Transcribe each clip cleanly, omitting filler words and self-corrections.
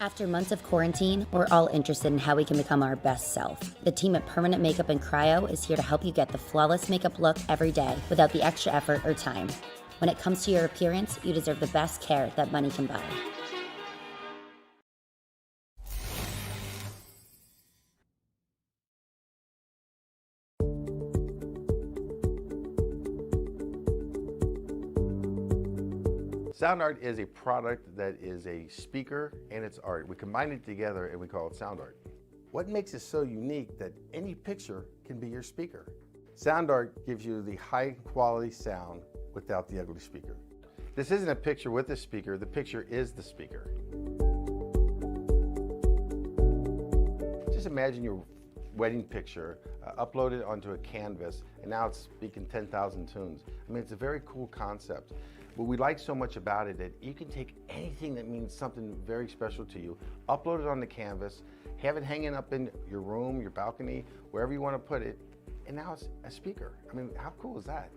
After months of quarantine, we're all interested in how we can become our best self. The team at Permanent Makeup and Cryo is here to help you get the flawless makeup look every day without the extra effort or time. When it comes to your appearance, you deserve the best care that money can buy. Sound Art is a product that is a speaker and it's art. We combine it together and we call it Sound Art. What makes it so unique that any picture can be your speaker? Sound Art gives you the high quality sound without the ugly speaker. This isn't a picture with a speaker, the picture is the speaker. Just imagine your wedding picture uploaded onto a canvas and now it's speaking 10,000 tunes. I mean, it's a very cool concept. What we like so much about it that you can take anything that means something very special to you, upload it on the canvas, have it hanging up in your room, your balcony, wherever you want to put it, and now it's a speaker. I mean, how cool is that?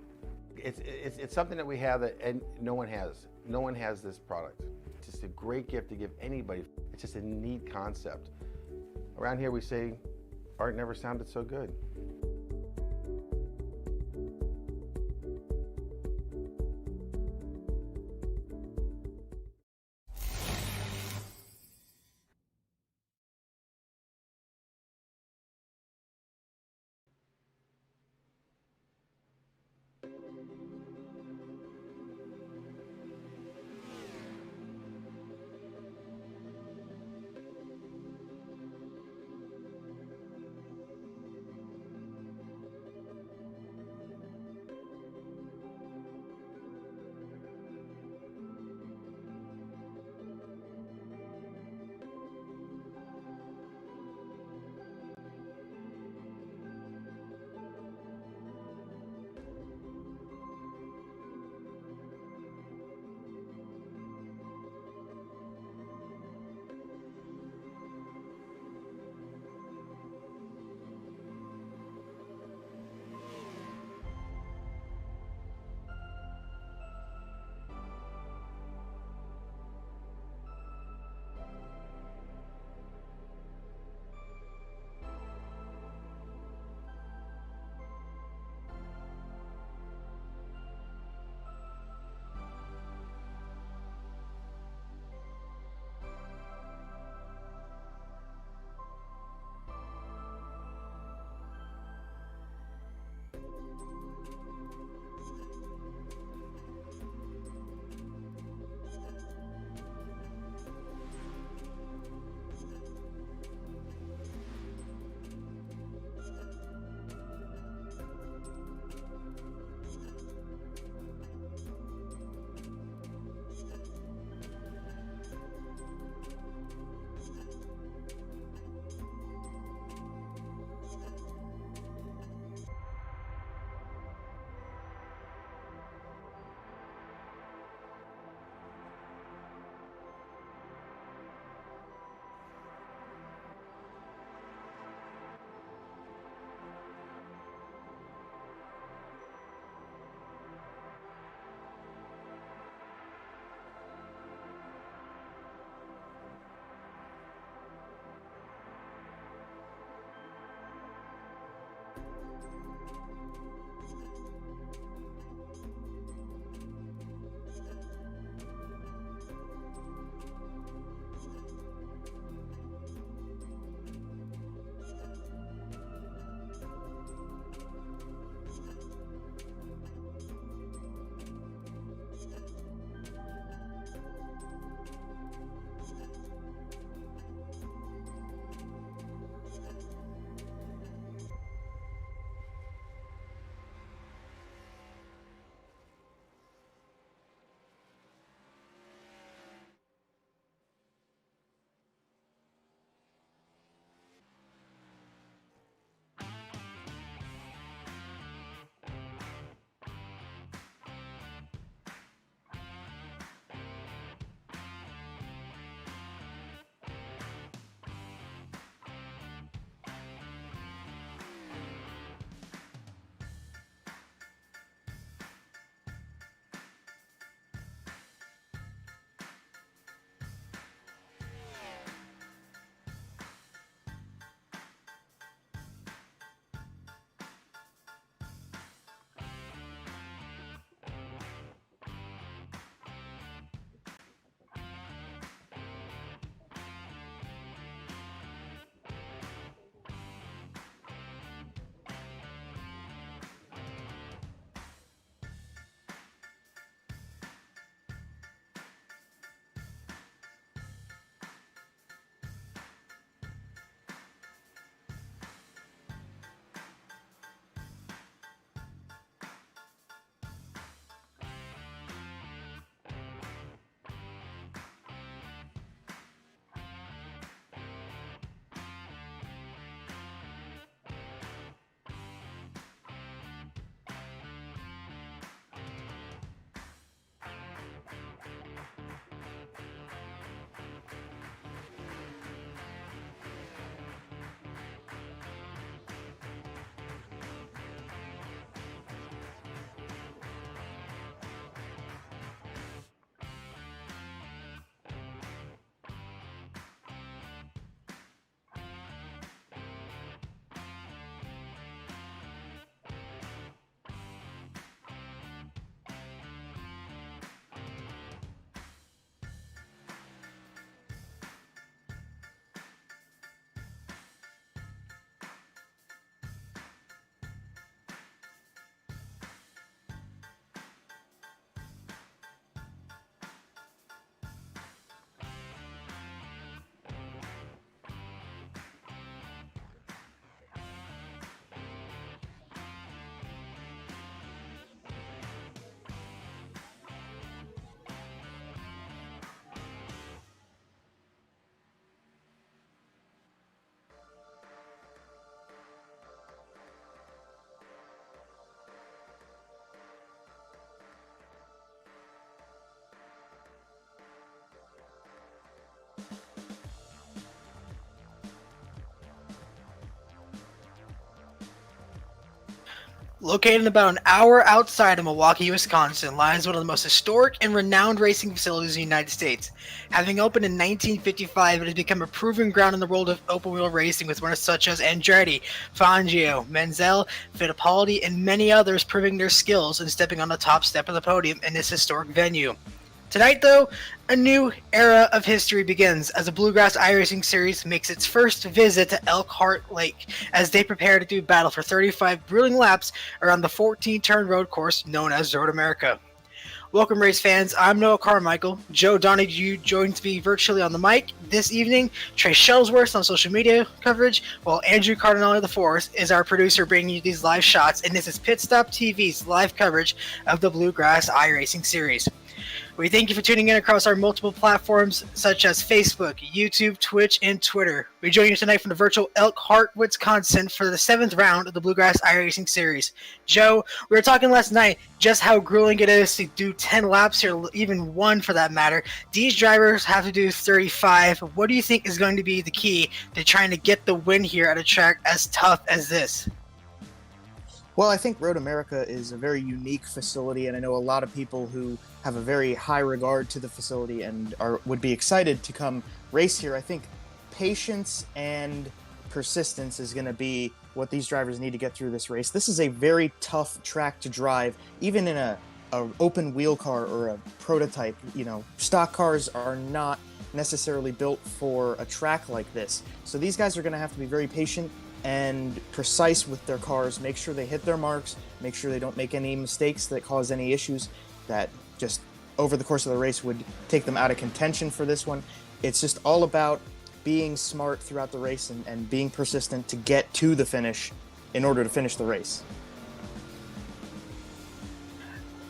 It's something that we have that and no one has. No one has this product. It's just a great gift to give anybody. It's just a neat concept. Around here we say, art never sounded so good. Located about an hour outside of Milwaukee, Wisconsin, lies one of the most historic and renowned racing facilities in the United States. Having opened in 1955, it has become a proven ground in the world of open-wheel racing, with winners such as Andretti, Fangio, Menzel, Fittipaldi, and many others proving their skills and stepping on the top step of the podium in this historic venue. Tonight, though, a new era of history begins as the Bluegrass iRacing Series makes its first visit to Elkhart Lake as they prepare to do battle for 35 grueling laps around the 14-turn road course known as Road America. Welcome, race fans. I'm Noah Carmichael. Joe Donahue joins me virtually on the mic this evening. Trey Shuttlesworth on social media coverage, while Andrew Cardinale IV is our producer bringing you these live shots, and this is PitStop TV's live coverage of the Bluegrass iRacing Series. We thank you for tuning in across our multiple platforms such as Facebook, YouTube, Twitch, and Twitter. We join you tonight from the virtual Elkhart, Wisconsin for the 7th round of the Bluegrass iRacing Series. Joe, we were talking last night just how grueling it is to do 10 laps here, even one for that matter. These drivers have to do 35. What do you think is going to be the key to trying to get the win here at a track as tough as this? Well, I think Road America is a very unique facility, and I know a lot of people who have a very high regard to the facility and would be excited to come race here. I think patience and persistence is going to be what these drivers need to get through this race. This is a very tough track to drive, even in a open wheel car or a prototype. Stock cars are not necessarily built for a track like this. So these guys are going to have to be very patient and precise with their cars, make sure they hit their marks, make sure they don't make any mistakes that cause any issues that just over the course of the race would take them out of contention for this one. It's just all about being smart throughout the race and being persistent to get to the finish in order to finish the race.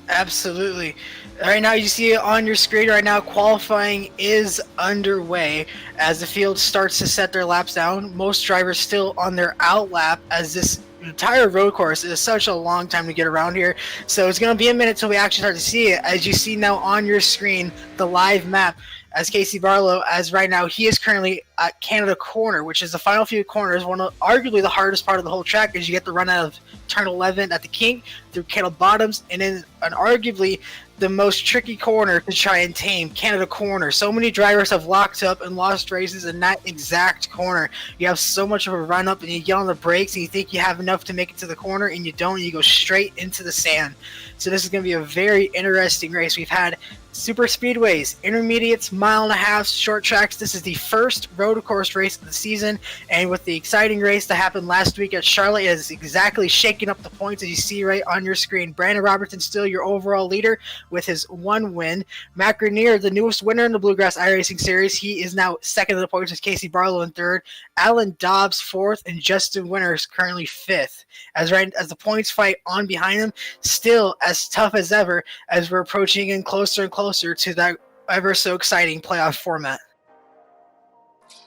Absolutely. Right now, you see it on your screen right now, qualifying is underway as the field starts to set their laps down. Most drivers still on their out lap, as this entire road course is such a long time to get around here. So it's going to be a minute till we actually start to see it. As you see now on your screen, the live map, as Casey Barlow, as right now, he is currently at Canada Corner, which is the final few corners, one of arguably the hardest part of the whole track, is you get the run out of turn 11 at the kink through Kettle Bottoms, and then arguably the most tricky corner to try and tame, Canada Corner. So many drivers have locked up and lost races in that exact corner. You have so much of a run up and you get on the brakes and you think you have enough to make it to the corner and you don't, and you go straight into the sand. So this is going to be a very interesting race. We've had super speedways, intermediates, mile and a half, short tracks. This is the first road course race of the season, and with the exciting race that happened last week at Charlotte, it is exactly shaking up the points as you see right on your screen. Brandon Robertson still your overall leader with his one win. Matt Grenier, the newest winner in the Bluegrass iRacing Series, he is now second in the points with Casey Barlow in third. Alan Dobbs fourth, and Justin Winters currently fifth. As the points fight on behind him, still as tough as ever as we're approaching in closer and closer to that ever so exciting playoff format.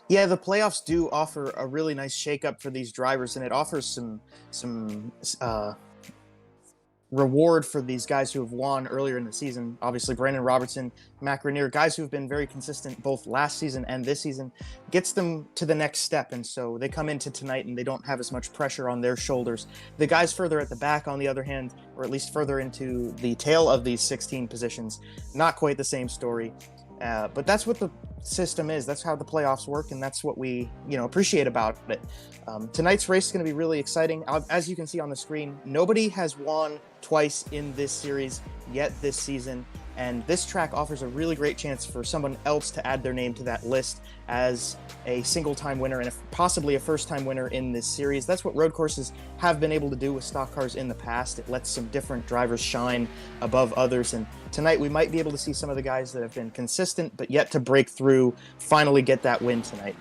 Yeah, the playoffs do offer a really nice shakeup for these drivers, and it offers some reward for these guys who have won earlier in the season. Obviously, Brandon Robertson, Matt Grenier, guys who have been very consistent both last season and this season, gets them to the next step. And so they come into tonight and they don't have as much pressure on their shoulders. The guys further at the back, on the other hand, or at least further into the tail of these 16 positions, not quite the same story. But that's what the system is. That's how the playoffs work, and that's what we appreciate about it. Tonight's race is going to be really exciting. As you can see on the screen, nobody has won twice in this series yet this season, and this track offers a really great chance for someone else to add their name to that list as a single-time winner and possibly a first-time winner in this series. That's what road courses have been able to do with stock cars in the past. It lets some different drivers shine above others, and tonight we might be able to see some of the guys that have been consistent but yet to break through finally get that win tonight.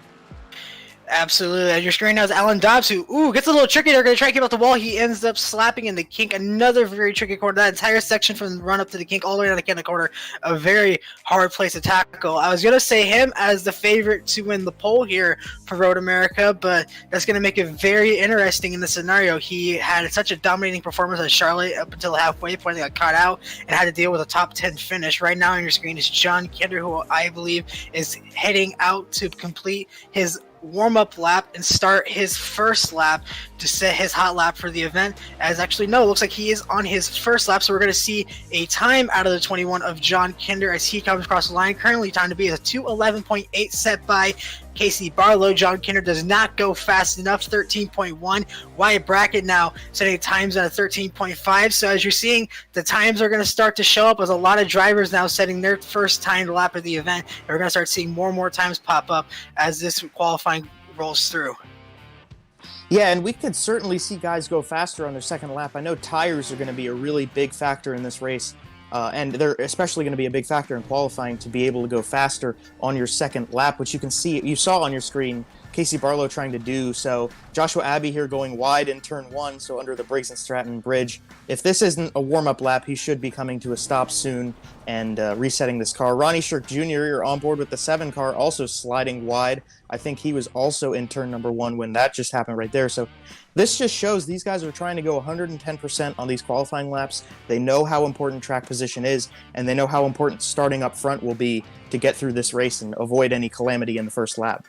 Absolutely. As your screen now is Alan Dobbs, who gets a little tricky. They're going to try to keep out the wall. He ends up slapping in the kink. Another very tricky corner. That entire section from the run up to the kink all the way down the corner, a very hard place to tackle. I was going to say him as the favorite to win the pole here for Road America, but that's going to make it very interesting in the scenario. He had such a dominating performance at Charlotte up until the halfway point. He got caught out and had to deal with a top 10 finish. Right now on your screen is John Kinder, who I believe is heading out to complete his warm-up lap and start his first lap to set his hot lap for the event. As actually, no, it looks like he is on his first lap, so we're going to see a time out of the 21 of John Kinder as he comes across the line. Currently, time to be is a 2:11.8 set by Casey Barlow. John Kinder does not go fast enough, 13.1. Wyatt Brackett now setting times at a 13.5. So as you're seeing, the times are going to start to show up as a lot of drivers now setting their first timed lap of the event. And we're going to start seeing more and more times pop up as this qualifying rolls through. Yeah, and we could certainly see guys go faster on their second lap. I know tires are going to be a really big factor in this race. And they're especially going to be a big factor in qualifying to be able to go faster on your second lap, which you saw on your screen Casey Barlow trying to do. So Joshua Abbey here going wide in turn 1, so under the Briggs and Stratton bridge. If this isn't a warm-up lap, he should be coming to a stop soon and resetting this car. Ronnie Shirk Jr., you're on board with the 7 car, also sliding wide. I think he was also in turn number 1 when that just happened right there. So this just shows these guys are trying to go 110% on these qualifying laps. They know how important track position is, and they know how important starting up front will be to get through this race and avoid any calamity in the first lap.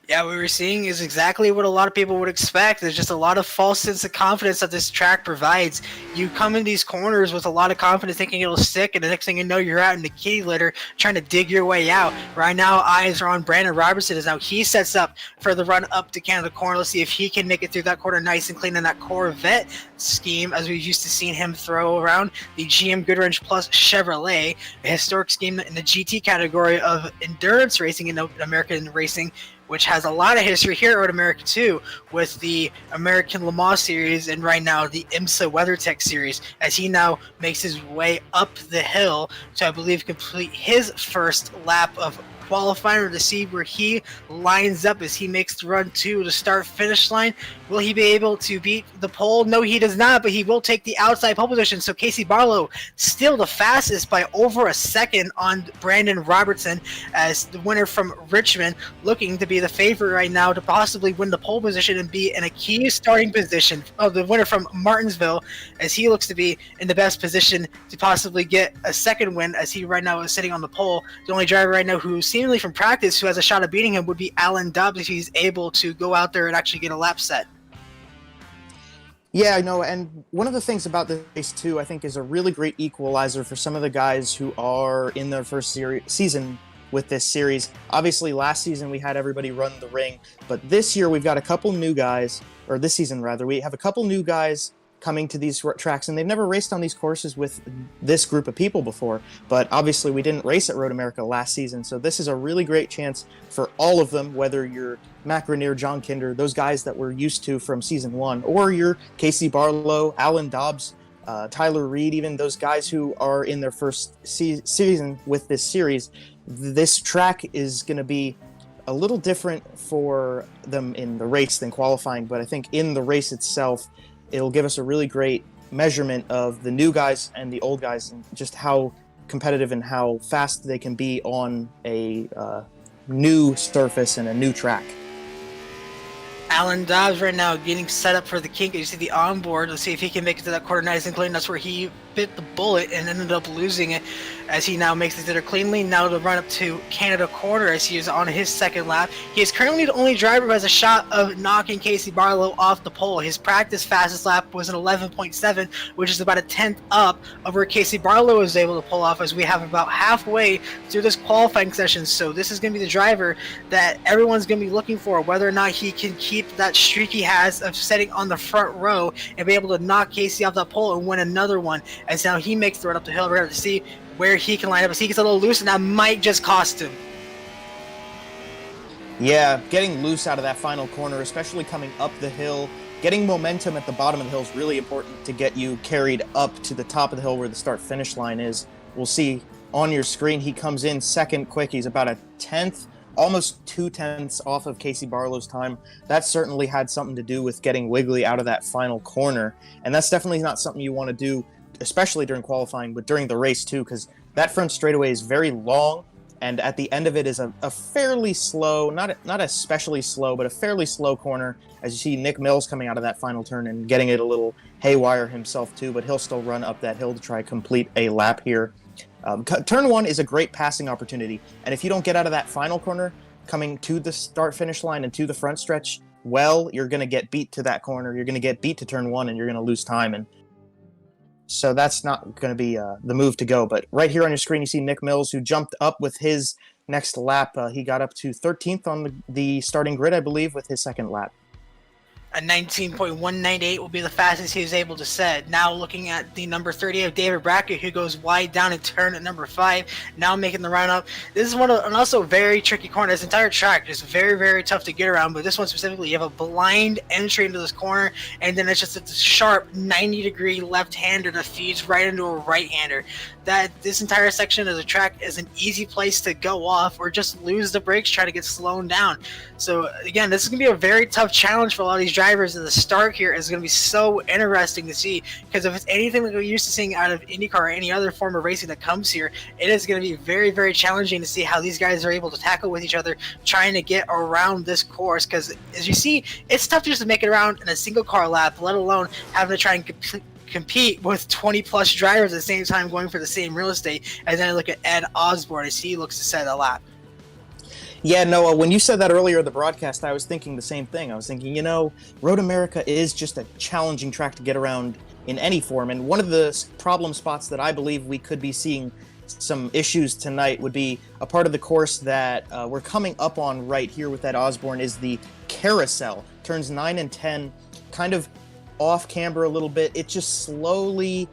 Yeah, what we're seeing is exactly what a lot of people would expect. There's just a lot of false sense of confidence that this track provides. You come in these corners with a lot of confidence thinking it'll stick, and the next thing you know, you're out in the kitty litter trying to dig your way out. Right now, eyes are on Brandon Robertson as now he sets up for the run up to Canada Corner. Let's see if he can make it through that corner nice and clean in that Corvette scheme, as we've used to seeing him throw around the GM Goodwrench Plus Chevrolet, a historic scheme in the GT category of endurance racing in American racing, which has a lot of history here at America too, with the American Le Mans Series and right now the IMSA WeatherTech Series, as he now makes his way up the hill to, I believe, complete his first lap of qualifier to see where he lines up as he makes the run to the start-finish line. Will he be able to beat the pole? No, he does not, but he will take the outside pole position. So Casey Barlow still the fastest by over a second on Brandon Robertson, as the winner from Richmond looking to be the favorite right now to possibly win the pole position and be in a key starting position. The winner from Martinsville, as he looks to be in the best position to possibly get a second win, as he right now is sitting on the pole. The only driver right now who seemingly from practice who has a shot at beating him would be Alan Dobbs if he's able to go out there and actually get a lap set. Yeah, I know, and one of the things about this race, too, I think is a really great equalizer for some of the guys who are in their first season with this series. Obviously, last season we had everybody run the ring, but this year we've got a couple new guys, or this season rather, we have a couple new guys coming to these tracks, and they've never raced on these courses with this group of people before. But obviously we didn't race at Road America last season, so this is a really great chance for all of them, whether you're Mac Rainier, John Kinder, those guys that we're used to from season 1, or you're Casey Barlow, Alan Dobbs, Tyler Reed, even those guys who are in their first season with this series. This track is going to be a little different for them in the race than qualifying, but I think in the race itself, it'll give us a really great measurement of the new guys and the old guys and just how competitive and how fast they can be on a new surface and a new track. Alan Dobbs right now getting set up for the kink. You see the onboard. Let's see if he can make it to that corner nice and clean. That's where he bit the bullet and ended up losing it, as he now makes it there cleanly. Now to run up to Canada Corner as he is on his second lap. He is currently the only driver who has a shot of knocking Casey Barlow off the pole. His practice fastest lap was an 11.7, which is about a tenth up of where Casey Barlow was able to pull off, as we have about halfway through this qualifying session. So this is going to be the driver that everyone's going to be looking for, whether or not he can keep that streak he has of sitting on the front row and be able to knock Casey off that pole and win another one. As now he makes the run up the hill. We're going to see where he can line up. As he gets a little loose, and that might just cost him. Yeah, getting loose out of that final corner, especially coming up the hill, getting momentum at the bottom of the hill is really important to get you carried up to the top of the hill where the start-finish line is. We'll see on your screen he comes in second quick. He's about a tenth, almost 2/10 off of Casey Barlow's time. That certainly had something to do with getting wiggly out of that final corner, and that's definitely not something you want to do, especially during qualifying, but during the race too, because that front straightaway is very long, and at the end of it is a fairly slow, not especially slow, but a fairly slow corner, as you see Nick Mills coming out of that final turn and getting it a little haywire himself too, but he'll still run up that hill to try to complete a lap here. Turn 1 is a great passing opportunity, and if you don't get out of that final corner, coming to the start finish line and to the front stretch, well, you're going to get beat to that corner. You're going to get beat to turn 1, and you're going to lose time. And so that's not going to be the move to go. But right here on your screen, you see Nick Mills, who jumped up with his next lap. He got up to 13th on the starting grid, I believe, with his second lap. A 19.198 will be the fastest he was able to set. Now looking at the number 30 of David Brackett, who goes wide down and turn at number 5, now making the run up. This is an also very tricky corner. This entire track is very, very tough to get around, but this one specifically, you have a blind entry into this corner, and then it's just a sharp 90-degree left-hander that feeds right into a right-hander. This entire section of the track is an easy place to go off or just lose the brakes, try to get slowed down. So again, this is going to be a very tough challenge for a lot of these drivers, and the start here is going to be so interesting to see, because if it's anything that we're used to seeing out of IndyCar or any other form of racing that comes here, it is going to be very, very challenging to see how these guys are able to tackle with each other, trying to get around this course, because as you see, it's tough just to make it around in a single car lap, let alone having to try and compete with 20 plus drivers at the same time going for the same real estate. And then I look at Ed Osborne as he looks to set a lap. Yeah, Noah, when you said that earlier in the broadcast, I was thinking the same thing. I was thinking, Road America is just a challenging track to get around in any form. And one of the problem spots that I believe we could be seeing some issues tonight would be a part of the course that we're coming up on right here with that Osborne is the carousel. Turns 9 and 10, kind of off camber a little bit. It just slowly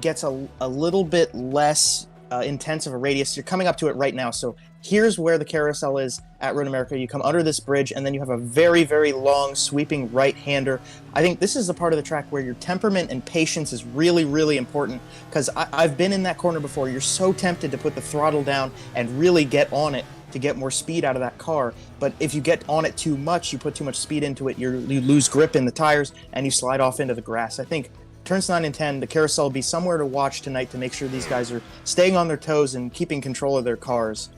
gets a little bit less intense of a radius. You're coming up to it right now. So here's where the carousel is at Road America. You come under this bridge, and then you have a very, very long sweeping right-hander. I think this is the part of the track where your temperament and patience is really, really important, because I've been in that corner before. You're so tempted to put the throttle down and really get on it to get more speed out of that car. But if you get on it too much, you put too much speed into it, you lose grip in the tires, and you slide off into the grass. I think turns 9 and 10, the carousel will be somewhere to watch tonight to make sure these guys are staying on their toes and keeping control of their cars.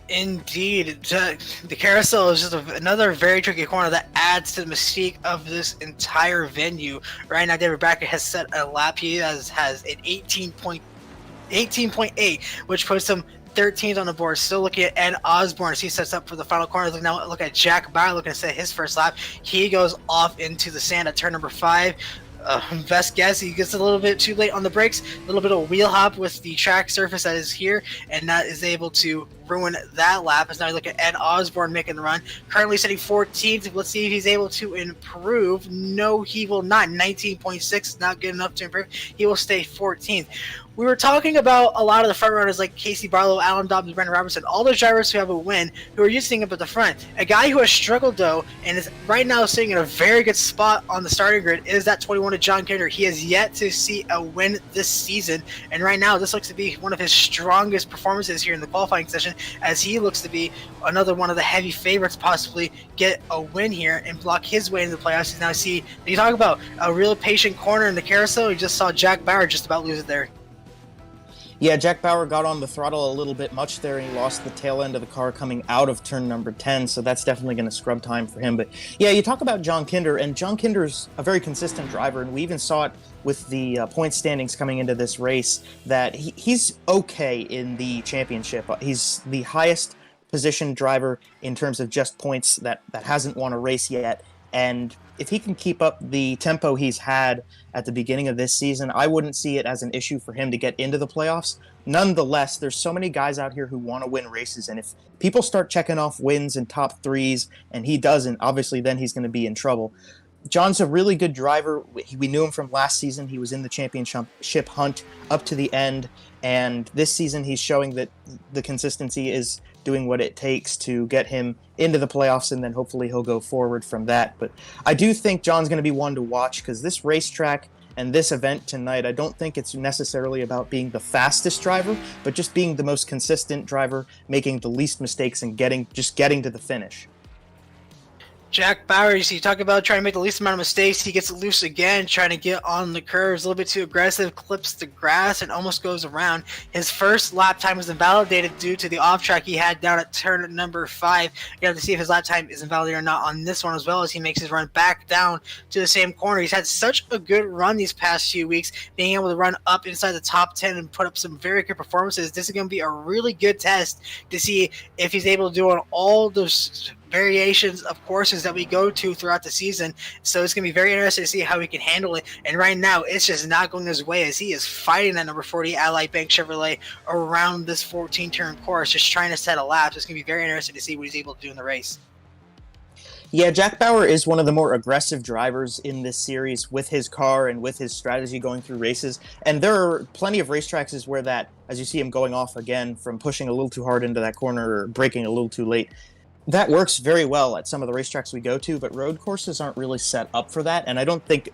Indeed. The carousel is just another very tricky corner that adds to the mystique of this entire venue. Right now, David Brackett has set a lap. He has an 18.8, which puts him 13th on the board. Still looking at Ed Osborne as he sets up for the final corner. Now look at Jack Bauer looking to set his first lap. He goes off into the sand at turn number 5. Best guess, he gets a little bit too late on the brakes, a little bit of wheel hop with the track surface that is here, and that is able to ruin that lap. As now you look at Ed Osborne making the run, currently sitting 14th. Let's see if he's able to improve. No, he will not. 19.6, not good enough to improve. He will stay 14th. We were talking about a lot of the front runners like Casey Barlow, Alan Dobbs, Brendan Robertson, all those drivers who have a win, who are used to sitting up at the front. A guy who has struggled, though, and is right now sitting in a very good spot on the starting grid is that 21 of John Kinder. He has yet to see a win this season, and right now this looks to be one of his strongest performances here in the qualifying session, as he looks to be another one of the heavy favorites possibly get a win here and block his way into the playoffs. And now see, you talk about a real patient corner in the carousel. You just saw Jack Bauer just about lose it there. Yeah, Jack Bauer got on the throttle a little bit much there, and he lost the tail end of the car coming out of turn number 10, so that's definitely going to scrub time for him. But yeah, you talk about John Kinder, and John Kinder's a very consistent driver, and we even saw it with the point standings coming into this race, that he's okay in the championship. He's the highest position driver in terms of just points that hasn't won a race yet, and if he can keep up the tempo he's had at the beginning of this season, I wouldn't see it as an issue for him to get into the playoffs. Nonetheless, there's so many guys out here who want to win races, and if people start checking off wins and top threes, and he doesn't, obviously then he's going to be in trouble. John's a really good driver. We knew him from last season. He was in the championship hunt up to the end, and this season he's showing that the consistency is doing what it takes to get him into the playoffs, and then hopefully he'll go forward from that. But I do think John's going to be one to watch, because this racetrack and this event tonight, I don't think it's necessarily about being the fastest driver, but just being the most consistent driver, making the least mistakes and getting to the finish. Jack Bauer, you talk about trying to make the least amount of mistakes. He gets loose again, trying to get on the curves, a little bit too aggressive, clips the grass, and almost goes around. His first lap time was invalidated due to the off track he had down at turn number 5. You have to see if his lap time is invalidated or not on this one, as well as he makes his run back down to the same corner. He's had such a good run these past few weeks, being able to run up inside the top 10 and put up some very good performances. This is going to be a really good test to see if he's able to do on all those variations of courses that we go to throughout the season. So it's going to be very interesting to see how he can handle it. And right now, it's just not going his way as he is fighting that number 40 Ally Bank Chevrolet around this 14-turn course, just trying to set a lap. So it's going to be very interesting to see what he's able to do in the race. Yeah, Jack Bauer is one of the more aggressive drivers in this series with his car and with his strategy going through races. And there are plenty of racetracks where that, as you see him going off again from pushing a little too hard into that corner or braking a little too late, that works very well at some of the racetracks we go to, but road courses aren't really set up for that. And I think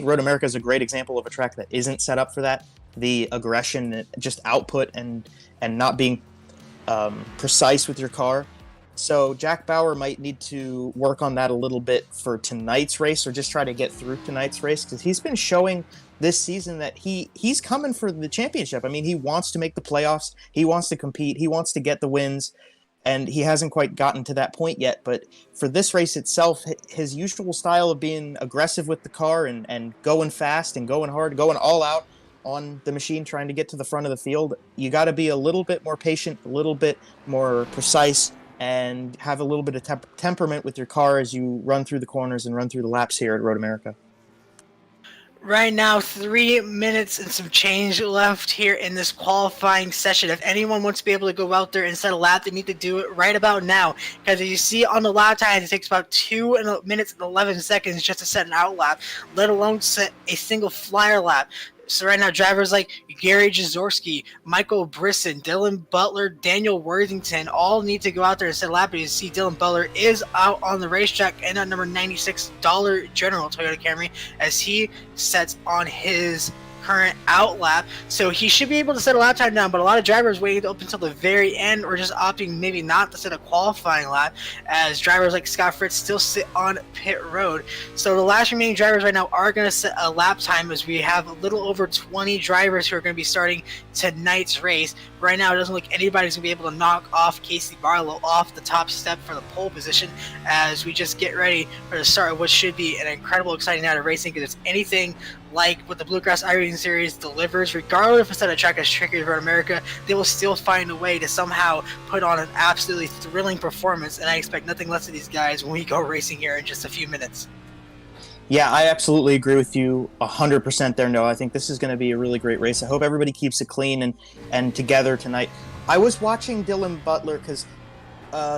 Road America is a great example of a track that isn't set up for that. The aggression, just output and not being precise with your car. So Jack Bauer might need to work on that a little bit for tonight's race, or just try to get through tonight's race, because he's been showing this season that he's coming for the championship. I mean, he wants to make the playoffs. He wants to compete. He wants to get the wins. And he hasn't quite gotten to that point yet. But for this race itself, his usual style of being aggressive with the car and going fast and going hard, going all out on the machine, trying to get to the front of the field, you got to be a little bit more patient, a little bit more precise, and have a little bit of temperament with your car as you run through the corners and run through the laps here at Road America. Right now, 3 minutes and some change left here in this qualifying session. If anyone wants to be able to go out there and set a lap, they need to do it right about now. Because as you see on the lap time, it takes about 2 minutes and 11 seconds just to set an out lap, let alone set a single flyer lap. So right now, drivers like Gary Jazorski, Michael Brisson, Dylan Butler, Daniel Worthington all need to go out there and set a lap. You see Dylan Butler is out on the racetrack and at number 96 Dollar General Toyota Camry as he sets on his current out lap. So he should be able to set a lap time down, but a lot of drivers waiting up until the very end or just opting maybe not to set a qualifying lap, as drivers like Scott Fritz still sit on pit road. So the last remaining drivers right now are going to set a lap time, as we have a little over 20 drivers who are going to be starting tonight's race. Right now, it doesn't look like anybody's going to be able to knock off Casey Barlow off the top step for the pole position, as we just get ready for the start of what should be an incredible, exciting night of racing. Because it's anything like what the Bluegrass iRacing series delivers, regardless if it's at a track as tricky as Road America, they will still find a way to somehow put on an absolutely thrilling performance, and I expect nothing less of these guys when we go racing here in just a few minutes. Yeah, I absolutely agree with you 100% there, Noah. I think this is going to be a really great race. I hope everybody keeps it clean and together tonight. I was watching Dylan Butler because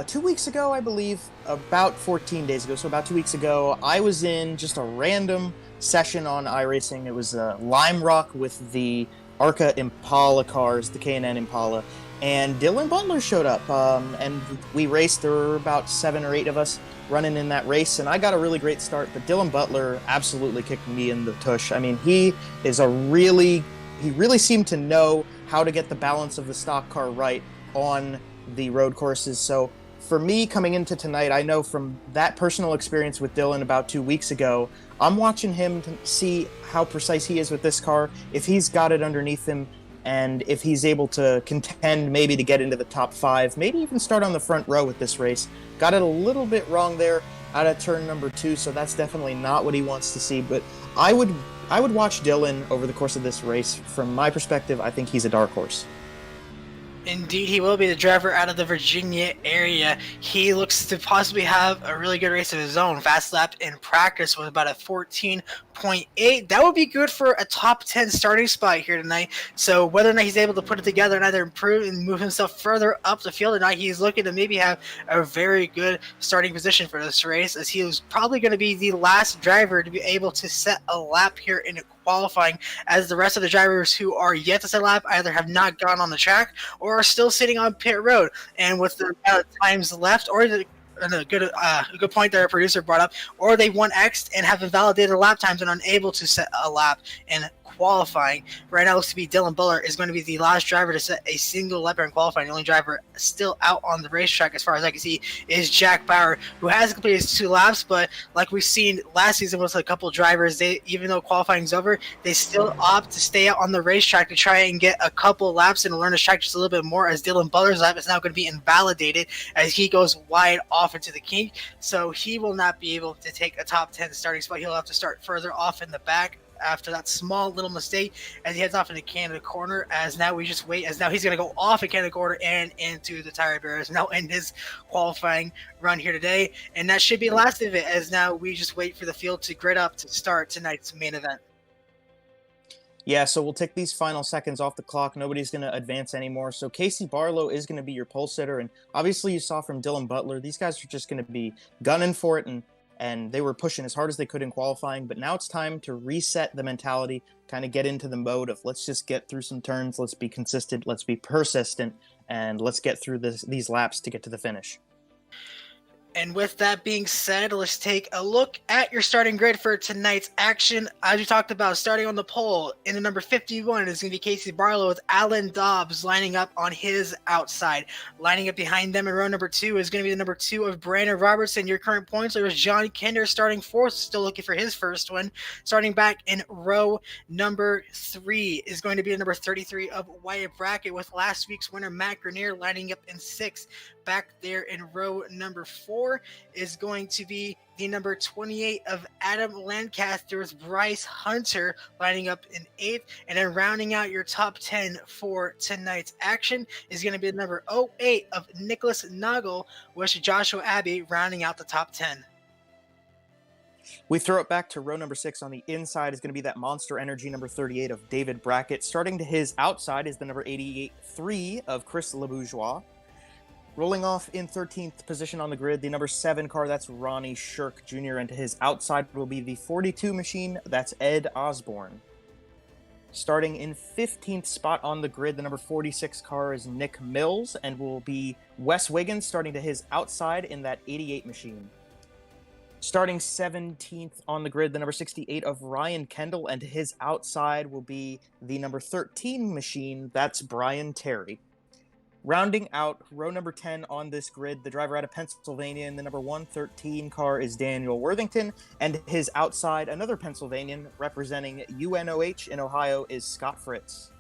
2 weeks ago, I believe, about 14 days ago, so about 2 weeks ago, I was in just a random session on iRacing. It was Lime Rock with the ARCA Impala cars, the K&N Impala, and Dylan Butler showed up, and we raced. There were about 7 or 8 of us running in that race, and I got a really great start, but Dylan Butler absolutely kicked me in the tush. I mean, he really seemed to know how to get the balance of the stock car right on the road courses. So for me, coming into tonight, I know from that personal experience with Dylan about 2 weeks ago, I'm watching him to see how precise he is with this car, if he's got it underneath him, and if he's able to contend maybe to get into the top 5, maybe even start on the front row with this race. Got it a little bit wrong there out of turn number 2, so that's definitely not what he wants to see. But I would watch Dylan over the course of this race. From my perspective, I think he's a dark horse. Indeed, he will be the driver out of the Virginia area. He looks to possibly have a really good race of his own. Fast lap in practice was about a 14.8. That would be good for a top 10 starting spot here tonight. So whether or not he's able to put it together and either improve and move himself further up the field or not, he's looking to maybe have a very good starting position for this race, as he was probably going to be the last driver to be able to set a lap here in qualifying, as the rest of the drivers who are yet to set a lap either have not gone on the track or are still sitting on pit road. And with the amount of times left, or a good point that our producer brought up, or they 1x'd and have invalidated lap times and unable to set a lap in qualifying. Right now, it looks to be Dylan Butler is going to be the last driver to set a single lap in qualifying. The only driver still out on the racetrack, as far as I can see, is Jack Bauer, who has completed his 2 laps. But like we've seen last season with a couple drivers, they, even though qualifying's over, they still opt to stay out on the racetrack to try and get a couple laps and learn the track just a little bit more, as Dylan Butler's lap is now going to be invalidated as he goes wide off into the kink. So he will not be able to take a top 10 starting spot. He'll have to start further off in the back after that small little mistake as he heads off into Canada corner. As now we just wait, as now he's going to go off in Canada corner and into the tire barriers, now end his qualifying run here today. And that should be the last of it, as now we just wait for the field to grid up to start tonight's main event. Yeah, so we'll take these final seconds off the clock. Nobody's going to advance anymore. So Casey Barlow is going to be your pole sitter. And obviously you saw from Dylan Butler, these guys are just going to be gunning for it. And they were pushing as hard as they could in qualifying. But now it's time to reset the mentality, kind of get into the mode of let's just get through some turns. Let's be consistent. Let's be persistent. And let's get through these laps to get to the finish. And with that being said, let's take a look at your starting grid for tonight's action. As we talked about, starting on the pole in the number 51 is going to be Casey Barlow with Alan Dobbs lining up on his outside. Lining up behind them in row number 2 is going to be the number 2 of Brandon Robertson. Your current points leader is John Kinder starting 4th, still looking for his first one. Starting back in row number 3 is going to be the number 33 of Wyatt Brackett, with last week's winner Matt Grenier lining up in 6th. Back there in row number 4 is going to be the number 28 of Adam Lancaster's Bryce Hunter lining up in 8th. And then rounding out your top 10 for tonight's action is going to be the number 08 of Nicholas Nagel, with Joshua Abbey rounding out the top 10. We throw it back to row number 6. On the inside is going to be that Monster Energy number 38 of David Brackett. Starting to his outside is the number 88-3 of Chris LeBourgeois. Rolling off in 13th position on the grid, the number 7 car, that's Ronnie Shirk Jr., and to his outside will be the 42 machine, that's Ed Osborne. Starting in 15th spot on the grid, the number 46 car is Nick Mills, and will be Wes Wiggins starting to his outside in that 88 machine. Starting 17th on the grid, the number 68 of Ryan Kendall, and to his outside will be the number 13 machine, that's Brian Terry. Rounding out row number 10 on this grid, the driver out of Pennsylvania in the number 113 car is Daniel Worthington, and his outside, another Pennsylvanian representing UNOH in Ohio, is Scott Fritz.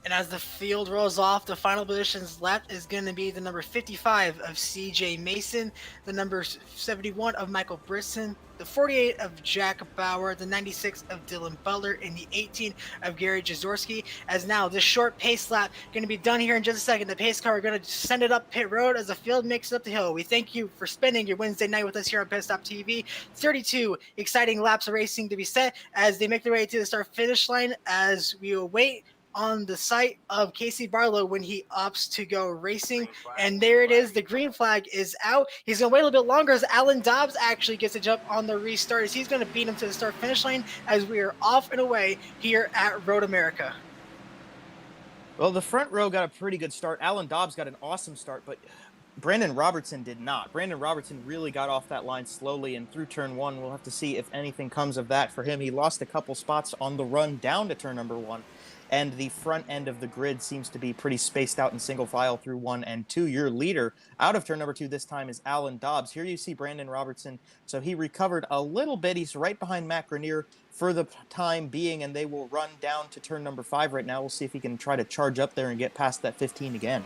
And as the field rolls off, the final positions left is going to be the number 55 of CJ Mason, the number 71 of Michael Brisson, the 48 of Jack Bauer, the 96 of Dylan Butler, and the 18 of Gary Jazorski. As now this short pace lap going to be done here in just a second. The pace car are going to send it up pit road as the field makes it up the hill. We thank you for spending your Wednesday night with us here on PitStop TV. 32 exciting laps of racing to be set as they make their way to the start finish line, as we await on the site of Casey Barlow when he opts to go racing. And there it is. The green flag is out. He's going to wait a little bit longer as Alan Dobbs actually gets a jump on the restart, as he's going to beat him to the start finish line as we are off and away here at Road America. Well, the front row got a pretty good start. Alan Dobbs got an awesome start, but Brandon Robertson did not. Brandon Robertson really got off that line slowly and through turn 1. We'll have to see if anything comes of that for him. He lost a couple spots on the run down to turn number 1. And the front end of the grid seems to be pretty spaced out in single file through 1 and 2. Your leader out of turn number 2 this time is Alan Dobbs. Here you see Brandon Robertson. So he recovered a little bit. He's right behind Matt Grenier for the time being, and they will run down to turn number 5 right now. We'll see if he can try to charge up there and get past that 15 again.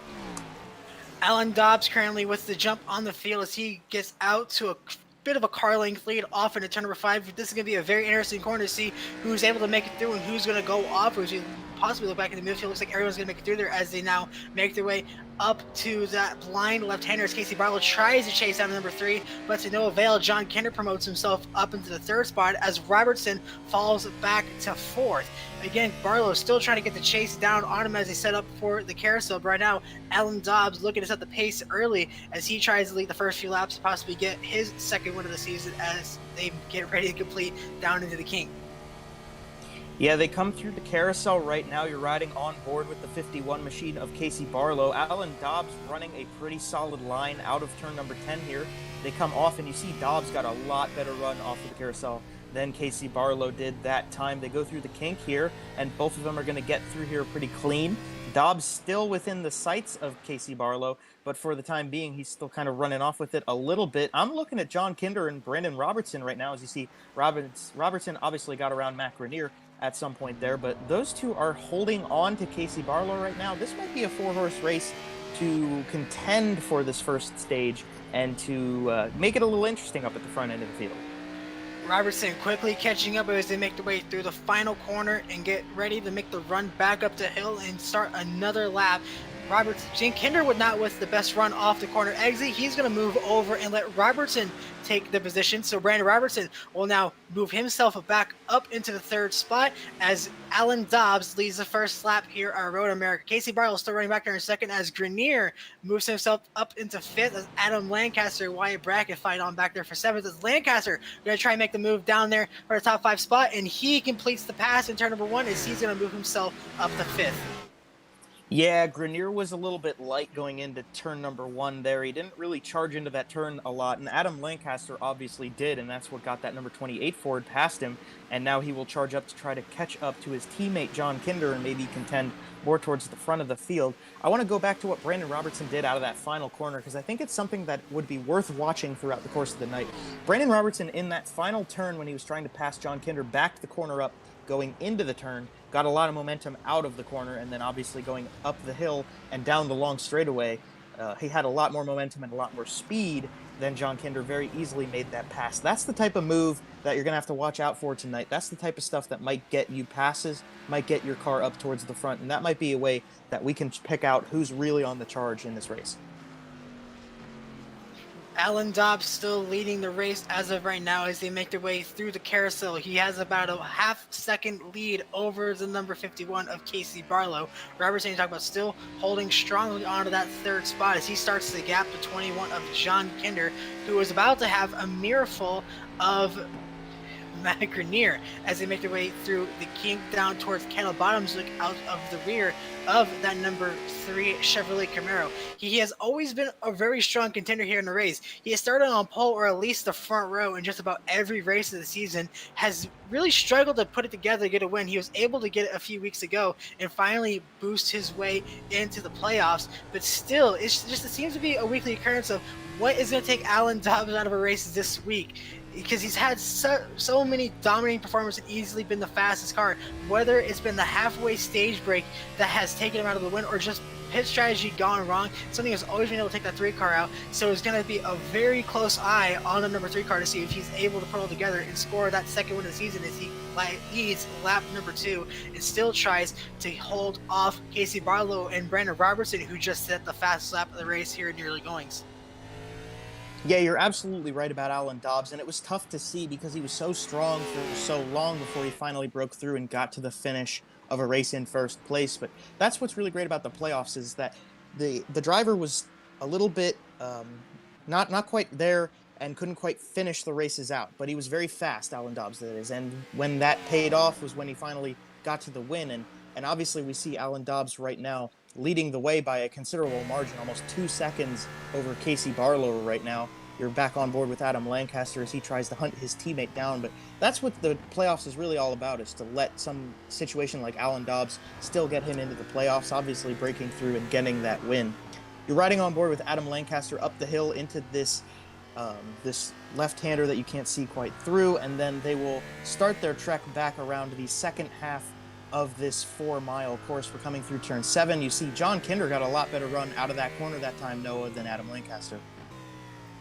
Alan Dobbs currently with the jump on the field as he gets out to a bit of a car length lead off into turn number 5. This is going to be a very interesting corner to see who's able to make it through and who's going to go off, or who's possibly look back in the midfield. Looks like everyone's going to make it through there as they now make their way up to that blind left-hander as Casey Barlow tries to chase down number 3, but to no avail. John Kinder promotes himself up into the 3rd spot as Robertson falls back to 4th. Again, Barlow still trying to get the chase down on him as they set up for the carousel. But right now, Alan Dobbs looking to set the pace early as he tries to lead the first few laps to possibly get his second win of the season as they get ready to complete down into the kink. Yeah, they come through the carousel right now. You're riding on board with the 51 machine of Casey Barlow. Alan Dobbs running a pretty solid line out of turn number 10 here. They come off, and you see Dobbs got a lot better run off of the carousel than Casey Barlow did that time. They go through the kink here, and both of them are going to get through here pretty clean. Dobbs still within the sights of Casey Barlow, but for the time being, he's still kind of running off with it a little bit. I'm looking at John Kinder and Brandon Robertson right now. As you see, Robertson obviously got around Mac Rainier at some point there, but those two are holding on to Casey Barlow right now. This might be a 4-horse race to contend for this first stage and to make it a little interesting up at the front end of the field. Robertson quickly catching up as they make their way through the final corner and get ready to make the run back up the hill and start another lap. Jan Kinder would not with the best run off the corner exit. He's going to move over and let Robertson take the position. So Brandon Robertson will now move himself back up into the third spot as Alan Dobbs leads the first lap here at Road America. Casey Barlow still running back there in second as Grenier moves himself up into fifth as Adam Lancaster, Wyatt Brackett fight on back there for seventh as Lancaster going to try and make the move down there for the top 5 spot, and he completes the pass in turn number 1 as he's going to move himself up to fifth. Yeah, Grenier was a little bit light going into turn number 1 there. He didn't really charge into that turn a lot, and Adam Lancaster obviously did, and that's what got that number 28 Ford past him, and now he will charge up to try to catch up to his teammate John Kinder and maybe contend more towards the front of the field. I want to go back to what Brandon Robertson did out of that final corner because I think it's something that would be worth watching throughout the course of the night. Brandon Robertson, in that final turn when he was trying to pass John Kinder, backed the corner up going into the turn, got a lot of momentum out of the corner, and then obviously going up the hill and down the long straightaway, he had a lot more momentum and a lot more speed than John Kinder. Very easily made that pass. That's the type of move that you're going to have to watch out for tonight. That's the type of stuff that might get you passes, might get your car up towards the front, and that might be a way that we can pick out who's really on the charge in this race. Alan Dobbs still leading the race as of right now as they make their way through the carousel. He has about a half-second lead over the number 51 of Casey Barlow. Robertson, you talk about still holding strongly onto that third spot as he starts to gap the 21 of John Kinder, who is about to have a mirrorful of Matt Grenier as they make their way through the kink down towards Kettle Bottoms, look out of the rear of that number 3 Chevrolet Camaro. He has always been a very strong contender here in the race. He has started on pole or at least the front row in just about every race of the season, has really struggled to put it together to get a win. He was able to get it a few weeks ago and finally boost his way into the playoffs, but still it seems to be a weekly occurrence of what is going to take Alan Dobbs out of a race this week, because he's had so many dominating performances and easily been the fastest car, whether it's been the halfway stage break that has taken him out of the win or just pit strategy gone wrong. Something has always been able to take that 3 car out, so it's going to be a very close eye on the number 3 car to see if he's able to put it all together and score that second win of the season as he leads lap number 2 and still tries to hold off Casey Barlow and Brandon Robertson, who just set the fastest lap of the race here in the early goings. Yeah, you're absolutely right about Alan Dobbs, and it was tough to see because he was so strong for so long before he finally broke through and got to the finish of a race in first place. But that's what's really great about the playoffs is that the driver was a little bit not quite there and couldn't quite finish the races out, but he was very fast, Alan Dobbs, that is. And when that paid off was when he finally got to the win. And obviously we see Alan Dobbs right now leading the way by a considerable margin, almost 2 seconds over Casey Barlow right now. You're back on board with Adam Lancaster as he tries to hunt his teammate down, but that's what the playoffs is really all about, is to let some situation like Alan Dobbs still get him into the playoffs, obviously breaking through and getting that win. You're riding on board with Adam Lancaster up the hill into this left-hander that you can't see quite through, and then they will start their trek back around to the second half of this 4-mile course. We're coming through turn 7. You see John Kinder got a lot better run out of that corner that time, Noah, than Adam Lancaster.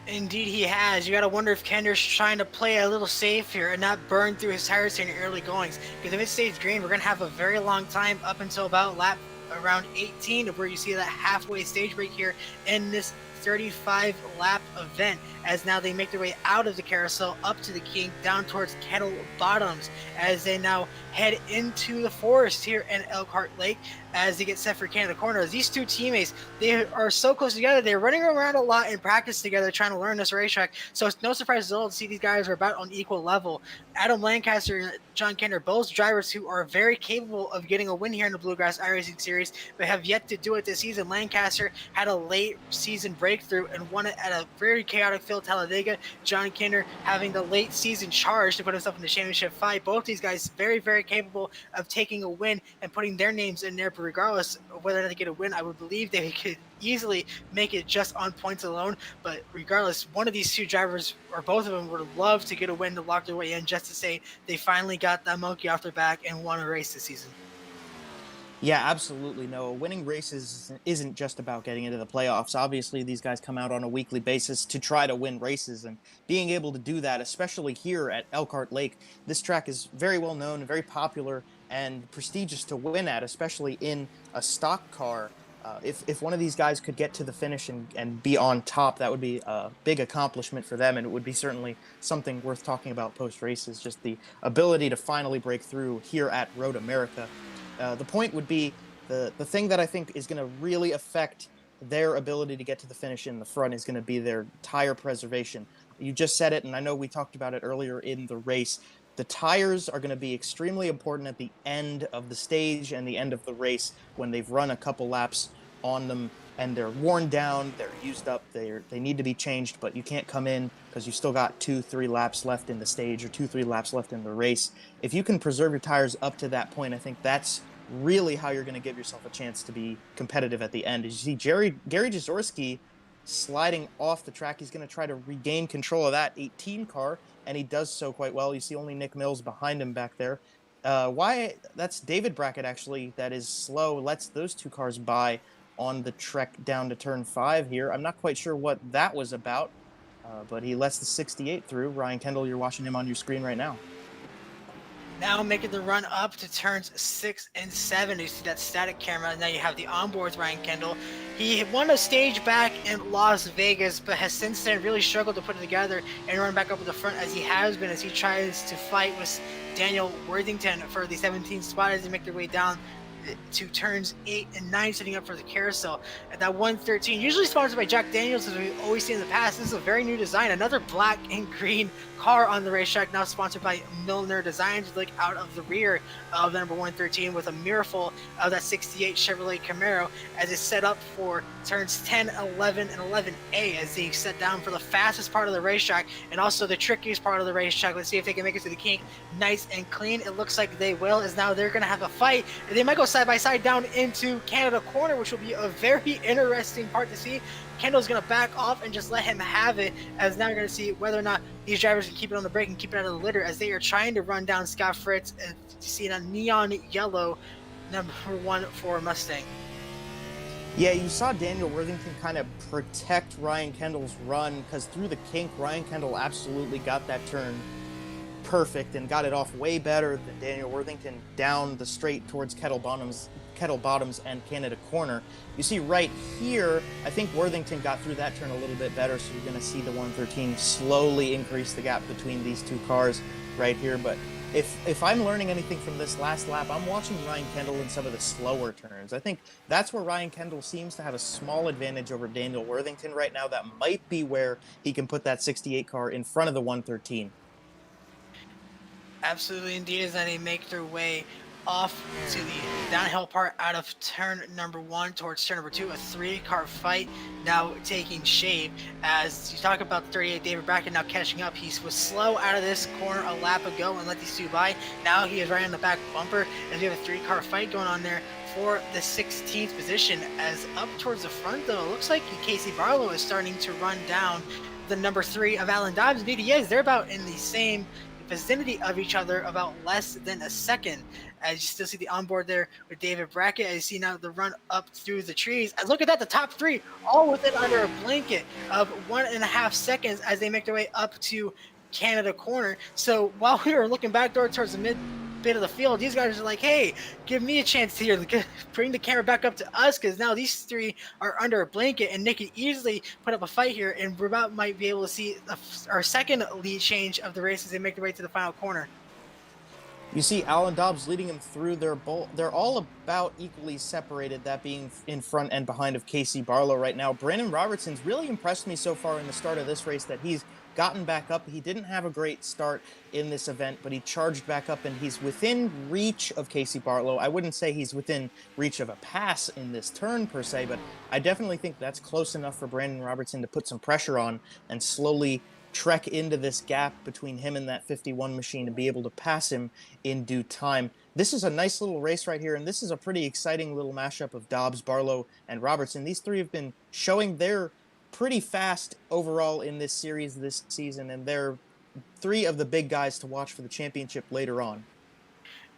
Indeed he has. You got to wonder if Kinder's trying to play a little safe here and not burn through his tires in the early goings. Because if it stays green, we're going to have a very long time up until about lap around 18 of where you see that halfway stage break here in this 35 lap event, as now they make their way out of the carousel up to the kink down towards Kettle Bottoms as they now head into the forest here in Elkhart Lake as they get set for Canada Corner. As these two teammates, they are so close together. They're running around a lot in practice together, trying to learn this racetrack. So it's no surprise at all to see these guys are about on equal level. Adam Lancaster and John Kent are both drivers who are very capable of getting a win here in the Bluegrass iRacing Series, but have yet to do it this season. Lancaster had a late season breakthrough and won it at a very chaotic field, Talladega. John Kinder having the late season charge to put himself in the championship fight. Both these guys very, very capable of taking a win and putting their names in there. But regardless of whether or not they get a win, I would believe they could easily make it just on points alone. But regardless, one of these two drivers, or both of them, would love to get a win to lock their way in, just to say they finally got that monkey off their back and won a race this season. Yeah, absolutely. No, winning races isn't just about getting into the playoffs. Obviously, these guys come out on a weekly basis to try to win races, and being able to do that, especially here at Elkhart Lake, this track is very well known, very popular, and prestigious to win at, especially in a stock car. If one of these guys could get to the finish and be on top, that would be a big accomplishment for them, and it would be certainly something worth talking about post-races, just the ability to finally break through here at Road America. The point would be the thing that I think is going to really affect their ability to get to the finish in the front is going to be their tire preservation. You just said it, and I know we talked about it earlier in the race. The tires are going to be extremely important at the end of the stage and the end of the race when they've run a couple laps on them and they're worn down, they're used up, they need to be changed, but you can't come in because you've still got 2-3 laps left in the stage or 2-3 laps left in the race. If you can preserve your tires up to that point, I think that's really how you're going to give yourself a chance to be competitive at the end. As you see Gary Jaworski sliding off the track, he's going to try to regain control of that 18 car, and he does so quite well. You see only Nick Mills behind him back there. That's David Brackett, actually, that is slow, lets those two cars by on the trek down to turn 5 here. I'm not quite sure what that was about, but he lets the 68 through. Ryan Kendall, you're watching him on your screen right now. Now making the run up to turns 6 and 7. You see that static camera. Now you have the onboards, Ryan Kendall. He won a stage back in Las Vegas, but has since then really struggled to put it together and run back up at the front as he has been, as he tries to fight with Daniel Worthington for the 17th spot as they make their way down to turns 8 and 9, setting up for the carousel. At that 113, usually sponsored by Jack Daniels, as we've always seen in the past. This is a very new design, another black and green car on the racetrack, now sponsored by Milner Designs. Look out of the rear of the number 113 with a mirrorful of that 68 Chevrolet Camaro as it's set up for turns 10, 11, and 11A as they set down for the fastest part of the racetrack and also the trickiest part of the racetrack. Let's see if they can make it to the kink nice and clean. It looks like they will, as now they're going to have a fight. They might go side by side down into Canada Corner, which will be a very interesting part to see. Kendall's going to back off and just let him have it, as now you're going to see whether or not these drivers can keep it on the brake and keep it out of the litter as they are trying to run down Scott Fritz. And you see a neon yellow number 1 for Mustang. Yeah, you saw Daniel Worthington kind of protect Ryan Kendall's run, because through the kink, Ryan Kendall absolutely got that turn perfect and got it off way better than Daniel Worthington down the straight towards Kettle Bottoms and Canada Corner. You see right here, I think Worthington got through that turn a little bit better, so you're going to see the 113 slowly increase the gap between these two cars right here. But if I'm learning anything from this last lap, I'm watching Ryan Kendall in some of the slower turns. I think that's where Ryan Kendall seems to have a small advantage over Daniel Worthington right now. That might be where he can put that 68 car in front of the 113. Absolutely, indeed, as they make their way off to the downhill part out of turn number 1 towards turn number 2. A 3-car fight now taking shape as you talk about the 38 David Brackett now catching up. He was slow out of this corner a lap ago and let these two by. Now he is right on the back bumper as we have a 3-car fight going on there for the 16th position. As up towards the front, though, it looks like Casey Barlow is starting to run down the number 3 of Alan Dobbs. Indeed, he is. They're about in the same vicinity of each other, about less than a second. As you still see the onboard there with David Brackett, as you see now the run up through the trees. And look at that, the top 3 all within under a blanket of 1.5 seconds as they make their way up to Canada Corner. So while we were looking back towards the mid bit of the field, these guys are like, hey, give me a chance here, bring the camera back up to us, because now these 3 are under a blanket and they can easily put up a fight here, and we might be able to see our second lead change of the race as they make their way to the final corner. You see Alan Dobbs leading him through their bowl. They're all about equally separated, that being in front and behind of Casey Barlow right now. Brandon Robertson's really impressed me so far in the start of this race, that he's gotten back up. He didn't have a great start in this event, but he charged back up and he's within reach of Casey Barlow. I wouldn't say he's within reach of a pass in this turn per se, but I definitely think that's close enough for Brandon Robertson to put some pressure on and slowly trek into this gap between him and that 51 machine and be able to pass him in due time. This is a nice little race right here, and this is a pretty exciting little mashup of Dobbs, Barlow, and Robertson. These three have been showing they're pretty fast overall in this series this season, and they're three of the big guys to watch for the championship later on.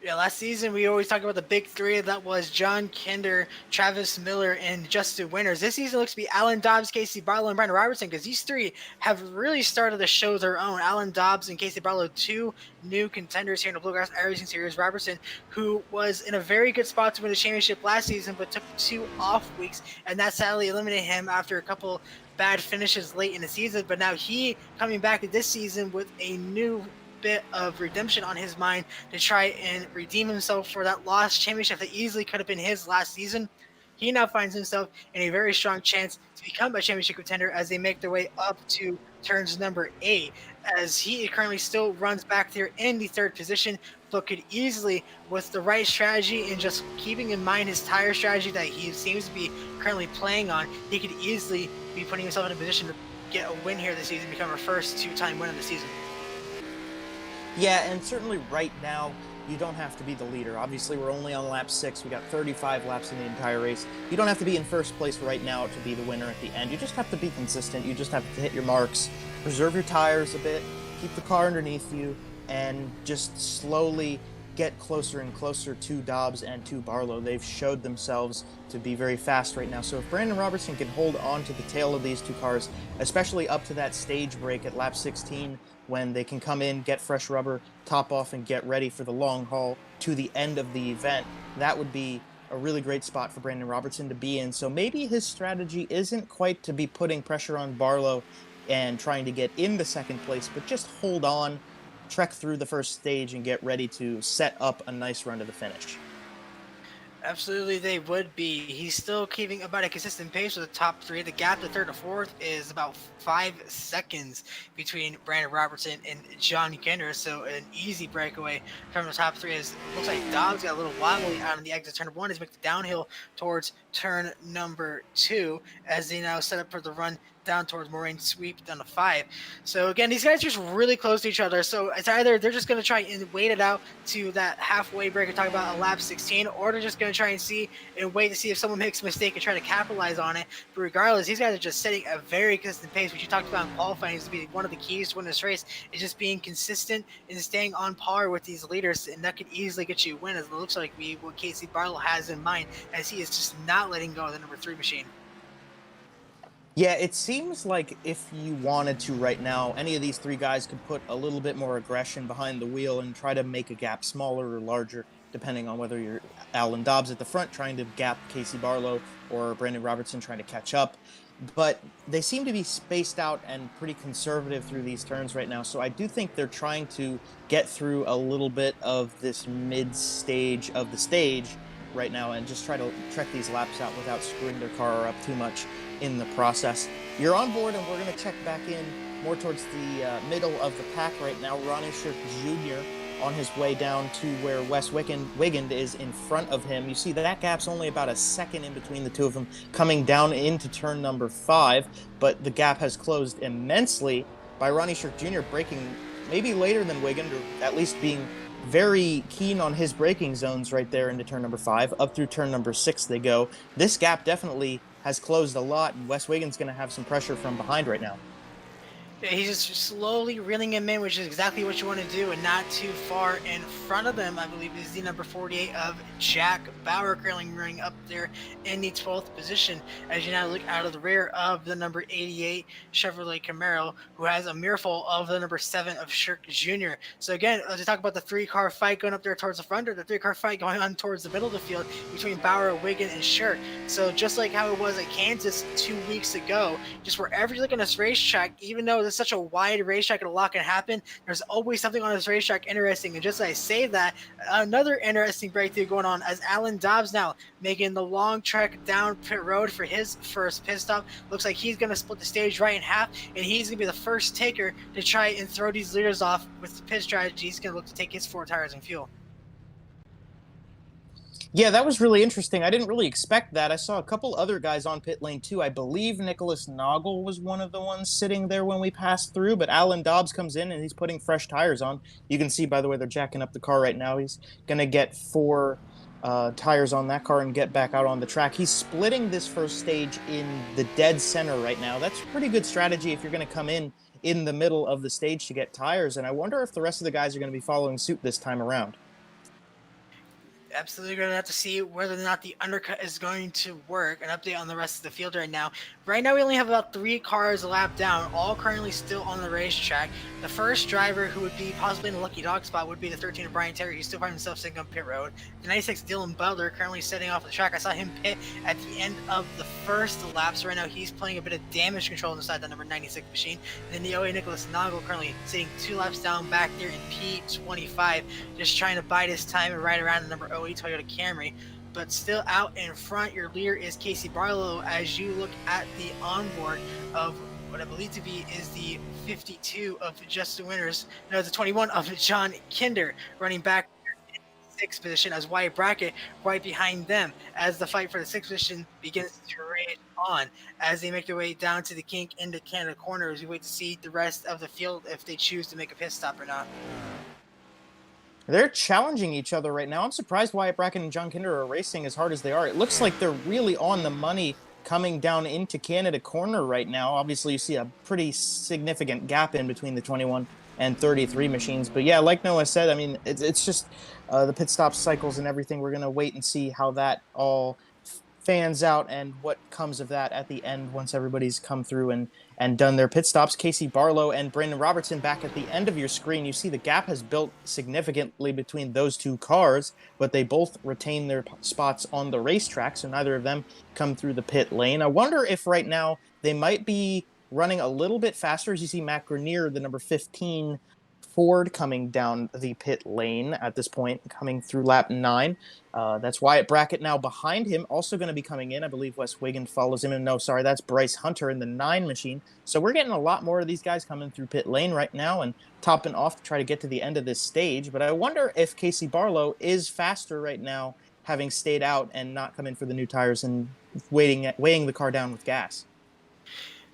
Yeah, last season we always talk about the big three. That was John Kinder, Travis Miller, and Justin Winters. This season looks to be Alan Dobbs, Casey Barlow, and Brandon Robertson, because these three have really started to show their own. Alan Dobbs and Casey Barlow, two new contenders here in the Bluegrass iRacing Series. Robertson, who was in a very good spot to win the championship last season, but took 2 off weeks, and that sadly eliminated him after a couple bad finishes late in the season. But now he coming back to this season with a new bit of redemption on his mind to try and redeem himself for that lost championship that easily could have been his last season. He now finds himself in a very strong chance to become a championship contender as they make their way up to turns number 8, as he currently still runs back there in the 3rd position, but could easily, with the right strategy and just keeping in mind his tire strategy that he seems to be currently playing on, he could easily be putting himself in a position to get a win here this season, become our first 2-time winner of the season. Yeah, and certainly right now, you don't have to be the leader. Obviously, we're only on lap 6. We got 35 laps in the entire race. You don't have to be in first place right now to be the winner at the end. You just have to be consistent. You just have to hit your marks, preserve your tires a bit, keep the car underneath you, and just slowly get closer and closer to Dobbs and to Barlow. They've showed themselves to be very fast right now. So if Brandon Robertson can hold on to the tail of these two cars, especially up to that stage break at lap 16, when they can come in, get fresh rubber, top off, and get ready for the long haul to the end of the event, that would be a really great spot for Brandon Robertson to be in. So maybe his strategy isn't quite to be putting pressure on Barlow and trying to get into second place, but just hold on, trek through the first stage, and get ready to set up a nice run to the finish. Absolutely, they would be. He's still keeping about a consistent pace with the top 3. The gap to 3rd to 4th is about 5 seconds between Brandon Robertson and John Kinder, so an easy breakaway from the top 3. As it looks like Dobbs got a little wobbly out on the exit turn 1 as he makes the downhill towards turn number 2, as they now set up for the run down towards Moraine Sweep down to 5. So again, these guys are just really close to each other. So it's either they're just going to try and wait it out to that halfway break and talk about a lap 16, or they're just going to try and see and wait to see if someone makes a mistake and try to capitalize on it. But regardless, these guys are just setting a very consistent pace, which you talked about in qualifying is to be one of the keys to win this race, is just being consistent and staying on par with these leaders, and that could easily get you a win, as it looks like what Casey Barlow has in mind, as he is just not letting go of the number 3 machine. Yeah, it seems like if you wanted to right now, any of these 3 guys could put a little bit more aggression behind the wheel and try to make a gap smaller or larger, depending on whether you're Alan Dobbs at the front trying to gap Casey Barlow or Brandon Robertson trying to catch up. But they seem to be spaced out and pretty conservative through these turns right now, so I do think they're trying to get through a little bit of this mid-stage of the stage right now and just try to trek these laps out without screwing their car up too much in the process. You're on board, and we're going to check back in more towards the middle of the pack right now. Ronnie Shirk Jr. on his way down to where Wes Wigand is in front of him. You see that gap's only about a second in between the two of them coming down into turn number 5, but the gap has closed immensely by Ronnie Shirk Jr. braking maybe later than Wigand, or at least being very keen on his braking zones right there into turn number 5. Up through turn number 6 they go. This gap definitely has closed a lot, and Wes Wigand's going to have some pressure from behind right now. Yeah, he's just slowly reeling him in, which is exactly what you want to do, and not too far in front of them, I believe, is the number 48 of Jack Bauer, currently running up there in the 12th position, as you now look out of the rear of the number 88 Chevrolet Camaro, who has a mirrorful of the number 7 of Shirk Jr. So again, to talk about the 3-car fight going up there towards the front, or the 3-car fight going on towards the middle of the field between Bauer, Wigand, and Shirk. So just like how it was at Kansas 2 weeks ago, just wherever you look on this racetrack, even though it's such a wide racetrack and a lot can happen, there's always something on this racetrack interesting. And just as I say that, another interesting breakthrough going on as Alan Dobbs now making the long trek down pit road for his first pit stop. Looks like he's going to split the stage right in half, and he's going to be the first taker to try and throw these leaders off with the pit strategy. He's going to look to take his 4 tires and fuel. Yeah, that was really interesting. I didn't really expect that. I saw a couple other guys on pit lane too. I believe Nicholas Noggle was one of the ones sitting there when we passed through, but Alan Dobbs comes in and he's putting fresh tires on. You can see, by the way, they're jacking up the car right now. He's going to get 4 tires on that car and get back out on the track. He's splitting this first stage in the dead center right now. That's pretty good strategy if you're going to come in the middle of the stage to get tires, and I wonder if the rest of the guys are going to be following suit this time around. Absolutely going to have to see whether or not the undercut is going to work. An update on the rest of the field right now. Right now we only have about 3 cars a lap down, all currently still on the racetrack. The first driver who would be possibly in a lucky dog spot would be the 13 of Brian Terry. He's still finding himself sitting on pit road. The 96 Dylan Butler currently setting off the track. I saw him pit at the end of the first lap, so right now he's playing a bit of damage control inside that number 96 machine. And then the OA Nicholas Noggle currently sitting 2 laps down back there in P25, just trying to bide his time and ride around the number 08 Toyota Camry. But still out in front, your leader is Casey Barlow as you look at the onboard of what I believe to be is the 52 of Justin Winters. No, the 21 of John Kinder running back in the 6th position as Wyatt Brackett right behind them as the fight for the 6th position begins to rage on as they make their way down to the kink into Canada corner as we wait to see the rest of the field if they choose to make a pit stop or not. They're challenging each other right now. I'm surprised Wyatt Bracken and John Kinder are racing as hard as they are. It looks like they're really on the money coming down into Canada corner right now. Obviously, you see a pretty significant gap in between the 21 and 33 machines. But yeah, like Noah said, I mean, it's just the pit stop cycles and everything. We're going to wait and see how that all fans out and what comes of that at the end once everybody's come through and done their pit stops. Casey Barlow and Brandon Robertson back at the end of your screen. You see the gap has built significantly between those 2 cars, but they both retain their spots on the racetrack, so neither of them come through the pit lane. I wonder if right now they might be running a little bit faster as you see Matt Grenier, the number 15 Ford, coming down the pit lane at this point, coming through lap 9. That's Wyatt Brackett now behind him, also going to be coming in. I believe Wes Wiggin follows him. And no, sorry, that's Bryce Hunter in the 9 machine. So we're getting a lot more of these guys coming through pit lane right now and topping off to try to get to the end of this stage. But I wonder if Casey Barlow is faster right now, having stayed out and not come in for the new tires and weighing the car down with gas.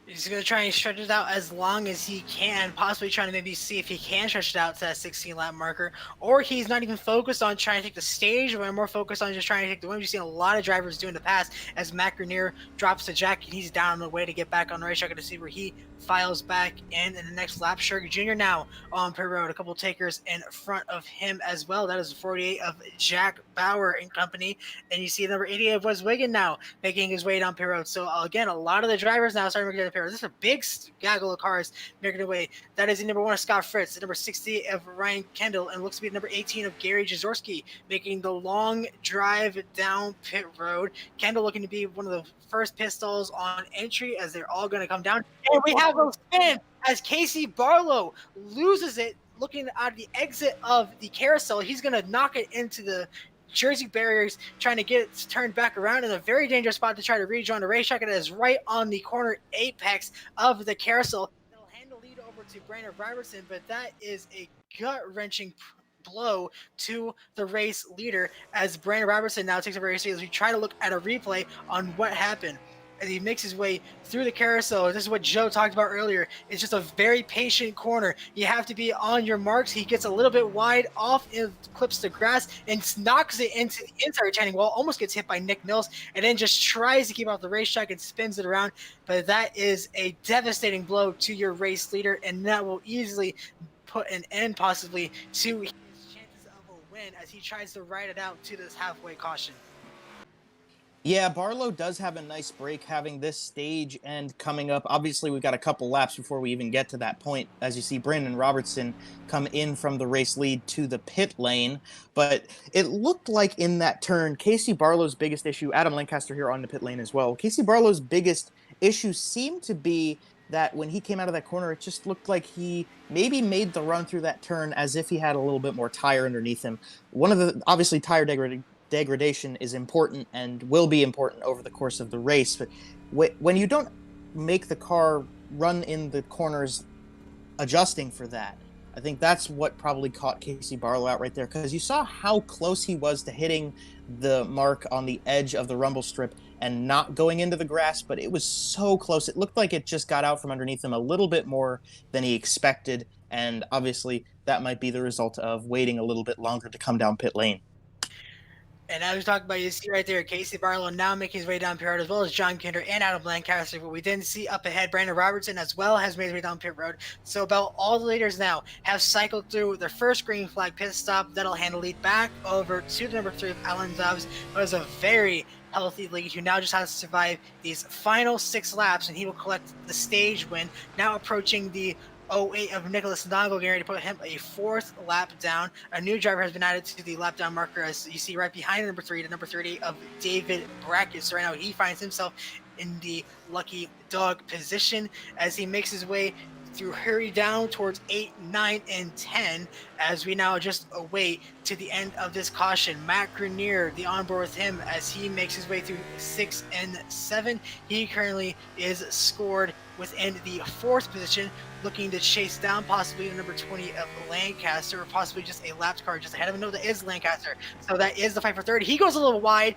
He's going to try and stretch it out as long as he can, possibly trying to maybe see if he can stretch it out to that 16-lap marker, or he's not even focused on trying to take the stage, but more focused on just trying to take the win. We've seen a lot of drivers do in the past as Matt Grenier drops the jack and he's down on the way to get back on the racetrack to see where he files back in the next lap. Sugar Jr. now on pit road, a couple takers in front of him as well. That is the 48 of Jack Bauer and company, and you see number 88 of Wes Wiggin now making his way down pit road. So again, a lot of the drivers now starting to get the pit road. This is a big gaggle of cars making their way. That is the number 1 of Scott Fritz, the number 60 of Ryan Kendall, and looks to be the number 18 of Gary Jaworski making the long drive down pit road. Kendall looking to be one of the first pistols on entry as they're all going to come down. And we have a spin as Casey Barlow loses it looking out of the exit of the carousel. He's going to knock it into the Jersey barriers, trying to get it turned back around in a very dangerous spot to try to rejoin the racetrack. It is right on the corner apex of the carousel. They'll hand the lead over to Brandon Robertson, but that is a gut-wrenching blow to the race leader as Brandon Robertson now takes over race lead as we try to look at a replay on what happened. As he makes his way through the carousel, this is what Joe talked about earlier. It's just a very patient corner. You have to be on your marks. He gets a little bit wide off, and clips the grass and knocks it into the inside retaining wall, almost gets hit by Nick Mills, and then just tries to keep off the racetrack and spins it around. But that is a devastating blow to your race leader, and that will easily put an end possibly to his chances of a win as he tries to ride it out to this halfway caution. Yeah, Barlow does have a nice break having this stage and coming up. Obviously, we've got a couple laps before we even get to that point. As you see, Brandon Robertson come in from the race lead to the pit lane. But it looked like in that turn, Casey Barlow's biggest issue, Adam Lancaster here on the pit lane as well, Casey Barlow's biggest issue seemed to be that when he came out of that corner, it just looked like he maybe made the run through that turn as if he had a little bit more tire underneath him. Obviously, tire degradation is important and will be important over the course of the race. But when you don't make the car run in the corners adjusting for that, I think that's what probably caught Casey Barlow out right there, because you saw how close he was to hitting the mark on the edge of the rumble strip and not going into the grass, but it was so close. It looked like it just got out from underneath him a little bit more than he expected, and obviously that might be the result of waiting a little bit longer to come down pit lane. And I was talking about, you see right there, Casey Barlow now making his way down pit road, as well as John Kinder and Adam Lancaster. But we didn't see up ahead, Brandon Robertson as well has made his way down pit road. So about all the leaders now have cycled through their first green flag pit stop. That'll hand the lead back over to the number 3 of Alan Dobbs. It was a very healthy lead who now just has to survive these final 6 laps, and he will collect the stage win. Now approaching the 08 of Nicholas Noggle, getting ready to put him a 4th lap down. A new driver has been added to the lap down marker, as you see right behind number 3, the number 30 of David Brackett. So right now he finds himself in the lucky dog position as he makes his way through hurry down towards 8, 9, and 10 as we now just await to the end of this caution. Matt Grenier, the onboard with him as he makes his way through 6 and 7. He currently is scored within the 4th position, looking to chase down possibly the number 20 of Lancaster, or possibly just a lapped car just ahead of him. No, that is Lancaster. So that is the fight for third. He goes a little wide,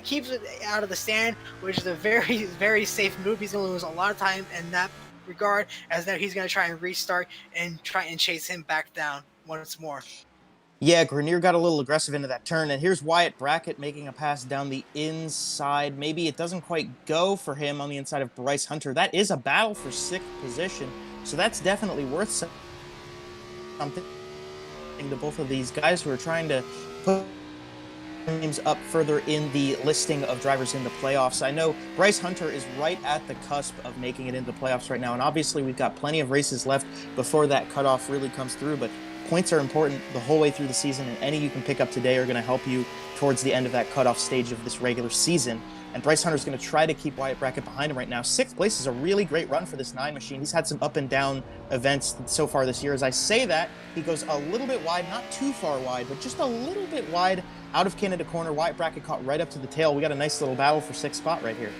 keeps it out of the stand, which is a very, very safe move. He's going to lose a lot of time in that regard, as now he's going to try and restart and try and chase him back down once more. Yeah, Grenier got a little aggressive into that turn, and here's Wyatt Brackett making a pass down the inside. Maybe it doesn't quite go for him on the inside of Bryce Hunter. That is a battle for 6th position, so that's definitely worth something to both of these guys who are trying to put names up further in the listing of drivers in the playoffs. I know Bryce Hunter is right at the cusp of making it into the playoffs right now, and obviously we've got plenty of races left before that cutoff really comes through, but points are important the whole way through the season, and any you can pick up today are going to help you towards the end of that cutoff stage of this regular season. And Bryce Hunter's going to try to keep Wyatt Brackett behind him right now. 6th place is a really great run for this 9 machine. He's had some up and down events so far this year. As I say that, he goes a little bit wide, not too far wide, but just a little bit wide out of Canada corner. Wyatt Brackett caught right up to the tail. We got a nice little battle for 6th spot right here.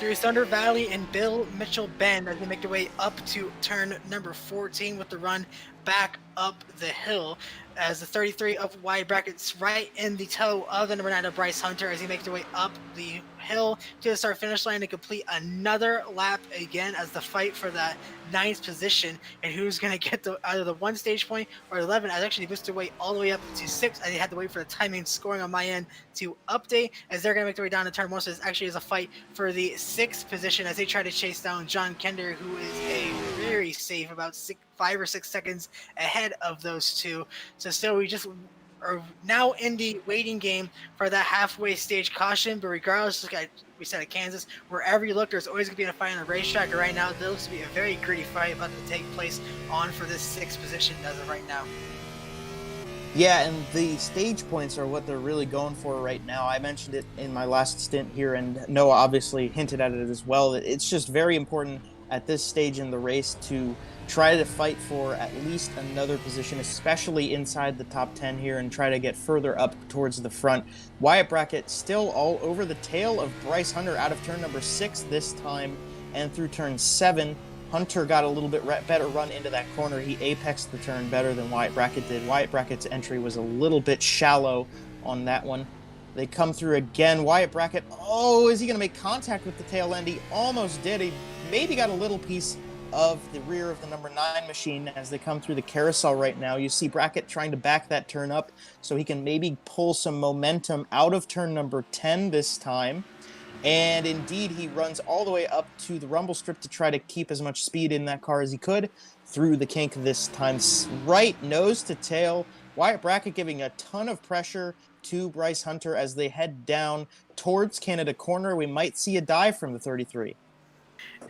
Through Thunder Valley and Bill Mitchell Bend as they make their way up to turn number 14 with the run back up the hill, as the 33 of Wyatt Brackett's right in the toe of the number 9 of Bryce Hunter as he makes their way up the hill to the start finish line to complete another lap again, as the fight for that 9th position and who's going to get either the 1 stage point or 11. I actually boosted their way all the way up to 6. I had to wait for the timing scoring on my end to update, as they're going to make their way down the turn. Most of this actually is a fight for the 6th position as they try to chase down John Kender, who is a very safe about 5 or 6 seconds ahead of those two. So still, we just are now in the waiting game for that halfway stage caution. But regardless, like we said at Kansas, wherever you look, there's always going to be a fight on the racetrack. And right now, there looks to be a very gritty fight about to take place on for this 6th position as of right now. Yeah, and the stage points are what they're really going for right now. I mentioned it in my last stint here, and Noah obviously hinted at it as well. It's just very important at this stage in the race to try to fight for at least another position, especially inside the top 10 here, and try to get further up towards the front. Wyatt Brackett still all over the tail of Bryce Hunter out of turn number 6 this time, and through turn 7. Hunter got a little bit better run into that corner. He apexed the turn better than Wyatt Brackett did. Wyatt Brackett's entry was a little bit shallow on that one. They come through again. Wyatt Brackett, oh, is he going to make contact with the tail end? He almost did. He maybe got a little piece of the rear of the number 9 machine as they come through the carousel right now. You see Brackett trying to back that turn up so he can maybe pull some momentum out of turn number 10 this time. And indeed, he runs all the way up to the rumble strip to try to keep as much speed in that car as he could through the kink this time. Right nose to tail. Wyatt Brackett giving a ton of pressure to Bryce Hunter as they head down towards Canada corner. We might see a dive from the 33.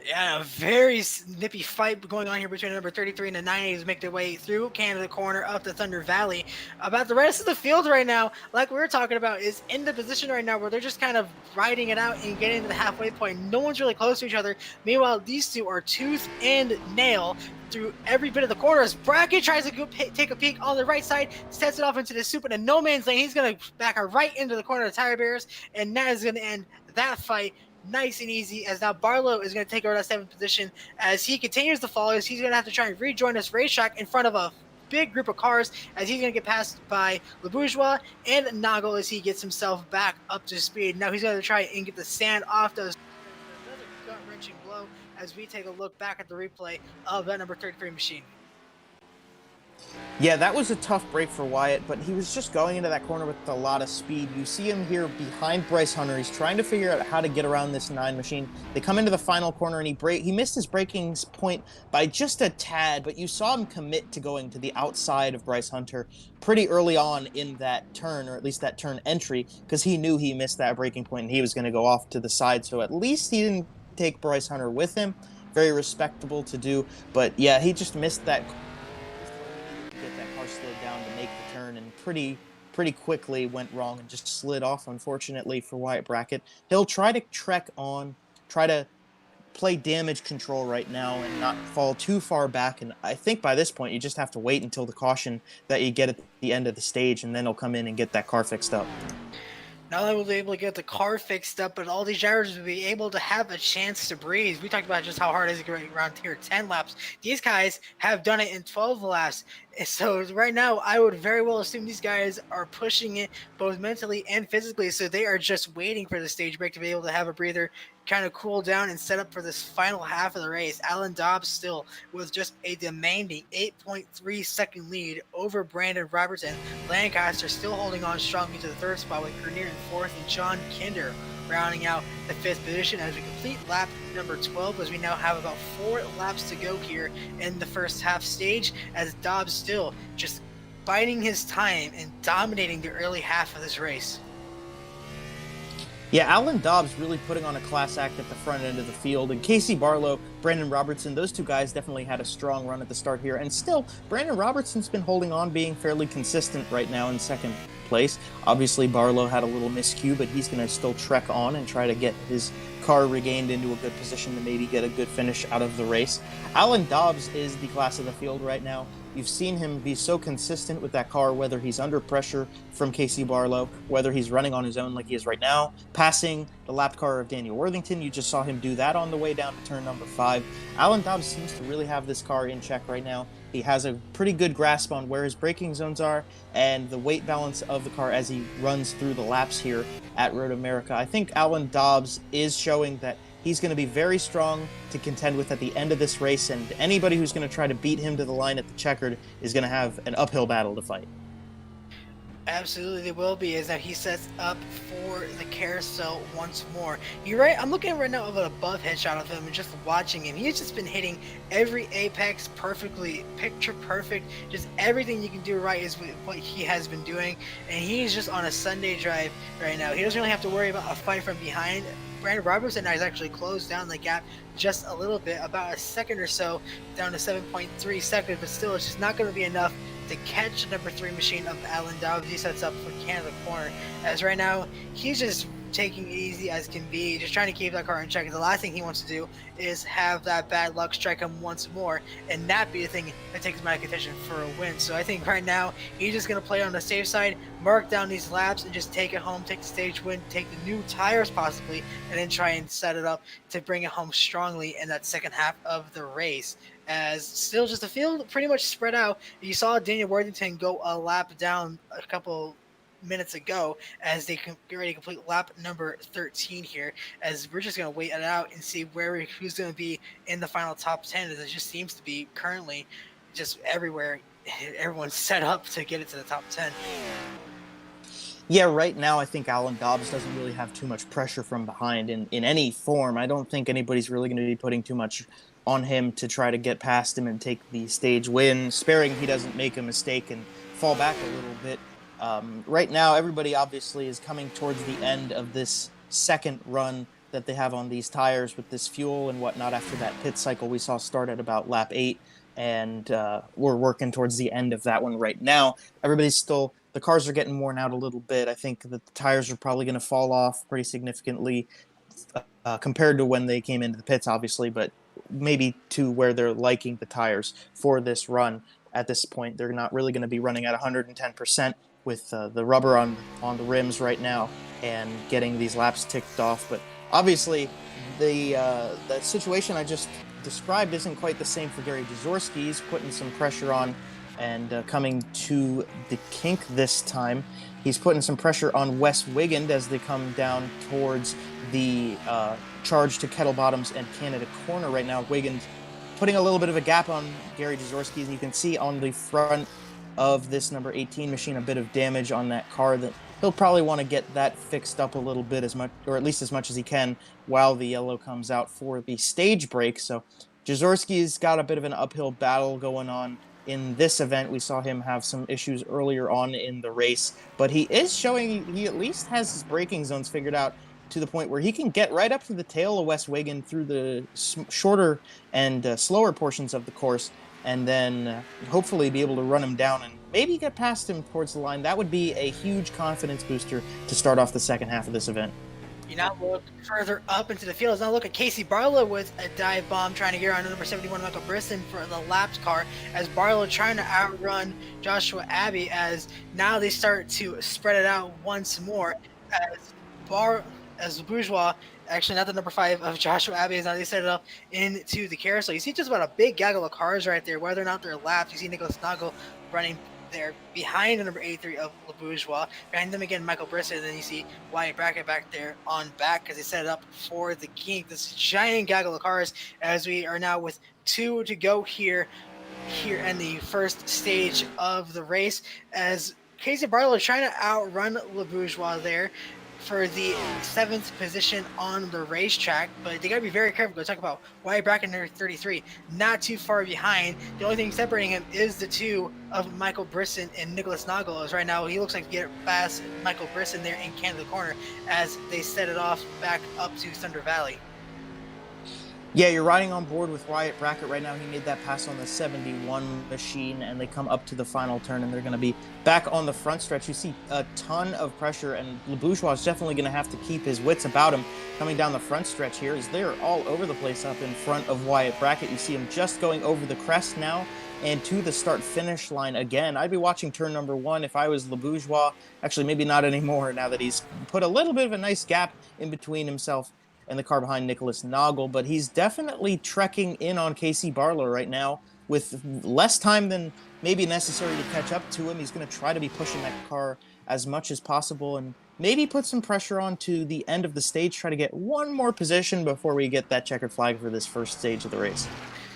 Yeah, a very nippy fight going on here between number 33 and the 90s, make their way through Canada Corner up to Thunder Valley. About the rest of the field right now, like we were talking about, is in the position right now where they're just kind of riding it out and getting to the halfway point. No one's really close to each other. Meanwhile, these two are tooth and nail through every bit of the corners. Brackett tries to take a peek on the right side, sets it off into the soup in a no man's lane. He's going to back her right into the corner of the tire bearers, and that is going to end that fight nice and easy, as now Barlow is going to take over that 7th position as he continues to follow. As he's going to have to try and rejoin this racetrack in front of a big group of cars, as he's going to get passed by Le Bourgeois and Noggle as he gets himself back up to speed. Now he's going to try and get the sand off those. Another gut-wrenching blow as we take a look back at the replay of that number 33 machine. Yeah, that was a tough break for Wyatt, but he was just going into that corner with a lot of speed. You see him here behind Bryce Hunter. He's trying to figure out how to get around this 9 machine. They come into the final corner, and he missed his braking point by just a tad, but you saw him commit to going to the outside of Bryce Hunter pretty early on in that turn, or at least that turn entry, because he knew he missed that braking point, and he was going to go off to the side. So at least he didn't take Bryce Hunter with him. Very respectable to do, but yeah, he just missed that. Slowed down to make the turn, and pretty quickly went wrong and just slid off, unfortunately for Wyatt Brackett. He'll try to trek on, try to play damage control right now and not fall too far back, and I think by this point you just have to wait until the caution that you get at the end of the stage, and then he'll come in and get that car fixed up. Not only will they be able to get the car fixed up, but all these drivers will be able to have a chance to breathe. We talked about just how hard it is to get around here 10 laps. These guys have done it in 12 laps. So right now, I would very well assume these guys are pushing it both mentally and physically. So they are just waiting for the stage break to be able to have a breather, kind of cool down and set up for this final half of the race. Alan Dobbs still with just a demanding 8.3 second lead over Brandon Robertson. Lancaster still holding on strongly to the 3rd spot with Grenier in 4th and John Kinder rounding out the 5th position as we complete lap number 12, as we now have about 4 laps to go here in the first half stage, as Dobbs still just biding his time and dominating the early half of this race. Yeah, Alan Dobbs really putting on a class act at the front end of the field, and Casey Barlow, Brandon Robertson, those two guys definitely had a strong run at the start here, and still, Brandon Robertson's been holding on, being fairly consistent right now in 2nd place. Obviously, Barlow had a little miscue, but he's going to still trek on and try to get his car regained into a good position to maybe get a good finish out of the race. Alan Dobbs is the class of the field right now. You've seen him be so consistent with that car, whether he's under pressure from Casey Barlow, whether he's running on his own like he is right now, passing the lapped car of Daniel Worthington. You just saw him do that on the way down to turn number 5. Alan Dobbs seems to really have this car in check right now. He has a pretty good grasp on where his braking zones are and the weight balance of the car as he runs through the laps here at Road America. I think Alan Dobbs is showing that he's going to be very strong to contend with at the end of this race, and anybody who's going to try to beat him to the line at the checkered is going to have an uphill battle to fight. Absolutely, they will be, as now he sets up for the carousel once more. You're right, I'm looking right now of an above head shot of him and just watching him. He's just been hitting every apex perfectly, picture perfect. Just everything you can do right is what he has been doing, and he's just on a Sunday drive right now. He doesn't really have to worry about a fight from behind. Brandon Robertson has actually closed down the gap just a little bit, about a second or so, down to 7.3 seconds, but still it's just not going to be enough to catch the number 3 machine of Alan Dobbs. He sets up for Canada Corner, as right now he's just taking it easy as can be, just trying to keep that car in check. And the last thing he wants to do is have that bad luck strike him once more and that be the thing that takes him out of contention for a win. So I think right now he's just going to play on the safe side, mark down these laps, and just take it home, take the stage win, take the new tires possibly, and then try and set it up to bring it home strongly in that second half of the race. As still just the field pretty much spread out. You saw Daniel Worthington go a lap down a couple minutes ago as they get ready to complete lap number 13 here, as we're just going to wait it out and see who's going to be in the final top 10, as it just seems to be currently just everywhere. Everyone's set up to get it to the top 10. Yeah, right now I think Alan Dobbs doesn't really have too much pressure from behind in any form. I don't think anybody's really going to be putting too much on him to try to get past him and take the stage win, sparing he doesn't make a mistake and fall back a little bit. Right now, everybody obviously is coming towards the end of this second run that they have on these tires with this fuel and whatnot after that pit cycle we saw start at about lap 8. And we're working towards the end of that one right now. The cars are getting worn out a little bit. I think that the tires are probably going to fall off pretty significantly compared to when they came into the pits, obviously, but maybe to where they're liking the tires for this run at this point. They're not really going to be running at 110% with the rubber on the rims right now and getting these laps ticked off. But obviously, the situation I just described isn't quite the same for Gary Jaworski. He's putting some pressure on and coming to the kink this time. He's putting some pressure on Wes Wiggand as they come down towards the charge to Kettle Bottoms and Canada Corner right now. Wiggand putting a little bit of a gap on Gary Jaworski, as you can see on the front of this number 18 machine, a bit of damage on that car that he'll probably want to get that fixed up a little bit, as much, or at least as much as he can, while the yellow comes out for the stage break. So Jaworski's got a bit of an uphill battle going on in this event. We saw him have some issues earlier on in the race, but he is showing he at least has his braking zones figured out to the point where he can get right up to the tail of Wes Wiggand through the shorter and slower portions of the course, and then hopefully be able to run him down and maybe get past him towards the line. That would be a huge confidence booster to start off the second half of this event. You now look further up into the field. Now look at Casey Barlow with a dive bomb trying to get around number 71 Michael Brisson for the lapped car, as Barlow trying to outrun Joshua Abbey, as now they start to spread it out once more as Bourgeois, actually not the number 5 of Joshua Abbey, is now they set it up into the carousel. You see just about a big gaggle of cars right there, whether or not they're lapped. You see Nicholas Noggle running there behind the number 83 of Le Bourgeois. Behind them again, Michael Brisson, and then you see Wyatt Brackett back there on back because they set it up for the kink. This giant gaggle of cars, as we are now with 2 to go here in the first stage of the race, as Casey Barlow is trying to outrun Le Bourgeois there for the 7th position on the racetrack, but they got to be very careful. Go talk about Wyatt Brackett number 33, not too far behind. The only thing separating him is the 2 of Michael Brisson and Nicholas Noggle, as right now he looks like to get past Michael Brisson there in Canada Corner as they set it off back up to Thunder Valley. Yeah, you're riding on board with Wyatt Brackett right now. He made that pass on the 71 machine, and they come up to the final turn, and they're going to be back on the front stretch. You see a ton of pressure, and Le Bourgeois is definitely going to have to keep his wits about him coming down the front stretch here, as they're all over the place up in front of Wyatt Brackett. You see him just going over the crest now and to the start-finish line again. I'd be watching turn number 1 if I was Le Bourgeois. Actually, maybe not anymore now that he's put a little bit of a nice gap in between himself and the car behind Nicholas Noggle, but he's definitely trekking in on Casey Barlow right now with less time than maybe necessary to catch up to him. He's going to try to be pushing that car as much as possible and maybe put some pressure on to the end of the stage, try to get one more position before we get that checkered flag for this first stage of the race.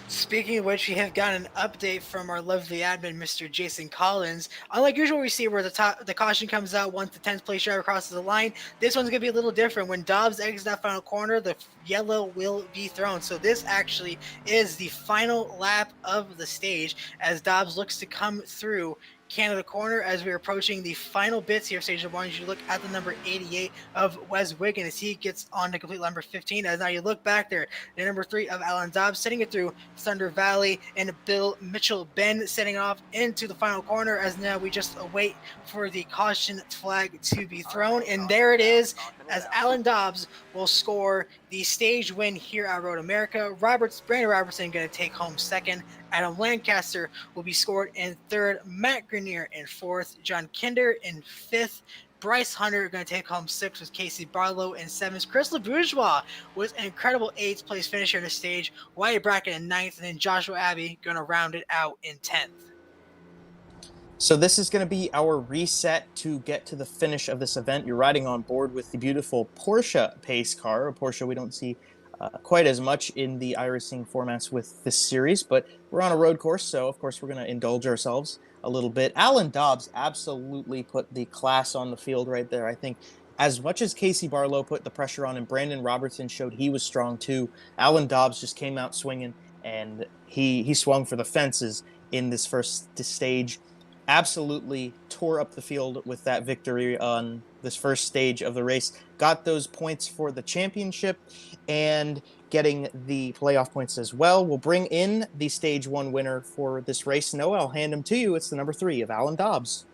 Speaking of which, we have got an update from our lovely admin, Mr. Jason Collins. Unlike usual, we see where the caution comes out once the 10th place driver crosses the line. This one's going to be a little different. When Dobbs exits that final corner, the yellow will be thrown. So this actually is the final lap of the stage as Dobbs looks to come through Canada Corner as we're approaching the final bits here of stage number 1. You look at the number 88 of Wes Wiggand as he gets on to complete number 15. As now you look back there, the number 3 of Alan Dobbs setting it through Thunder Valley, and Bill Mitchell Ben setting off into the final corner as now we just await for the caution flag to be thrown. And there it is, as Alan Dobbs will score the stage win here at Road America. Brandon Robertson going to take home second. Adam Lancaster will be scored in third. Matt Grenier in fourth. John Kinder in fifth. Bryce Hunter going to take home sixth with Casey Barlow in seventh. Chris LeBourgeois was an incredible 8th place finisher on the stage. Wyatt Brackett in ninth, and then Joshua Abbey going to round it out in 10th. So this is going to be our reset to get to the finish of this event. You're riding on board with the beautiful Porsche pace car, a Porsche we don't see quite as much in the iRacing formats with this series, but we're on a road course, so of course we're going to indulge ourselves a little bit. Alan Dobbs absolutely put the class on the field right there. I think as much as Casey Barlow put the pressure on and Brandon Robertson showed he was strong too, Alan Dobbs just came out swinging, and he swung for the fences in this first stage. Absolutely tore up the field with that victory on this first stage of the race, got those points for the championship and getting the playoff points as well. We'll bring in the stage 1 winner for this race. Noah, I'll hand him to you. It's the number 3 of Alan Dobbs.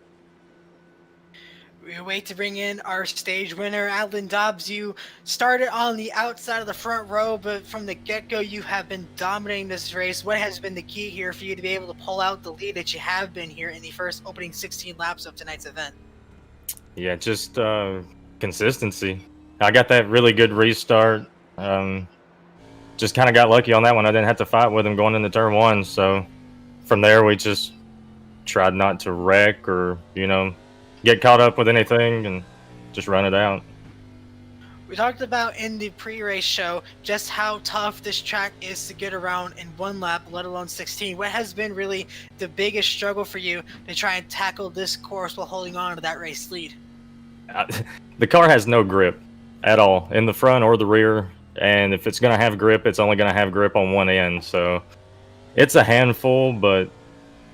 We wait to bring in our stage winner, Alan Dobbs. You started on the outside of the front row, but from the get-go, you have been dominating this race. What has been the key here for you to be able to pull out the lead that you have been here in the first opening 16 laps of tonight's event? Yeah, just consistency. I got that really good restart. Just kind of got lucky on that one. I didn't have to fight with him going into turn 1. So from there, we just tried not to wreck or, get caught up with anything and just run it out. We talked about in the pre-race show just how tough this track is to get around in 1 lap, let alone 16. What has been really the biggest struggle for you to try and tackle this course while holding on to that race lead? The car has no grip at all in the front or the rear, and if it's going to have grip, it's only going to have grip on one end. So it's a handful, but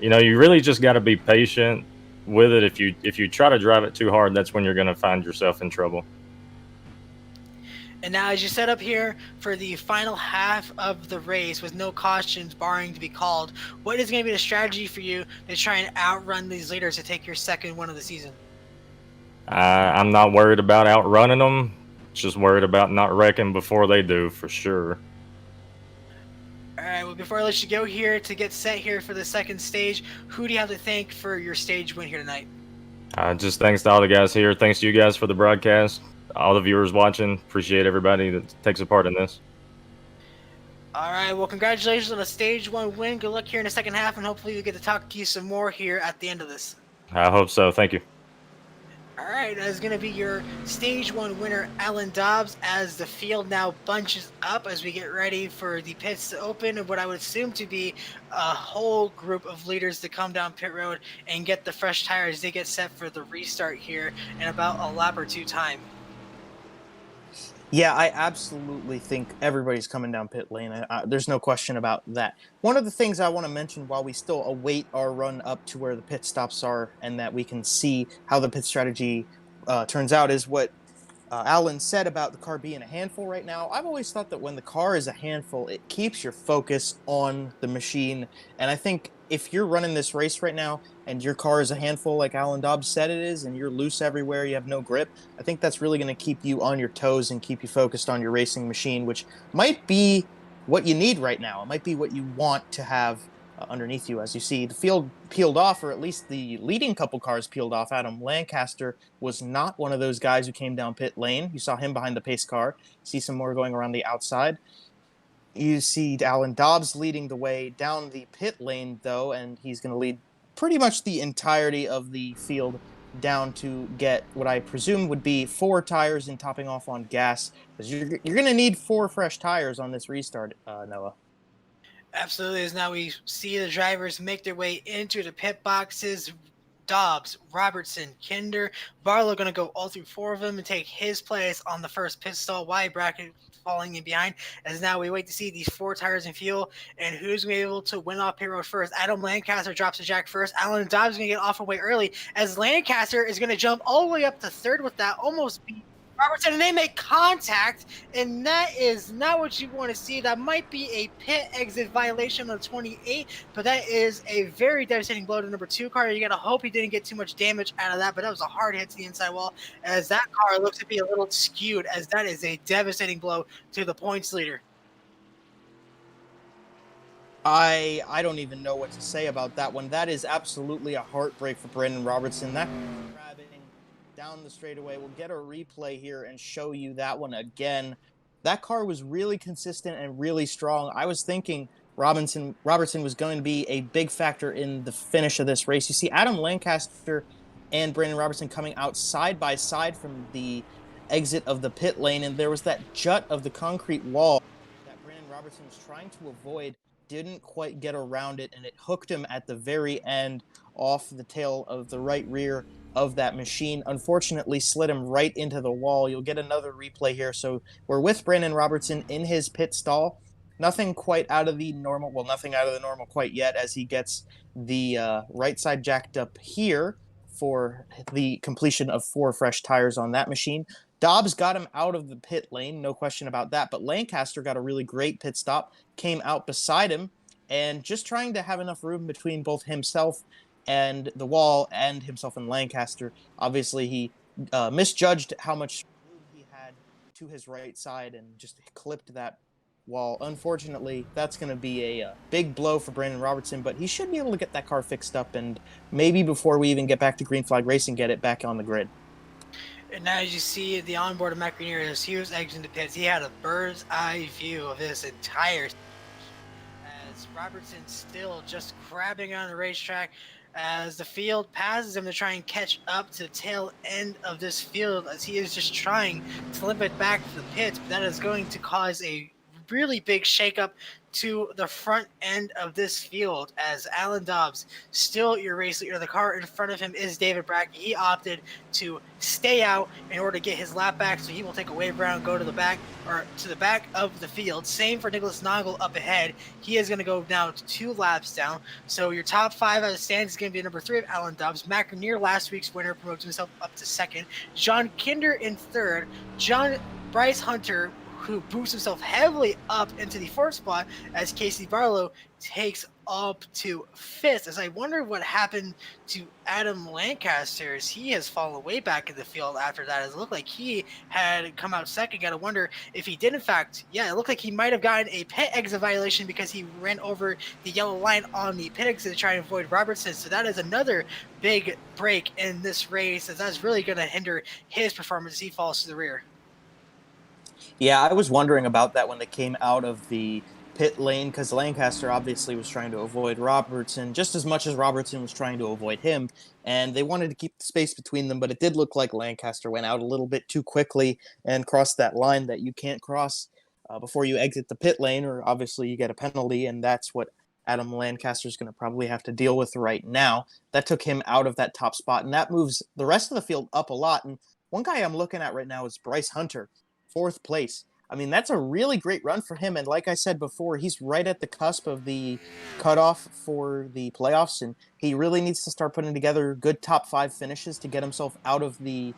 you really just got to be patient with it. If you try to drive it too hard, that's when you're going to find yourself in trouble. And now as you set up here for the final half of the race with no cautions barring to be called, what is going to be the strategy for you to try and outrun these leaders to take your second win of the season? I'm not worried about outrunning them, just worried about not wrecking before they do, for sure. All right, well, before I let you go here to get set here for the second stage, who do you have to thank for your stage win here tonight? Just thanks to all the guys here. Thanks to you guys for the broadcast. All the viewers watching. Appreciate everybody that takes a part in this. All right, well, congratulations on a stage 1 win. Good luck here in the second half, and hopefully we get to talk to you some more here at the end of this. I hope so. Thank you. All right, that is going to be your stage 1 winner, Alan Dobbs, as the field now bunches up as we get ready for the pits to open and what I would assume to be a whole group of leaders to come down pit road and get the fresh tires. They get set for the restart here in about a lap or 2 time. Yeah, I absolutely think everybody's coming down pit lane. There's no question about that. One of the things I want to mention while we still await our run up to where the pit stops are and that we can see how the pit strategy turns out is what Alan said about the car being a handful right now. I've always thought that when the car is a handful, it keeps your focus on the machine. And I think if you're running this race right now and your car is a handful like Alan Dobbs said it is, and you're loose everywhere, you have no grip, I think that's really going to keep you on your toes and keep you focused on your racing machine, which might be what you need right now. It might be what you want to have underneath you. As you see, the field peeled off, or at least the leading couple cars peeled off. Adam Lancaster was not one of those guys who came down pit lane. You saw him behind the pace car. See some more going around the outside. You see Alan Dobbs leading the way down the pit lane, though, and he's going to lead pretty much the entirety of the field down to get what I presume would be 4 tires and topping off on gas. Because you're going to need 4 fresh tires on this restart, Noah. Absolutely. As now we see the drivers make their way into the pit boxes. Dobbs, Robertson, Kinder, Barlow going to go all through 4 of them and take his place on the first pit stall. Wide bracket falling in behind. As now we wait to see these 4 tires in fuel and who's going to be able to win off pit road first. Adam Lancaster drops the jack first. Alan Dobbs is going to get off away early as Lancaster is going to jump all the way up to 3rd with that, almost beat Robertson, and they make contact, and that is not what you want to see. That might be a pit exit violation on 28, but that is a very devastating blow to number 2 car. You got to hope he didn't get too much damage out of that, but that was a hard hit to the inside wall, as that car looks to be a little skewed, as that is a devastating blow to the points leader. I don't even know what to say about that one. That is absolutely a heartbreak for Brandon Robertson. That grabbing down the straightaway. We'll get a replay here and show you that one again. That car was really consistent and really strong. I was thinking Robertson was going to be a big factor in the finish of this race. You see Adam Lancaster and Brandon Robertson coming out side by side from the exit of the pit lane, and there was that jut of the concrete wall that Brandon Robertson was trying to avoid, didn't quite get around it, and it hooked him at the very end off the tail of the right rear of that machine. Unfortunately, slid him right into the wall. You'll get another replay here. So we're with Brandon Robertson in his pit stall. Nothing quite out of the normal. Well, nothing out of the normal quite yet, as he gets the right side jacked up here for the completion of 4 fresh tires on that machine. Dobbs got him out of the pit lane, no question about that, but Lancaster got a really great pit stop, came out beside him, and just trying to have enough room between both himself and the wall and himself and Lancaster. Obviously, he misjudged how much room he had to his right side and just clipped that wall. Unfortunately, that's going to be a big blow for Brandon Robertson, but he should be able to get that car fixed up and maybe before we even get back to Green Flag Racing, get it back on the grid. And now as you see the onboard of McInerney as he was exiting the pits, he had a bird's eye view of this entire as Robertson still just grabbing on the racetrack as the field passes him to try and catch up to the tail end of this field as he is just trying to limp it back to the pits, but that is going to cause a really big shakeup to the front end of this field as Alan Dobbs, still your race leader. The car in front of him is David Brackey. He opted to stay out in order to get his lap back, so he will take a wave around, go to the back of the field. Same for Nicholas Noggle up ahead. He is going to go now 2 laps down. So your top 5 out of the stands is going to be number 3 of Alan Dobbs. McInerney, last week's winner, promotes himself up to 2nd. John Kinder in 3rd. Bryce Hunter, who boosts himself heavily up into the 4th spot as Casey Barlow takes up to 5th. As I wonder what happened to Adam Lancaster as he has fallen way back in the field after that. It looked like he had come out 2nd. Got to wonder if he did in fact, it looked like he might have gotten a pit exit violation because he ran over the yellow line on the pit exit to try and avoid Robertson. So that is another big break in this race as that's really going to hinder his performance as he falls to the rear. Yeah, I was wondering about that when they came out of the pit lane because Lancaster obviously was trying to avoid Robertson just as much as Robertson was trying to avoid him, and they wanted to keep the space between them, but it did look like Lancaster went out a little bit too quickly and crossed that line that you can't cross before you exit the pit lane, or obviously you get a penalty, and that's what Adam Lancaster is going to probably have to deal with right now. That took him out of that top spot, and that moves the rest of the field up a lot. And one guy I'm looking at right now is Bryce Hunter, 4th place. I mean, that's a really great run for him. And like I said before, he's right at the cusp of the cutoff for the playoffs. And he really needs to start putting together good top 5 finishes to get himself out of the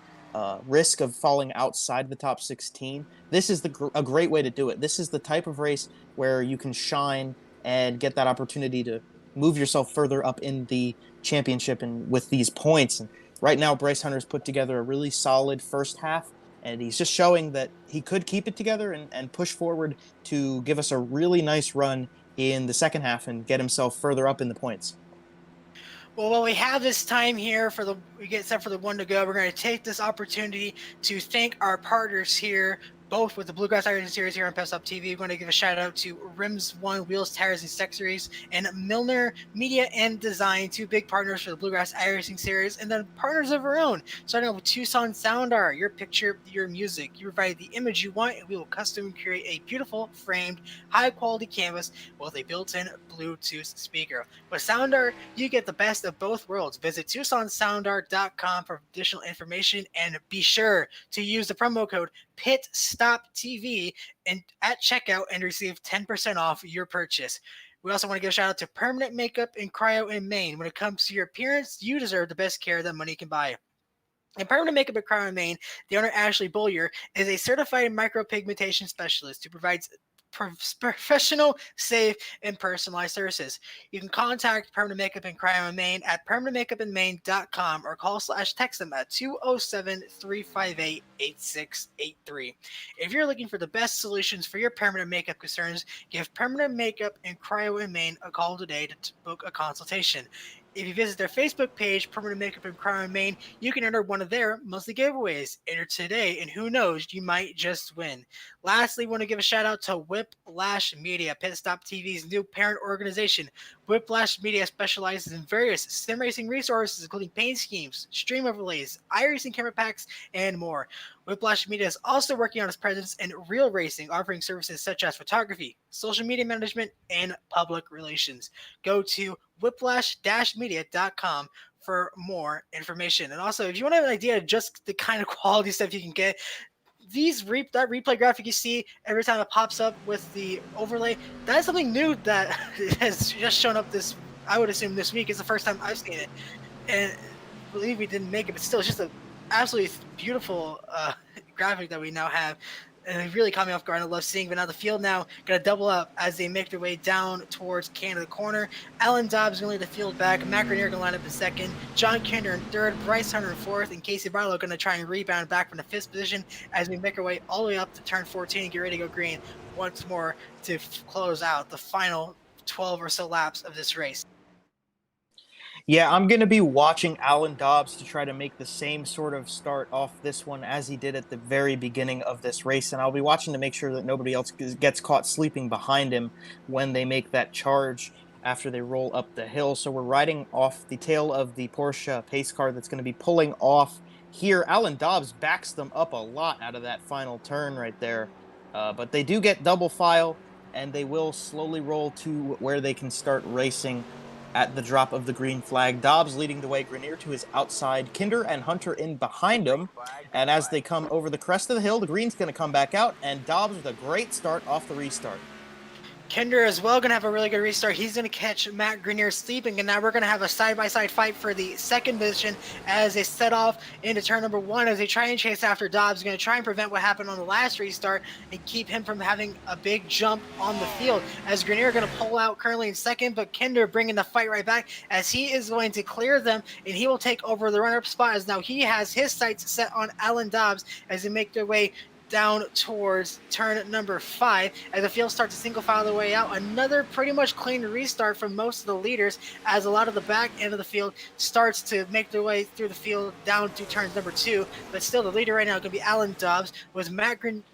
risk of falling outside the top 16. This is a great way to do it. This is the type of race where you can shine and get that opportunity to move yourself further up in the championship and with these points. And right now, Bryce Hunter's put together a really solid first half. And he's just showing that he could keep it together and push forward to give us a really nice run in the second half and get himself further up in the points. Well, while we have this time here we get set for the 1 to go, we're going to take this opportunity to thank our partners here, both with the Bluegrass iRacing series here on PitStop TV. We're going to give a shout out to Rims One Wheels, Tires, and Accessories, and Milner Media and Design, 2 big partners for the Bluegrass iRacing series, and then partners of our own. Starting off with Tucson Sound Art, your picture, your music. You provide the image you want, and we will custom create a beautiful framed, high-quality canvas with a built-in Bluetooth speaker. With Sound Art, you get the best of both worlds. Visit TucsonSoundArt.com for additional information, and be sure to use the promo code PitStop TV and at checkout and receive 10% off your purchase. We also want to give a shout out to Permanent Makeup and Cryo in Maine. When it comes to your appearance, you deserve the best care that money can buy. And Permanent Makeup and Cryo in Maine, the owner Ashley Bollier is a certified micropigmentation specialist who provides professional, safe, and personalized services. You can contact Permanent Makeup and Cryo in Maine at permanentmakeupinmaine.com or call/text them at 207-358-8683. If you're looking for the best solutions for your permanent makeup concerns, give Permanent Makeup and Cryo in Maine a call today to book a consultation. If you visit their Facebook page, Permanent Makeup and Cryo in Maine, you can enter one of their monthly giveaways. Enter today, and who knows, you might just win. Lastly, want to give a shout out to Whiplash Media, PitStop TV's new parent organization. Whiplash Media specializes in various sim racing resources, including paint schemes, stream overlays, iRacing camera packs, and more. Whiplash Media is also working on its presence in real racing, offering services such as photography, social media management, and public relations. Go to whiplash-media.com for more information. And also, if you want to have an idea of just the kind of quality stuff you can get, that replay graphic you see every time it pops up with the overlay, that's something new that has just shown up I would assume this week is the first time I've seen it. And believe we didn't make it, but still, it's just a absolutely beautiful graphic that we now have. And it really caught me off guard. I love seeing, but now the field now going to double up as they make their way down towards Canada corner. Alan Dobbs going to lead the field back. Matt Grenier going to line up in second. John Kinder in third. Bryce Hunter in fourth. And Casey Barlow going to try and rebound back from the fifth position as we make our way all the way up to turn 14 and get ready to go green once more to close out the final 12 or so laps of this race. Yeah, I'm going to be watching Alan Dobbs to try to make the same sort of start off this one as he did at the very beginning of this race. And I'll be watching to make sure that nobody else gets caught sleeping behind him when they make that charge after they roll up the hill. So we're riding off the tail of the Porsche pace car that's going to be pulling off here. Alan Dobbs backs them up a lot out of that final turn right there. But they do get double file, and they will slowly roll to where they can start racing at the drop of the green flag. Dobbs leading the way, Grenier to his outside, Kinder and Hunter in behind him. And as they come over the crest of the hill, the green's going to come back out, and Dobbs with a great start off the restart. Kinder as well going to have a really good restart. He's going to catch Matt Grenier sleeping, and now we're going to have a side-by-side fight for the second position as they set off into turn number one as they try and chase after Dobbs. Going to try and prevent what happened on the last restart and keep him from having a big jump on the field as Grenier going to pull out currently in second, but Kinder bringing the fight right back as he is going to clear them, and he will take over the runner-up spot as now he has his sights set on Alan Dobbs as they make their way down towards turn number 5 as the field starts to single file their way out. Another pretty much clean restart from most of the leaders as a lot of the back end of the field starts to make their way through the field down to turns number 2. But still, the leader right now is going to be Alan Dobbs with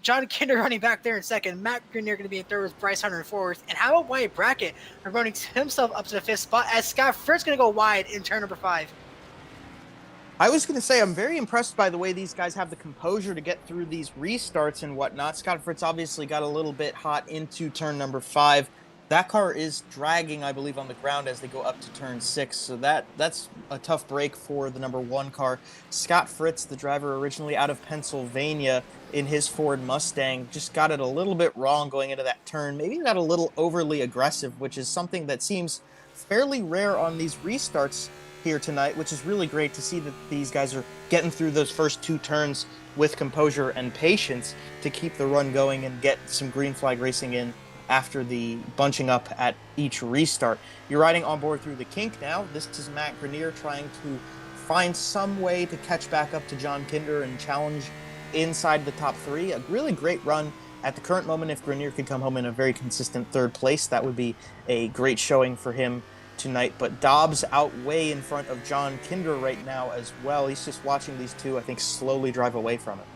John Kinder running back there in second. Matt Grenier going to be in third with Bryce Hunter in fourth. And how about Wyatt Brackett running himself up to the 5th spot as Scott Fritz going to go wide in turn number 5. I was going to say, I'm very impressed by the way these guys have the composure to get through these restarts and whatnot. Scott Fritz obviously got a little bit hot into turn number 5. That car is dragging, I believe, on the ground as they go up to turn 6. So that's a tough break for the number 1 car. Scott Fritz, the driver originally out of Pennsylvania in his Ford Mustang, just got it a little bit wrong going into that turn. Maybe got a little overly aggressive, which is something that seems fairly rare on these restarts here tonight, which is really great to see that these guys are getting through those first 2 turns with composure and patience to keep the run going and get some green flag racing in after the bunching up at each restart. You're riding on board through the kink now. This is Matt Grenier trying to find some way to catch back up to John Kinder and challenge inside the top 3. A really great run at the current moment. If Grenier could come home in a very consistent 3rd place, that would be a great showing for him tonight. But Dobbs out way in front of John Kinder right now as well. He's just watching these two, I think, slowly drive away from it.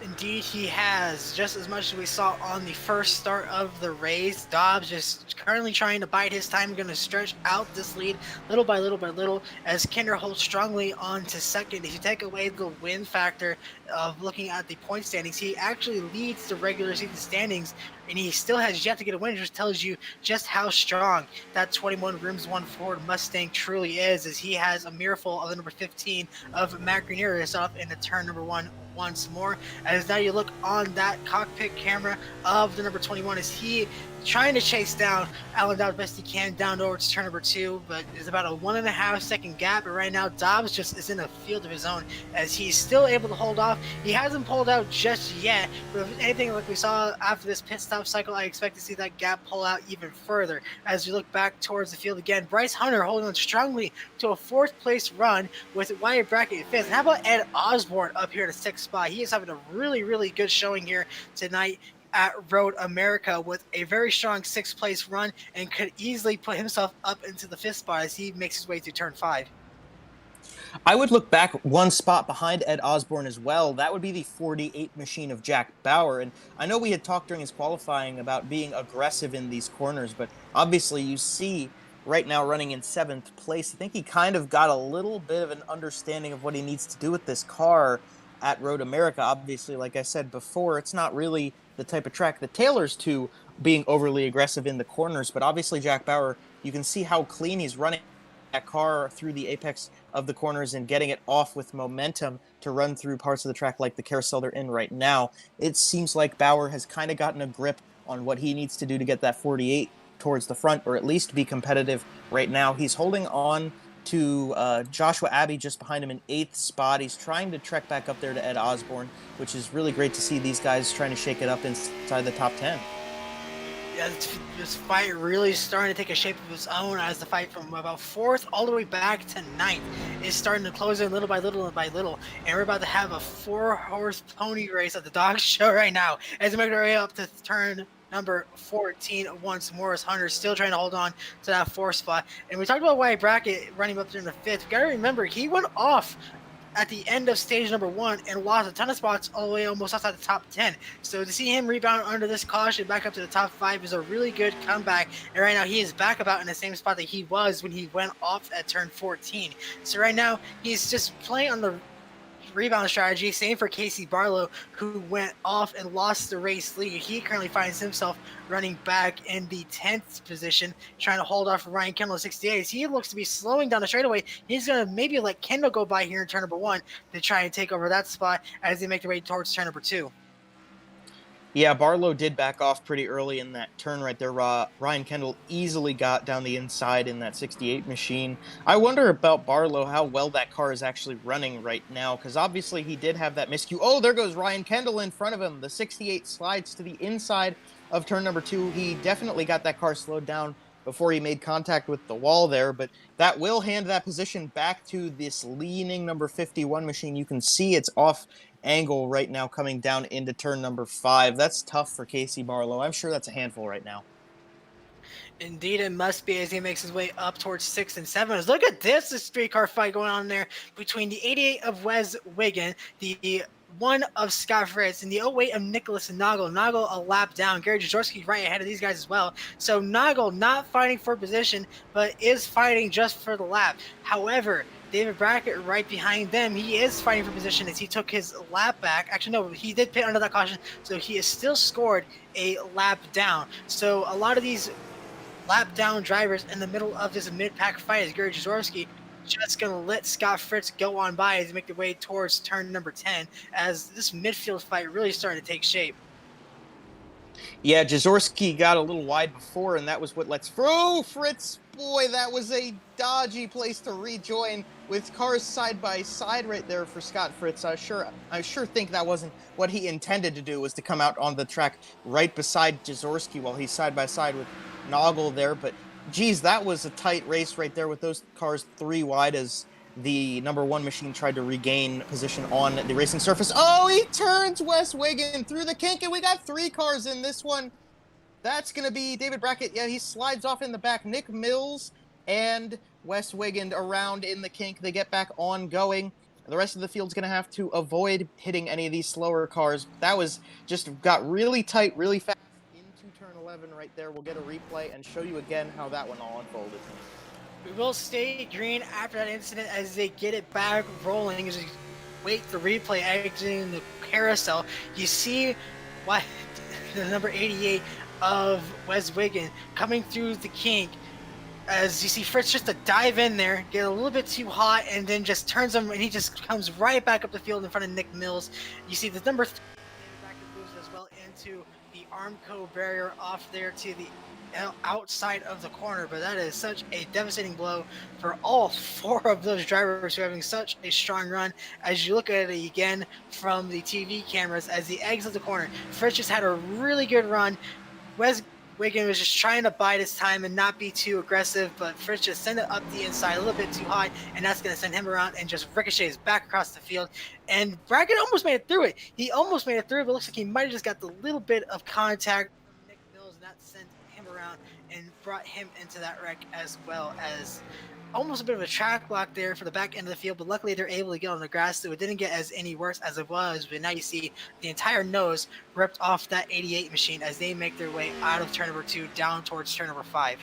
Indeed, he has. Just as much as we saw on the first start of the race, Dobbs just currently trying to bide his time, going to stretch out this lead little by little by little as Kinder holds strongly on to second. If you take away the win factor of looking at the point standings, he actually leads the regular season standings, and he still has yet to get a win, which tells you just how strong that 21 Rims 1 Ford Mustang truly is, as he has a mirrorful of the number 15 of Matt Grenier up in the turn number 1 once more. As now you look on that cockpit camera of the number 21 as he trying to chase down Alan Dobbs best he can down towards turn number 2, but it's about a 1.5 second gap. But right now Dobbs just is in a field of his own as he's still able to hold off. He hasn't pulled out just yet, but if anything like we saw after this pit stop cycle, I expect to see that gap pull out even further as we look back towards the field again. Bryce Hunter holding on strongly to a 4th place run with Wyatt Brackett in 5th. And how about Ed Osborne up here to 6th spot? He is having a really, really good showing here tonight at Road America with a very strong 6th place run and could easily put himself up into the 5th spot as he makes his way through turn 5. I would look back 1 spot behind Ed Osborne as well. That would be the 48 machine of Jack Bauer. And I know we had talked during his qualifying about being aggressive in these corners, but obviously you see right now running in 7th place. I think he kind of got a little bit of an understanding of what he needs to do with this car at Road America. Obviously, like I said before, it's not really the type of track that tailors to being overly aggressive in the corners, but obviously Jack Bauer, you can see how clean he's running that car through the apex of the corners and getting it off with momentum to run through parts of the track like the carousel they're in right now. It seems like Bauer has kind of gotten a grip on what he needs to do to get that 48 towards the front, or at least be competitive right now. He's holding on to Joshua Abbey just behind him in 8th spot. He's trying to trek back up there to Ed Osborne, which is really great to see these guys trying to shake it up inside the top 10. Yeah, this fight really starting to take a shape of its own as the fight from about 4th all the way back to 9th is starting to close in little by little and by little. And we're about to have a 4-horse pony race at the dog show right now as we make our way up to turn number 14 once more as Hunter's still trying to hold on to that 4th spot. And we talked about White Bracket running up there in the 5th. We got to remember, he went off at the end of stage number 1 and lost a ton of spots all the way almost outside the top 10. So to see him rebound under this caution back up to the top 5 is a really good comeback. And right now he is back about in the same spot that he was when he went off at turn 14. So right now he's just playing on the rebound strategy. Same for Casey Barlow, who went off and lost the race lead. He currently finds himself running back in the 10th position, trying to hold off Ryan Kendall at 68. He looks to be slowing down the straightaway. He's going to maybe let Kendall go by here in turn number 1 to try and take over that spot as they make their way towards turn number 2. Yeah, Barlow did back off pretty early in that turn right there. Ryan Kendall easily got down the inside in that 68 machine. I wonder about Barlow, how well that car is actually running right now, because obviously he did have that miscue. Oh, there goes Ryan Kendall in front of him. The 68 slides to the inside of turn number 2. He definitely got that car slowed down before he made contact with the wall there, but that will hand that position back to this leaning number 51 machine. You can see it's off angle right now coming down into turn number 5. That's tough for Casey Barlow. I'm sure that's a handful right now. Indeed, it must be as he makes his way up towards 6 and 7. Look at this streetcar fight going on there between the 88 of Wes Wiggin, the 1 of Scott Fritz, and the 08 of Nicholas Noggle. Noggle a lap down. Gary Jaworski right ahead of these guys as well. So Noggle not fighting for position, but is fighting just for the lap. However, David Brackett right behind them. He is fighting for position as he took his lap back. Actually, no, he did pit under that caution, so he has still scored a lap down. So a lot of these lap down drivers in the middle of this mid-pack fight is Gary Jaworski just going to let Scott Fritz go on by as they make their way towards turn number 10 as this midfield fight really starting to take shape. Yeah, Jaworski got a little wide before, and that was what lets Fritz. Boy, that was a dodgy place to rejoin with cars side by side right there for Scott Fritz. I sure think that wasn't what he intended to do, was to come out on the track right beside Jaworski while he's side by side with Noggle there. But geez, that was a tight race right there with those cars 3 wide as the number 1 machine tried to regain position on the racing surface. Oh, he turns Wes Wiggin through the kink, and we got 3 cars in this one. That's going to be David Brackett. Yeah, he slides off in the back. Nick Mills and Wes Wiggin around in the kink. They get back on going. The rest of the field's going to have to avoid hitting any of these slower cars. That was just got really tight, really fast into turn 11 right there. We'll get a replay and show you again how that one all unfolded. We will stay green after that incident as they get it back rolling. As we wait the replay exiting the carousel, you see what the number 88 of Wes Wiggin coming through the kink. As you see Fritz just to dive in there, get a little bit too hot, and then just turns him, and he just comes right back up the field in front of Nick Mills. You see the number 3 back moves as well into the Armco barrier off there to the outside of the corner, but that is such a devastating blow for all 4 of those drivers who are having such a strong run. As you look at it again from the TV cameras as he exits the corner, Fritz just had a really good run. Wes Wiggin was just trying to bide his time and not be too aggressive, but Fritz just sent it up the inside a little bit too high, and that's going to send him around and just ricochets back across the field. And Brackett almost made it through it. He almost made it through it, but it looks like he might have just got the little bit of contact from Nick Mills, and that sent him around and brought him into that wreck, as well as almost a bit of a track block there for the back end of the field, but luckily they're able to get on the grass, so it didn't get as any worse as it was. But now you see the entire nose ripped off that 88 machine as they make their way out of turn number 2 down towards turn number 5.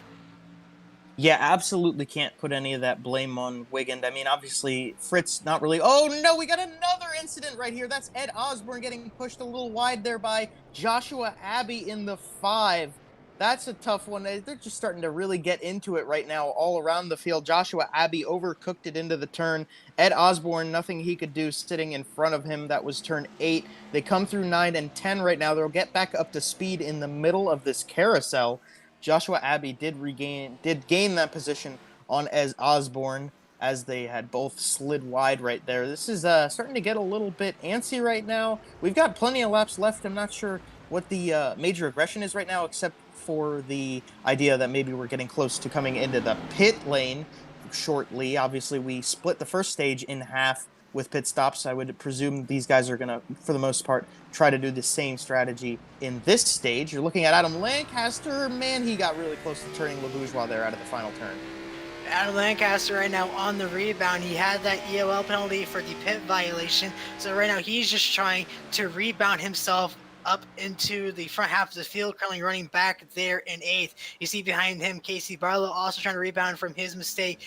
Yeah, absolutely can't put any of that blame on Wiggin. I mean, obviously, Fritz not really... Oh, no, we got another incident right here. That's Ed Osborne getting pushed a little wide there by Joshua Abbey in the 5. That's a tough one. They're just starting to really get into it right now all around the field. Joshua Abbey overcooked it into the turn. Ed Osborne, nothing he could do sitting in front of him. That was turn 8. They come through 9 and 10 right now. They'll get back up to speed in the middle of this carousel. Joshua Abbey did gain that position on Ed Osborne. as they had both slid wide right there. This is starting to get a little bit antsy right now. We've got plenty of laps left. I'm not sure what the major aggression is right now, except for the idea that maybe we're getting close to coming into the pit lane shortly. Obviously, we split the first stage in half with pit stops. I would presume these guys are going to, for the most part, try to do the same strategy in this stage. You're looking at Adam Lancaster. Man, he got really close to turning Le Bourgeois there out of the final turn. Adam Lancaster right now on the rebound. He had that EOL penalty for the pit violation. So right now he's just trying to rebound himself up into the front half of the field, currently running back there in 8th. You see behind him Casey Barlow also trying to rebound from his mistake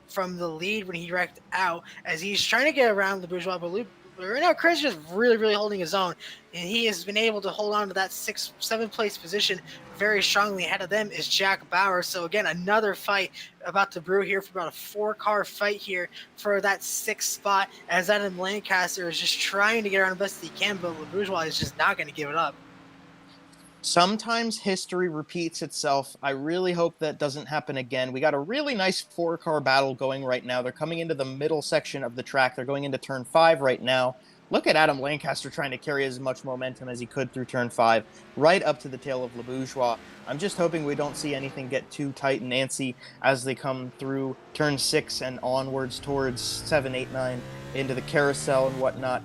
from the lead when he wrecked out, as he's trying to get around the Bourgeois. But right now Chris is really holding his own, and he has been able to hold on to that 7th place position very strongly. Ahead of them is Jack Bauer. So again, another fight about to brew here, for about a 4-car fight here for that 6th spot, as Adam Lancaster is just trying to get around the best he can, but Le Bourgeois is just not going to give it up. Sometimes history repeats itself. I really hope that doesn't happen again. We got a really nice 4-car battle going right now. They're coming into the middle section of the track. They're going into turn 5 right now. Look at Adam Lancaster trying to carry as much momentum as he could through turn 5, right up to the tail of Le Bourgeois. I'm just hoping we don't see anything get too tight and antsy as they come through turn 6 and onwards towards 7, 8, 9 into the carousel and whatnot.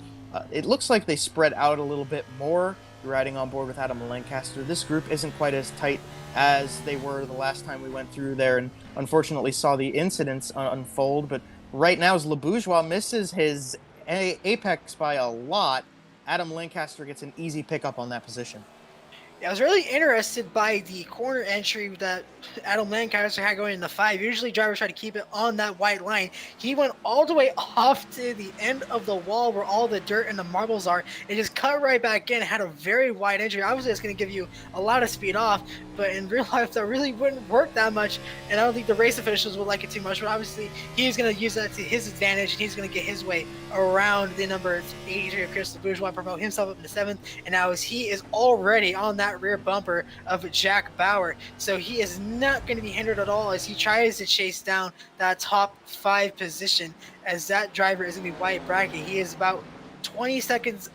It looks like they spread out a little bit more riding on board with Adam Lancaster. This group isn't quite as tight as they were the last time we went through there and unfortunately saw the incidents unfold. But right now, as Le Bourgeois misses his apex by a lot, Adam Lancaster gets an easy pickup on that position. I was really interested by the corner entry that Adam Lancaster had going into 5. Usually drivers try to keep it on that white line. He went all the way off to the end of the wall where all the dirt and the marbles are, and just cut right back in. Had a very wide entry. Obviously, it's going to give you a lot of speed off, but in real life, that really wouldn't work that much, and I don't think the race officials would like it too much, but obviously, he's going to use that to his advantage, and he's going to get his way around the number 83 of Chris Le Bourgeois, promote himself up into 7th, and now as he is already on that rear bumper of Jack Bauer, so he is not going to be hindered at all as he tries to chase down that top 5 position, as that driver is going to be Wyatt Brackett. He is about 19 seconds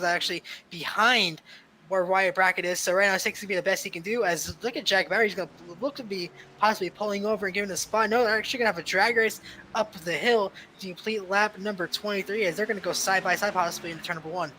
actually behind where Wyatt Brackett is. So right now, 6 is going to be the best he can do. As look at Jack Bauer, he's going to look to be possibly pulling over and giving a spot. No, they're actually going to have a drag race up the hill to complete lap number 23, as they're going to go side by side possibly into turn number 1.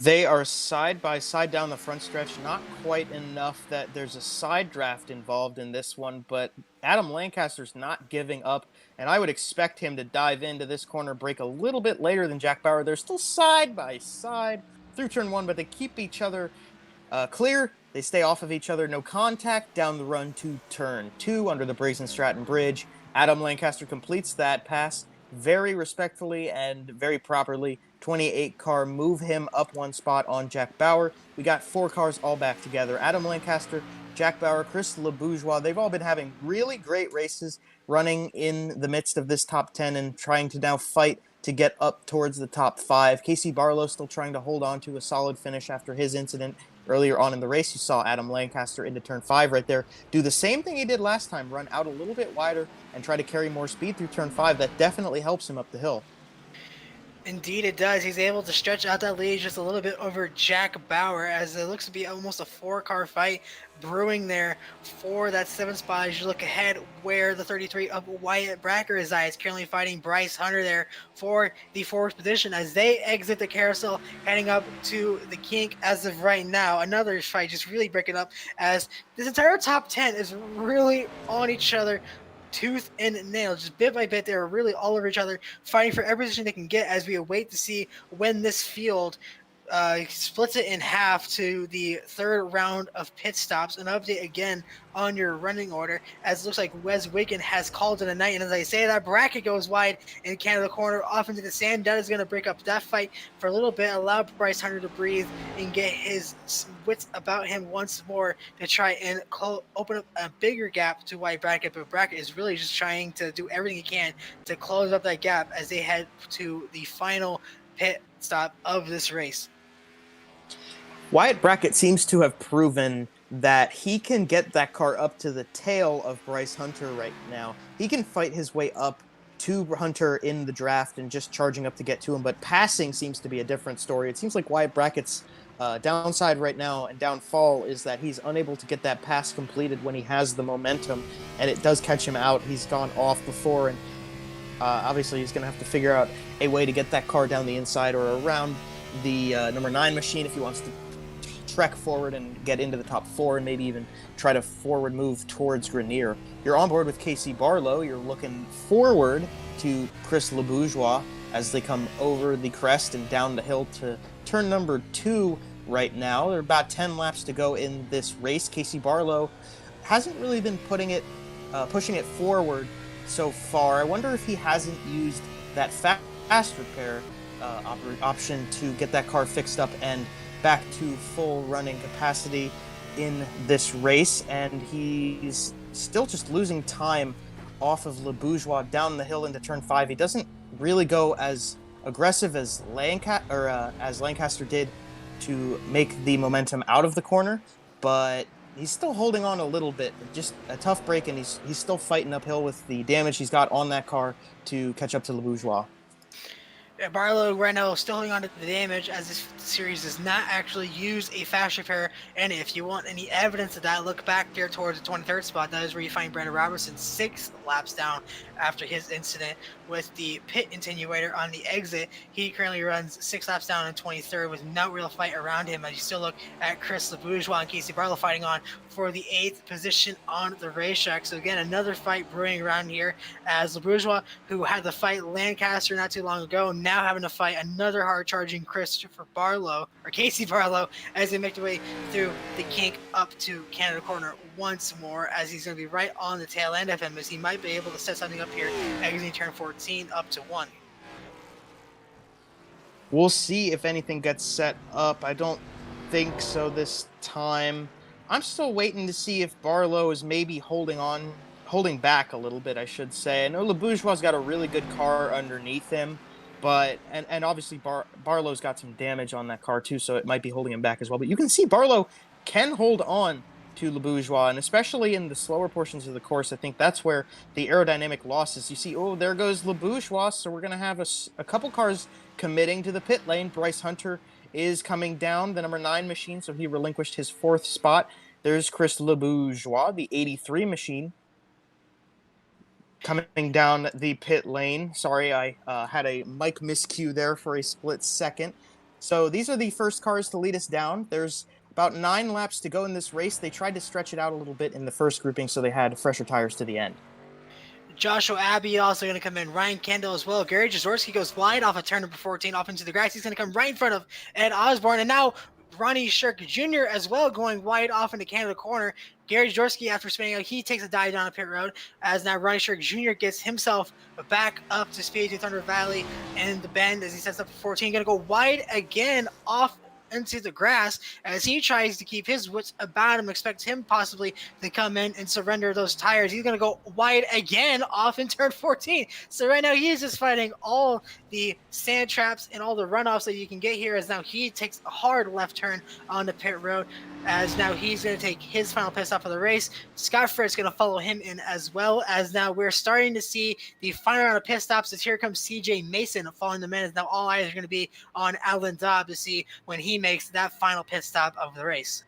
They are side by side down the front stretch. Not quite enough that there's a side draft involved in this one, but Adam Lancaster's not giving up, and I would expect him to dive into this corner break a little bit later than Jack Bauer. They're still side by side through turn 1, but they keep each other clear. They stay off of each other. No contact down the run to turn 2 under the Brazen Stratton Bridge. Adam Lancaster completes that pass very respectfully and very properly. 28 car move him up 1 spot on Jack Bauer. We got 4 cars all back together. Adam Lancaster, Jack Bauer, Chris Le Bourgeois. They've all been having really great races running in the midst of this top 10 and trying to now fight to get up towards the top 5. Casey Barlow still trying to hold on to a solid finish after his incident earlier on in the race. You saw Adam Lancaster into turn 5 right there do the same thing he did last time, run out a little bit wider and try to carry more speed through turn 5. That definitely helps him up the hill. Indeed it does. He's able to stretch out that lead just a little bit over Jack Bauer, as it looks to be almost a 4-car fight brewing there for that 7th spot. As you look ahead where the 33 of Wyatt Brackett resides, currently fighting Bryce Hunter there for the 4th position as they exit the carousel, heading up to the kink as of right now. Another fight just really breaking up, as this entire top 10 is really on each other tooth and nail, just bit by bit. They're really all over each other, fighting for every position they can get, as we await to see when this field splits it in half to the 3rd round of pit stops. An update again on your running order, as it looks like Wes Wiggin has called it a night, and as I say that, Brackett goes wide in Canada corner off into the sand. That is going to break up that fight for a little bit, allow Bryce Hunter to breathe and get his wits about him once more to try and open up a bigger gap to Wyatt Brackett. But Brackett is really just trying to do everything he can to close up that gap as they head to the final pit stop of this race. Wyatt Brackett seems to have proven that he can get that car up to the tail of Bryce Hunter right now. He can fight his way up to Hunter in the draft and just charging up to get to him, but passing seems to be a different story. It seems like Wyatt Brackett's downside right now and downfall is that he's unable to get that pass completed when he has the momentum, and it does catch him out. He's gone off before, and obviously he's going to have to figure out a way to get that car down the inside or around the number 9 machine if he wants to trek forward and get into the top 4 and maybe even try to forward move towards Grenier. You're on board with Casey Barlow. You're looking forward to Chris LeBourgeois as they come over the crest and down the hill to turn number 2 right now. There are about 10 laps to go in this race. Casey Barlow hasn't really been pushing it forward so far. I wonder if he hasn't used that fast repair option to get that car fixed up and back to full running capacity in this race, and he's still just losing time off of Le Bourgeois down the hill into turn 5. He doesn't really go as aggressive as Lancaster did to make the momentum out of the corner, but he's still holding on a little bit. Just a tough break, and he's still fighting uphill with the damage he's got on that car to catch up to Le Bourgeois. Barlow right now still holding on to the damage as this series does not actually use a fast repair. And if you want any evidence of that, look back there towards the 23rd spot. That is where you find Brandon Robertson 6 laps down after his incident with the pit attenuator on the exit. He currently runs 6 laps down in 23rd with no real fight around him. As you still look at Chris LeBourgeois and Casey Barlow fighting on for the 8th position on the racetrack. So again, another fight brewing around here as LeBourgeois, who had to fight Lancaster not too long ago, now having to fight another hard-charging Christopher Barlow, or Casey Barlow, as they make their way through the kink up to Canada Corner once more, as he's going to be right on the tail end of him, as he might be able to set something up here exiting turn 14 up to 1. We'll see if anything gets set up. I don't think so this time. I'm still waiting to see if Barlow is maybe holding back a little bit, I should say. I know Le Bourgeois's got a really good car underneath him, but and obviously Barlow's got some damage on that car too, so it might be holding him back as well. But you can see Barlow can hold on to Le Bourgeois, and especially in the slower portions of the course, I think that's where the aerodynamic losses. You see, oh, there goes Le Bourgeois, so we're going to have a couple cars committing to the pit lane. Bryce Hunter is coming down, the number 9 machine, so he relinquished his 4th spot. There's Chris Le Bourgeois, the 83 machine, coming down the pit lane. Sorry, I had a mic miscue there for a split second. So these are the first cars to lead us down. There's about 9 laps to go in this race. They tried to stretch it out a little bit in the first grouping, so they had fresher tires to the end. Joshua Abbey also going to come in. Ryan Kendall as well. Gary Jaworski goes wide off of turn number 14 off into the grass. He's going to come right in front of Ed Osborne. And now Ronnie Shirk Jr. as well going wide off into Canada Corner. Gary Jaworski, after spinning out, he takes a dive down a pit road as now Ronnie Shirk Jr. gets himself back up to speed to Thunder Valley and the bend as he sets up for 14. Going to go wide again off into the grass as he tries to keep his wits about him, expects him possibly to come in and surrender those tires. He's going to go wide again off in turn 14. So right now he is just fighting all the sand traps and all the runoffs that you can get here, as now he takes a hard left turn on the pit road, as now he's going to take his final pit stop of the race. Scott Fritt's going to follow him in as well, as now we're starting to see the final round of pit stops, as here comes CJ Mason following the man, as now all eyes are going to be on Alan Dobb to see when he makes that final pit stop of the race.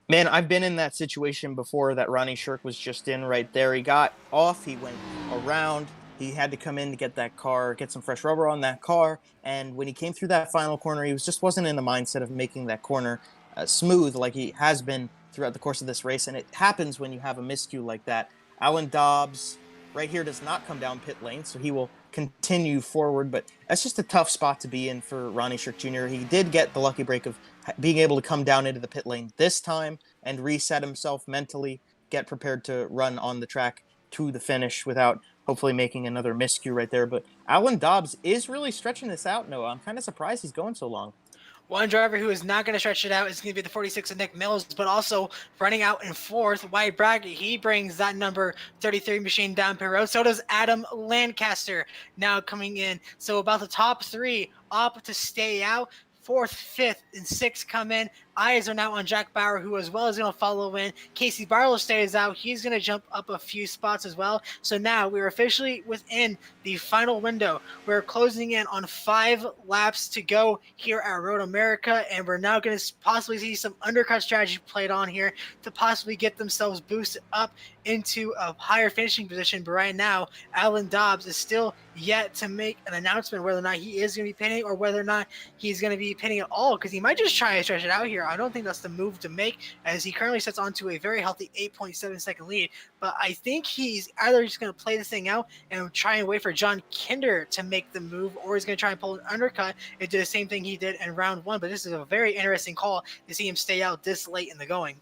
Man, I've been in that situation before that Ronnie Shirk was just in right there. He got off, he went around, he had to come in to get that car, get some fresh rubber on that car, and when he came through that final corner, he just wasn't in the mindset of making that corner smooth like he has been throughout the course of this race, and it happens when you have a miscue like that. Alan Dobbs right here does not come down pit lane, so he will continue forward, but that's just a tough spot to be in for Ronnie Shirk Jr. He did get the lucky break of being able to come down into the pit lane this time and reset himself mentally, get prepared to run on the track to the finish without hopefully making another miscue right there. But Alan Dobbs is really stretching this out, Noah. I'm kind of surprised he's going so long. One driver who is not going to stretch it out is going to be the 46 of Nick Mills, but also running out in 4th, Wyatt Brackett. He brings that number 33 machine down pit road. So does Adam Lancaster now coming in. So about the top 3 up to stay out. 4th, 5th, and 6th come in. Eyes are now on Jack Bauer, who as well is going to follow in. Casey Barlow stays out. He's going to jump up a few spots as well. So now we're officially within the final window. We're closing in on 5 laps to go here at Road America, and we're now going to possibly see some undercut strategy played on here to possibly get themselves boosted up into a higher finishing position. But right now, Alan Dobbs is still yet to make an announcement whether or not he is going to be pinning or whether or not he's going to be pinning at all, because he might just try to stretch it out here. I don't think that's the move to make, as he currently sets onto a very healthy 8.7 second lead. But I think he's either just going to play this thing out and try and wait for John Kinder to make the move, or he's going to try and pull an undercut and do the same thing he did in round 1. But this is a very interesting call to see him stay out this late in the going.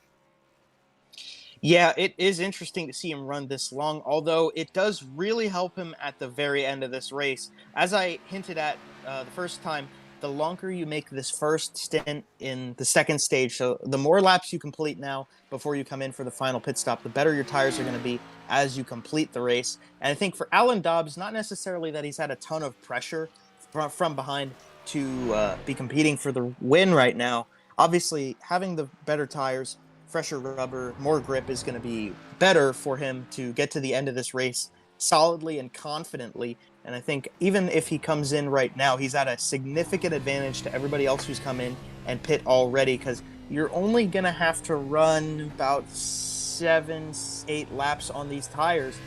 Yeah, it is interesting to see him run this long, although it does really help him at the very end of this race. As I hinted at the first time, the longer you make this first stint in the second stage, so the more laps you complete now before you come in for the final pit stop, the better your tires are going to be as you complete the race. And I think for Alan Dobbs, not necessarily that he's had a ton of pressure from behind to be competing for the win right now. Obviously, having the better tires, fresher rubber, more grip is going to be better for him to get to the end of this race solidly and confidently. And I think even if he comes in right now, he's at a significant advantage to everybody else who's come in and pit already, because you're only going to have to run about 7-8 laps on these tires.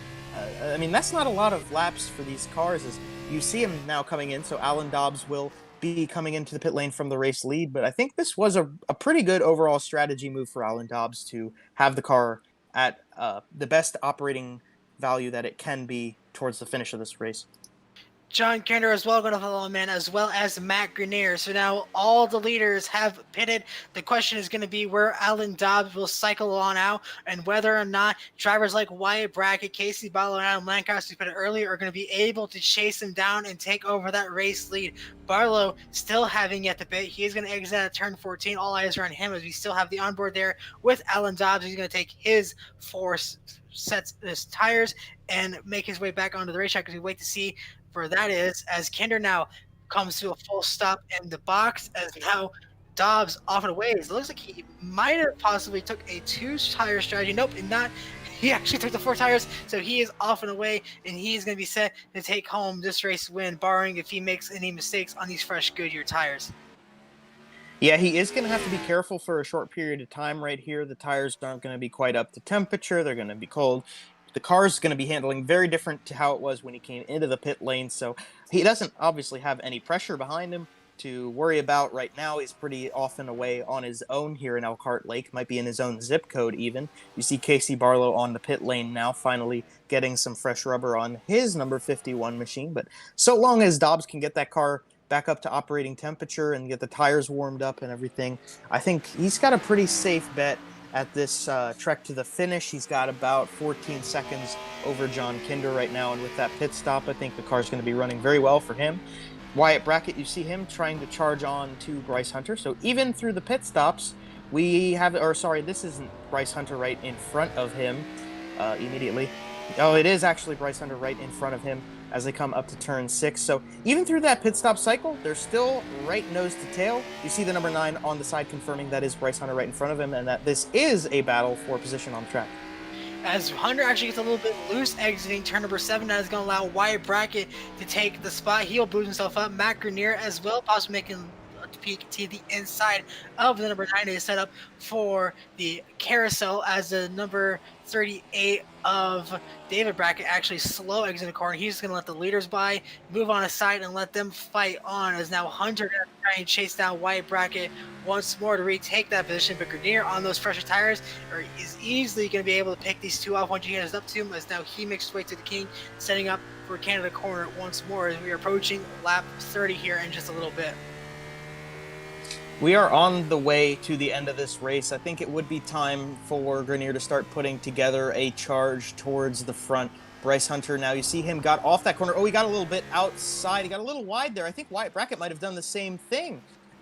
I mean, that's not a lot of laps for these cars. As you see him now coming in, so Alan Dobbs will be coming into the pit lane from the race lead. But I think this was a pretty good overall strategy move for Alan Dobbs to have the car at the best operating value that it can be towards the finish of this race. John Kinder as well going to follow him in, as well as Matt Grenier. So now all the leaders have pitted. The question is going to be where Alan Dobbs will cycle on out, and whether or not drivers like Wyatt Brackett, Casey Barlow, and Adam Lancaster, who pitted earlier, are going to be able to chase him down and take over that race lead. Barlow still having yet to pit. He is going to exit at turn 14. All eyes are on him, as we still have the onboard there with Alan Dobbs. He's going to take his 4 sets his tires and make his way back onto the racetrack, as we wait to see where that is, as Kinder now comes to a full stop in the box, as now Dobbs off and away. It looks like he might have possibly took a 2-tire strategy. Nope, and not. He actually took the 4 tires, so he is off and away, and he is going to be set to take home this race win, barring if he makes any mistakes on these fresh Goodyear tires. Yeah, he is going to have to be careful for a short period of time right here. The tires aren't going to be quite up to temperature. They're going to be cold. The car's going to be handling very different to how it was when he came into the pit lane, so he doesn't obviously have any pressure behind him to worry about right now. He's pretty often away on his own here in Elkhart Lake, might be in his own zip code even. You see Casey Barlow on the pit lane now, finally getting some fresh rubber on his number 51 machine, but so long as Dobbs can get that car back up to operating temperature and get the tires warmed up and everything, I think he's got a pretty safe bet at this trek to the finish. He's got about 14 seconds over John Kinder right now, and with that pit stop, I think the car's going to be running very well for him. Wyatt Brackett, you see him trying to charge on to Bryce Hunter, so even through the pit stops, we have, or sorry, this isn't Bryce Hunter right in front of him immediately. Oh, it is actually Bryce Hunter right in front of him as they come up to turn 6. So even through that pit stop cycle, they're still right nose to tail. You see the number 9 on the side confirming that is Bryce Hunter right in front of him, and that this is a battle for position on track. As Hunter actually gets a little bit loose exiting turn number 7, that is going to allow Wyatt Brackett to take the spot. He'll boost himself up. Matt Grenier as well, possibly making a peek to the inside of the number 9 is set up for the carousel, as the number 38 of David Brackett actually slow exit the corner. He's just going to let the leaders by, move on aside, and let them fight on, as now Hunter going to try and chase down Wyatt Brackett once more to retake that position. But Grenier on those fresher tires is easily going to be able to pick these 2 off once he hands up to him, as now he makes his way to the king, setting up for Canada corner once more, as we are approaching lap 30 here in just a little bit. We are on the way to the end of this race. I think it would be time for Grenier to start putting together a charge towards the front. Bryce Hunter, now you see him got off that corner. Oh, he got a little bit outside. He got a little wide there. I think Wyatt Brackett might have done the same thing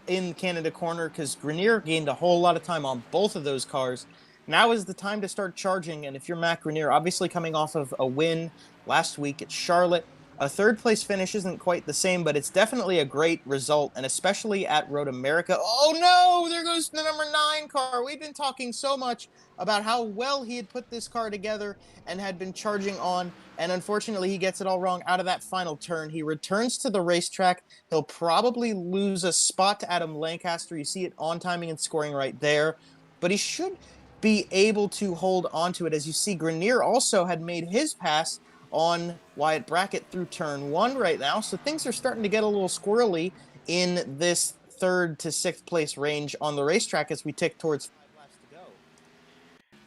in Canada corner, because Grenier gained a whole lot of time on both of those cars. Now is the time to start charging, and if you're Matt Grenier, obviously coming off of a win last week at Charlotte, A third place finish isn't quite the same, but it's definitely a great result, and especially at Road America. Oh no, there goes the number 9 car. We've been talking so much about how well he had put this car together and had been charging on, and unfortunately he gets it all wrong out of that final turn. He returns to the racetrack. He'll probably lose a spot to Adam Lancaster. You see it on timing and scoring right there, but he should be able to hold on to it. As you see, Grenier also had made his pass on Wyatt Brackett through turn 1 right now, so things are starting to get a little squirrely in this 3rd to 6th place range on the racetrack as we tick towards 5 laps to go.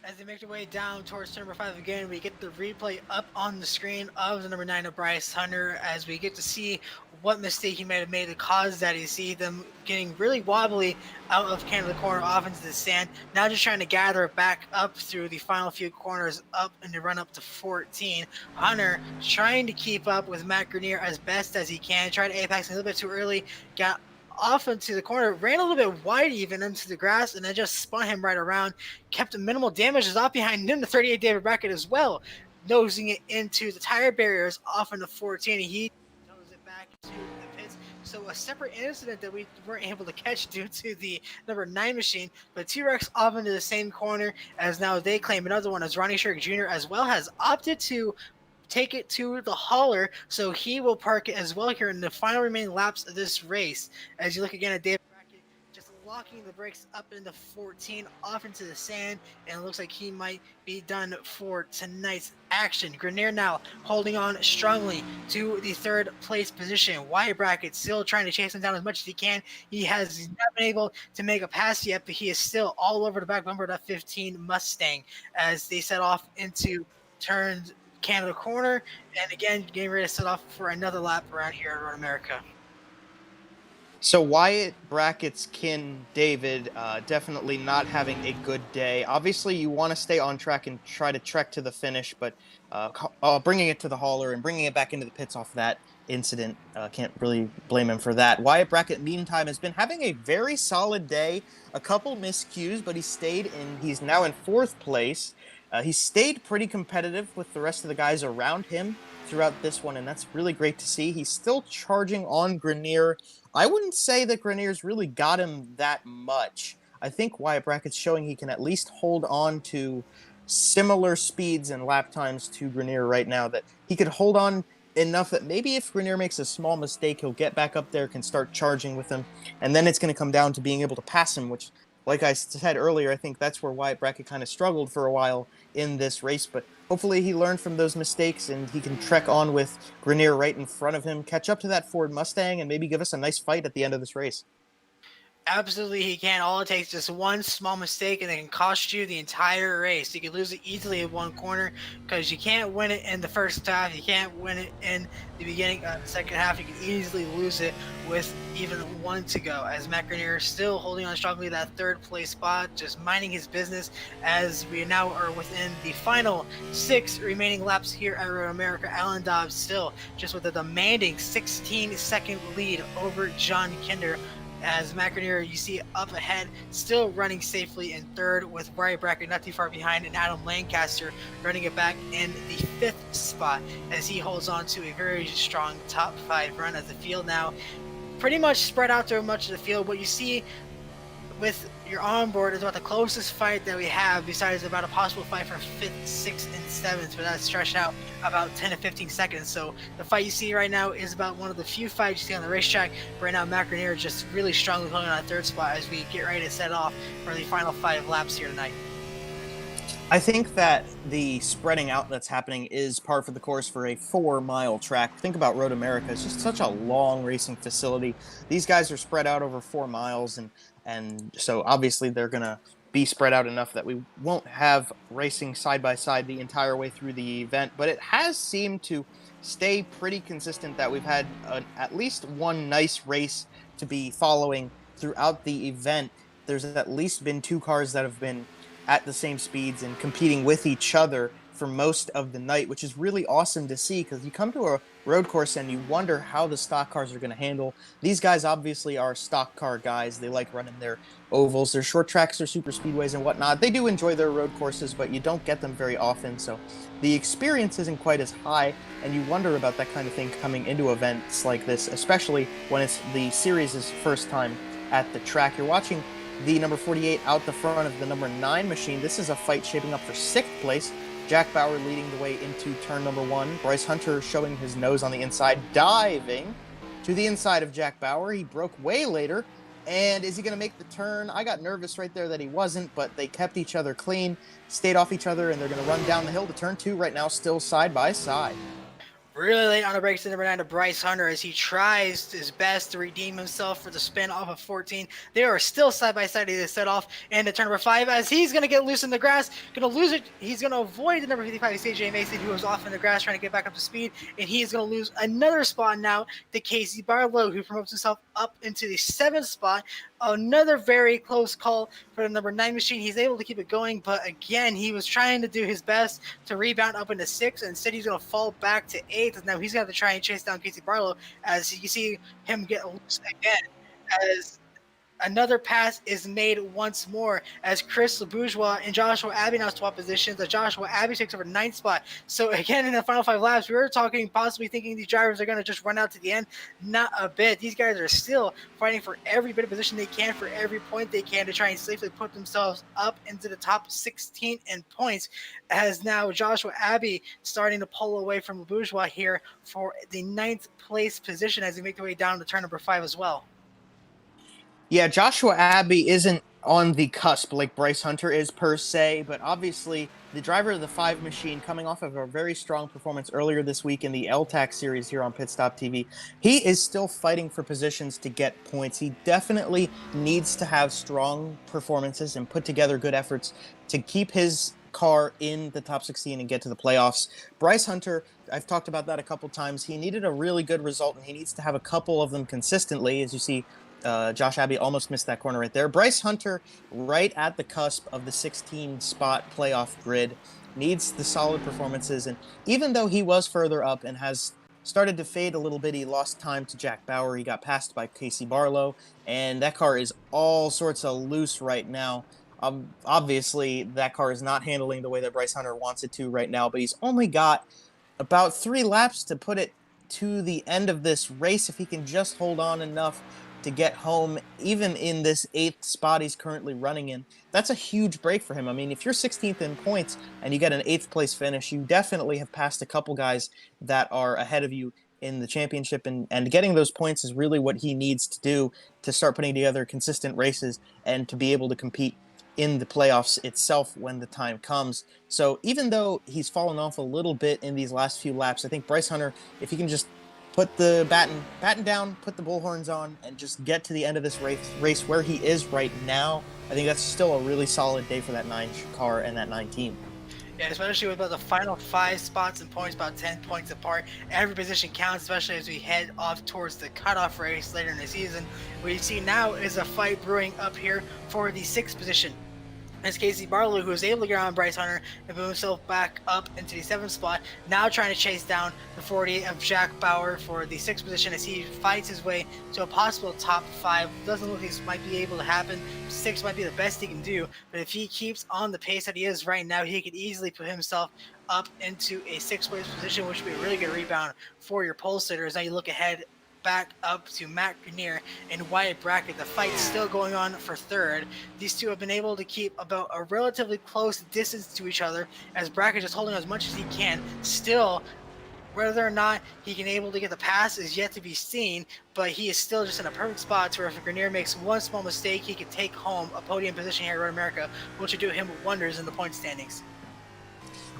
As they make their way down towards number 5 again, we get the replay up on the screen of the number 9 of Bryce Hunter as we get to see what mistake he might have made to cause that. You see them getting really wobbly out of Canada corner off into the sand. Now just trying to gather it back up through the final few corners up and to run up to 14. Hunter trying to keep up with Matt Grenier as best as he can. Tried to apex a little bit too early. Got off into the corner, ran a little bit wide even into the grass, and then just spun him right around. Kept minimal damage. Is off behind him, the 38 David Brackett as well, nosing it into the tire barriers off into 14. He noses it back to the pits. So a separate incident that we weren't able to catch due to the number 9 machine, but T-Rex off into the same corner as now they claim another one as Ronnie Sherrick Jr. as well has opted to take it to the hauler, so he will park it as well here in the final remaining laps of this race. As you look again at David Brackett, just locking the brakes up into 14, off into the sand, and it looks like he might be done for tonight's action. Grenier now holding on strongly to the 3rd place position. Wyatt Brackett still trying to chase him down as much as he can. He has not been able to make a pass yet, but he is still all over the back bumper of that 15 Mustang as they set off into turns Canada corner, and again getting ready to set off for another lap around here at Road America. So Wyatt Brackett's kin, David, definitely not having a good day. Obviously, you want to stay on track and try to trek to the finish, but bringing it to the hauler and bringing it back into the pits off that incident, can't really blame him for that. Wyatt Brackett, meantime, has been having a very solid day. A couple miscues, but he's now in 4th place. He stayed pretty competitive with the rest of the guys around him throughout this one, and that's really great to see. He's still charging on Grenier. I wouldn't say that Grenier's really got him that much. I think Wyatt Brackett's showing he can at least hold on to similar speeds and lap times to Grenier right now, that he could hold on enough that maybe if Grenier makes a small mistake, he'll get back up there, can start charging with him, and then it's going to come down to being able to pass him, which, like I said earlier, I think that's where Wyatt Brackett kind of struggled for a while in this race, but hopefully he learned from those mistakes and he can trek on with Grenier right in front of him, catch up to that Ford Mustang, and maybe give us a nice fight at the end of this race. Absolutely, he can. All it takes is one small mistake, and it can cost you the entire race. You can lose it easily in one corner because you can't win it in the first half. You can't win it in the beginning of the second half. You can easily lose it with even one to go. As Matt Grenier still holding on strongly that 3rd place spot, just minding his business as we now are within the final 6 remaining laps here at Road America. Alan Dobbs still just with a demanding 16-second lead over John Kinder. As Matt Grenier, you see up ahead, still running safely in 3rd with Wyatt Brackett not too far behind, and Adam Lancaster running it back in the 5th spot as he holds on to a very strong top 5 run as the field now pretty much spread out through much of the field. What you see with your onboard is about the closest fight that we have, besides about a possible fight for 5th, 6th, and 7th, but that's stretched out about 10 to 15 seconds. So the fight you see right now is about one of the few fights you see on the racetrack. Right now, Matt Grenier just really strongly holding on that 3rd spot as we get ready to set off for the final 5 laps here tonight. I think that the spreading out that's happening is par for the course for a 4-mile track. Think about Road America. It's just such a long racing facility. These guys are spread out over 4 miles, and so obviously they're going to be spread out enough that we won't have racing side by side the entire way through the event. But it has seemed to stay pretty consistent that we've had at least one nice race to be following throughout the event. There's at least been 2 cars that have been at the same speeds and competing with each other for most of the night, which is really awesome to see because you come to a road course and you wonder how the stock cars are going to handle. These guys obviously are stock car guys. They like running their ovals, their short tracks, their super speedways and whatnot. They do enjoy their road courses, but you don't get them very often. So the experience isn't quite as high, and you wonder about that kind of thing coming into events like this, especially when it's the series' first time at the track. You're watching the number 48 out the front of the number 9 machine. This is a fight shaping up for 6th place. Jack Bauer leading the way into turn number 1. Bryce Hunter showing his nose on the inside, diving to the inside of Jack Bauer. He broke way later. And is he going to make the turn? I got nervous right there that he wasn't, but they kept each other clean, stayed off each other, and they're going to run down the hill to turn 2 right now, still side by side. Really late on the brakes to number 9 to Bryce Hunter as he tries his best to redeem himself for the spin off of 14. They are still side by side as they set off into turn number 5 as he's going to get loose in the grass. Going to lose it. He's going to avoid the number 55 CJ Mason, who was off in the grass trying to get back up to speed. And he is going to lose another spot now to Casey Barlow, who promotes himself up into the 7th spot. Another very close call for the number 9 machine. He's able to keep it going, but again, he was trying to do his best to rebound up into 6th. And instead, he's going to fall back to 8th. Now he's going to have to try and chase down Casey Barlow as you see him get loose again as another pass is made once more as Chris LeBourgeois and Joshua Abbey now swap positions as Joshua Abbey takes over 9th spot. So again, in the final 5 laps, we were talking, possibly thinking these drivers are going to just run out to the end. Not a bit. These guys are still fighting for every bit of position they can, for every point they can to try and safely put themselves up into the top 16 in points, as now Joshua Abbey starting to pull away from LeBourgeois here for the 9th place position as they make their way down to turn number 5 as well. Yeah, Joshua Abbey isn't on the cusp like Bryce Hunter is per se, but obviously the driver of the 5 machine coming off of a very strong performance earlier this week in the LTAC series here on PitStop TV, he is still fighting for positions to get points. He definitely needs to have strong performances and put together good efforts to keep his car in the top 16 and get to the playoffs. Bryce Hunter, I've talked about that a couple times. He needed a really good result, and he needs to have a couple of them consistently, as you see. Josh Abbey almost missed that corner right there. Bryce Hunter, right at the cusp of the 16-spot playoff grid, needs the solid performances. And even though he was further up and has started to fade a little bit, he lost time to Jack Bauer. He got passed by Casey Barlow, and that car is all sorts of loose right now. Obviously, that car is not handling the way that Bryce Hunter wants it to right now, but he's only got about 3 laps to put it to the end of this race if he can just hold on enough to get home, even in this 8th spot he's currently running in. That's a huge break for him. I mean, if you're 16th in points and you get an 8th place finish, you definitely have passed a couple guys that are ahead of you in the championship, and getting those points is really what he needs to do to start putting together consistent races and to be able to compete in the playoffs itself when the time comes. So even though he's fallen off a little bit in these last few laps, I think Bryce Hunter, if he can just put the batten down, put the bullhorns on, and just get to the end of this race where he is right now, I think that's still a really solid day for that 9 car and that 9 team. Yeah, especially with about the final 5 spots and points, about 10 points apart. Every position counts, especially as we head off towards the cutoff race later in the season. What you see now is a fight brewing up here for the 6th position. It's Casey Barlow, who was able to get on Bryce Hunter and move himself back up into the 7th spot, now trying to chase down the 48 of Jack Bauer for the 6th position as he fights his way to a possible top 5. Doesn't look like this might be able to happen. 6 might be the best he can do, but if he keeps on the pace that he is right now, he could easily put himself up into a 6th place position, which would be a really good rebound for your pole sitters. Now you look ahead back up to Matt Grenier and Wyatt Brackett. The fight's still going on for 3rd. These two have been able to keep about a relatively close distance to each other as Brackett just holding as much as he can. Still, whether or not he can able to get the pass is yet to be seen, but he is still just in a perfect spot to where if Grenier makes one small mistake, he can take home a podium position here at Road America, which would do him wonders in the point standings.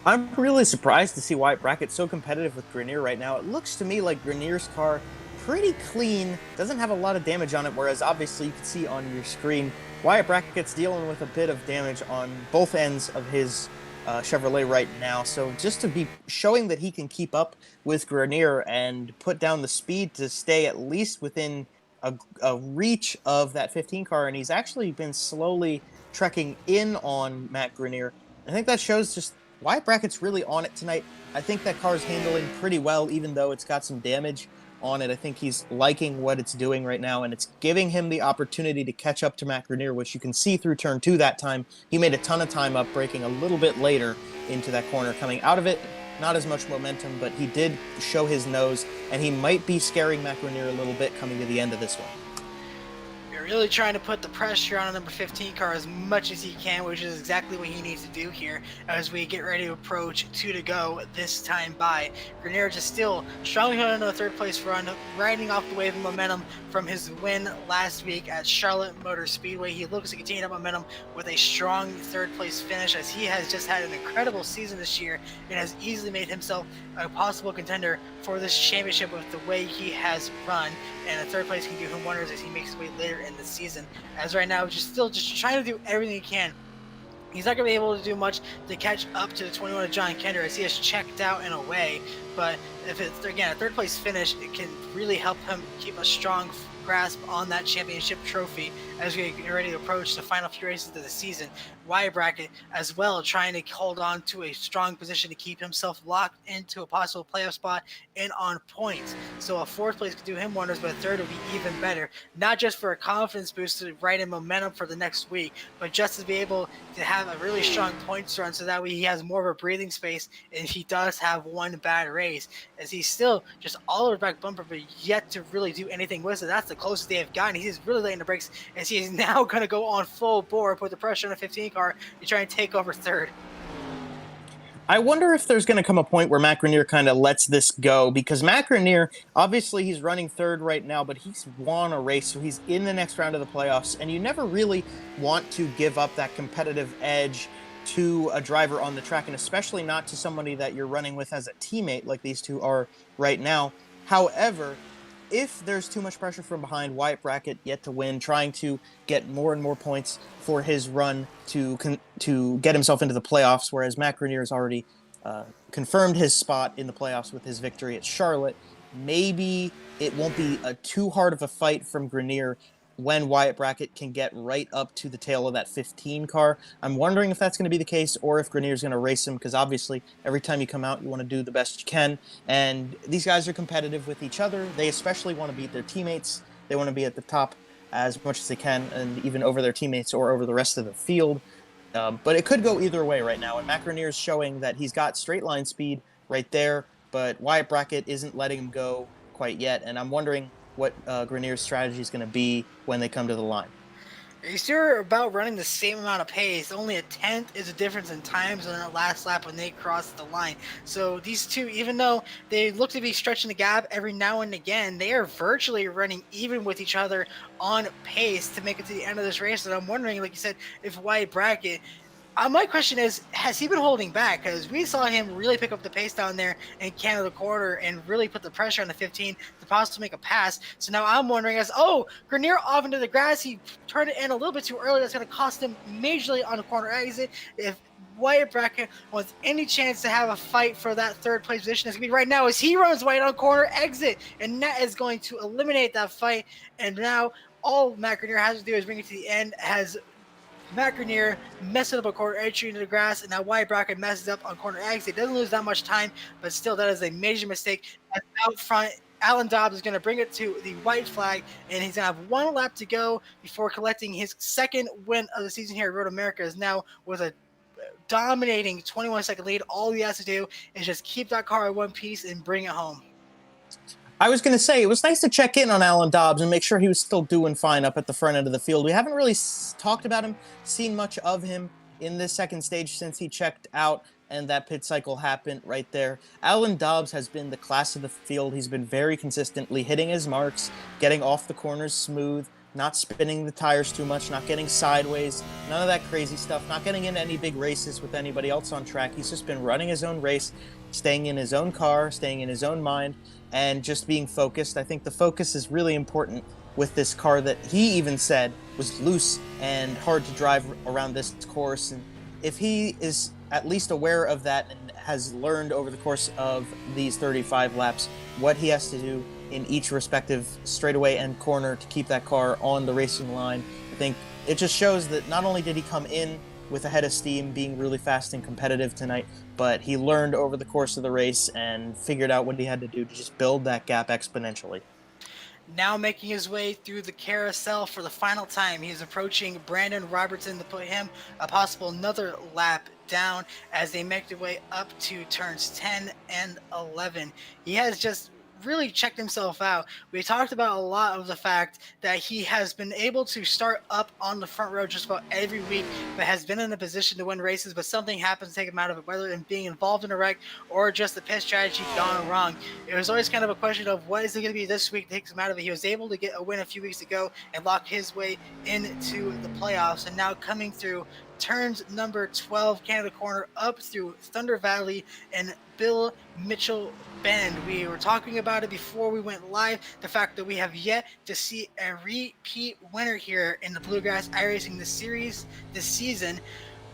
I'm really surprised to see Wyatt Brackett so competitive with Grenier right now. It looks to me like Grenier's car pretty clean, doesn't have a lot of damage on it, whereas obviously you can see on your screen, Wyatt Brackett's dealing with a bit of damage on both ends of his Chevrolet right now. So just to be showing that he can keep up with Grenier and put down the speed to stay at least within a reach of that 15 car, and he's actually been slowly trekking in on Matt Grenier. I think that shows just Wyatt Brackett's really on it tonight. I think that car's handling pretty well, even though it's got some damage on it. I think he's liking what it's doing right now, and it's giving him the opportunity to catch up to Matt Grenier, which you can see through turn 2 that time. He made a ton of time up, braking a little bit later into that corner. Coming out of it, not as much momentum, but he did show his nose, and he might be scaring Matt Grenier a little bit coming to the end of this one. You're really trying to put the pressure on a number 15 car as much as he can, which is exactly what he needs to do here as we get ready to approach 2 to go this time by. Grenier just still strongly holding on to a 3rd place run, riding off the wave of momentum from his win last week at Charlotte Motor Speedway. He looks to continue that momentum with a strong 3rd place finish, as he has just had an incredible season this year and has easily made himself a possible contender for this championship with the way he has run. And a 3rd place can do him wonders as he makes his way later in the season. As right now, just trying to do everything he can. He's not going to be able to do much to catch up to the 21 of John Kender, as he has checked out in a way. But if it's, again, a 3rd place finish, it can really help him keep a strong grasp on that championship trophy as we get ready to approach the final few races of the season. Wyatt Brackett as well, trying to hold on to a strong position to keep himself locked into a possible playoff spot and on points. So a 4th place could do him wonders, but a 3rd would be even better. Not just for a confidence boost to ride in momentum for the next week, but just to be able to have a really strong points run, so that way he has more of a breathing space if he does have one bad race, as he's still just all over the back bumper, but yet to really do anything with it. That's the closest they have gotten. He's really laying the brakes, as he is now going to go on full bore, put the pressure on a 15 car to try and take over 3rd. I wonder if there's going to come a point where Matt Grenier kind of lets this go, because Matt Grenier, obviously he's running 3rd right now, but he's won a race, so he's in the next round of the playoffs, and you never really want to give up that competitive edge to a driver on the track, and especially not to somebody that you're running with as a teammate like these two are right now. However, if there's too much pressure from behind, Wyatt Brackett yet to win, trying to get more and more points for his run to get himself into the playoffs, whereas Matt Grenier has already confirmed his spot in the playoffs with his victory at Charlotte. Maybe it won't be too hard of a fight from Grenier when Wyatt Brackett can get right up to the tail of that 15 car. I'm wondering if that's going to be the case, or if Grenier's going to race him, because obviously every time you come out, you want to do the best you can. And these guys are competitive with each other. They especially want to beat their teammates. They want to be at the top as much as they can, and even over their teammates or over the rest of the field. But it could go either way right now. And Matt Grenier's showing that he's got straight line speed right there, but Wyatt Brackett isn't letting him go quite yet. And I'm wondering what Grenier's strategy is going to be when they come to the line. He's still about running the same amount of pace. Only a 10th is a difference in times on that last lap when they cross the line. So these two, even though they look to be stretching the gap every now and again, they are virtually running even with each other on pace to make it to the end of this race. And I'm wondering, like you said, if Wyatt Brackett, my question is, has he been holding back? Because we saw him really pick up the pace down there in Canada Quarter and really put the pressure on the 15 to possibly make a pass. So now I'm wondering, Grenier off into the grass, he turned it in a little bit too early. That's going to cost him majorly on the corner exit. If Wyatt Brackett wants any chance to have a fight for that 3rd place position, it's going to be right now as he runs Wyatt on corner exit. And that is going to eliminate that fight. And now all Matt Grenier has to do is bring it to the end, has Matt Grenier messes up a corner entry into the grass, and now Wyatt Brackett messes up on corner exit. Doesn't lose that much time, but still, that is a major mistake. And out front, Alan Dobbs is going to bring it to the white flag, and he's going to have 1 lap to go before collecting his 2nd win of the season here at Road America. Is now with a dominating 21-second lead. All he has to do is just keep that car in one piece and bring it home. I was going to say, it was nice to check in on Alan Dobbs and make sure he was still doing fine up at the front end of the field. We haven't really talked about him, seen much of him in this 2nd stage since he checked out and that pit cycle happened right there. Alan Dobbs has been the class of the field. He's been very consistently hitting his marks, getting off the corners smooth, not spinning the tires too much, not getting sideways, none of that crazy stuff, not getting into any big races with anybody else on track. He's just been running his own race, staying in his own car, staying in his own mind, and just being focused. I think the focus is really important with this car that he even said was loose and hard to drive around this course. And if he is at least aware of that and has learned over the course of these 35 laps what he has to do in each respective straightaway and corner to keep that car on the racing line, I think it just shows that not only did he come in with a head of steam, being really fast and competitive tonight, but he learned over the course of the race and figured out what he had to do to just build that gap exponentially. Now making his way through the carousel for the final time, he is approaching Brandon Robertson to put him a possible another lap down as they make their way up to turns 10 and 11. He has just really checked himself out. We talked about a lot of the fact that he has been able to start up on the front row just about every week, but has been in a position to win races, but something happens to take him out of it, whether in being involved in a wreck or just the pit strategy gone wrong. It was always kind of a question of what is it going to be this week that takes him out of it. He was able to get a win a few weeks ago and lock his way into the playoffs, and now coming through turns number 12 Canada Corner up through Thunder Valley and Bill Mitchell Bend. We were talking about it before we went live, the fact that we have yet to see a repeat winner here in the Bluegrass iRacing this season.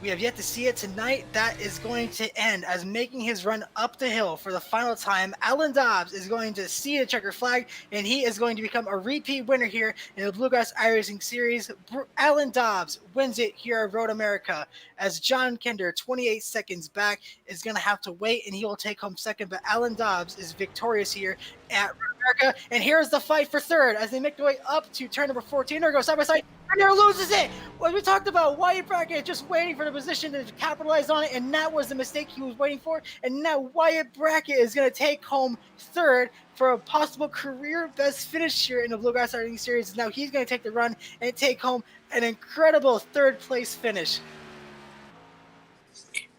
We have yet to see it tonight. That is going to end as making his run up the hill for the final time. Alan Dobbs is going to see the checker flag, and he is going to become a repeat winner here in the Bluegrass iRacing Series. Alan Dobbs wins it here at Road America, as John Kender, 28 seconds back, is going to have to wait, and he will take home second. But Alan Dobbs is victorious here at Road America, and here's the fight for third as they make their way up to turn number 14. There goes side by side. Turner loses it. What we talked about, Wyatt Brackett just waiting for the position to capitalize on it, and that was the mistake he was waiting for. And now Wyatt Brackett is going to take home third for a possible career best finish here in the Bluegrass iRacing Series. Now he's going to take the run and take home an incredible third place finish.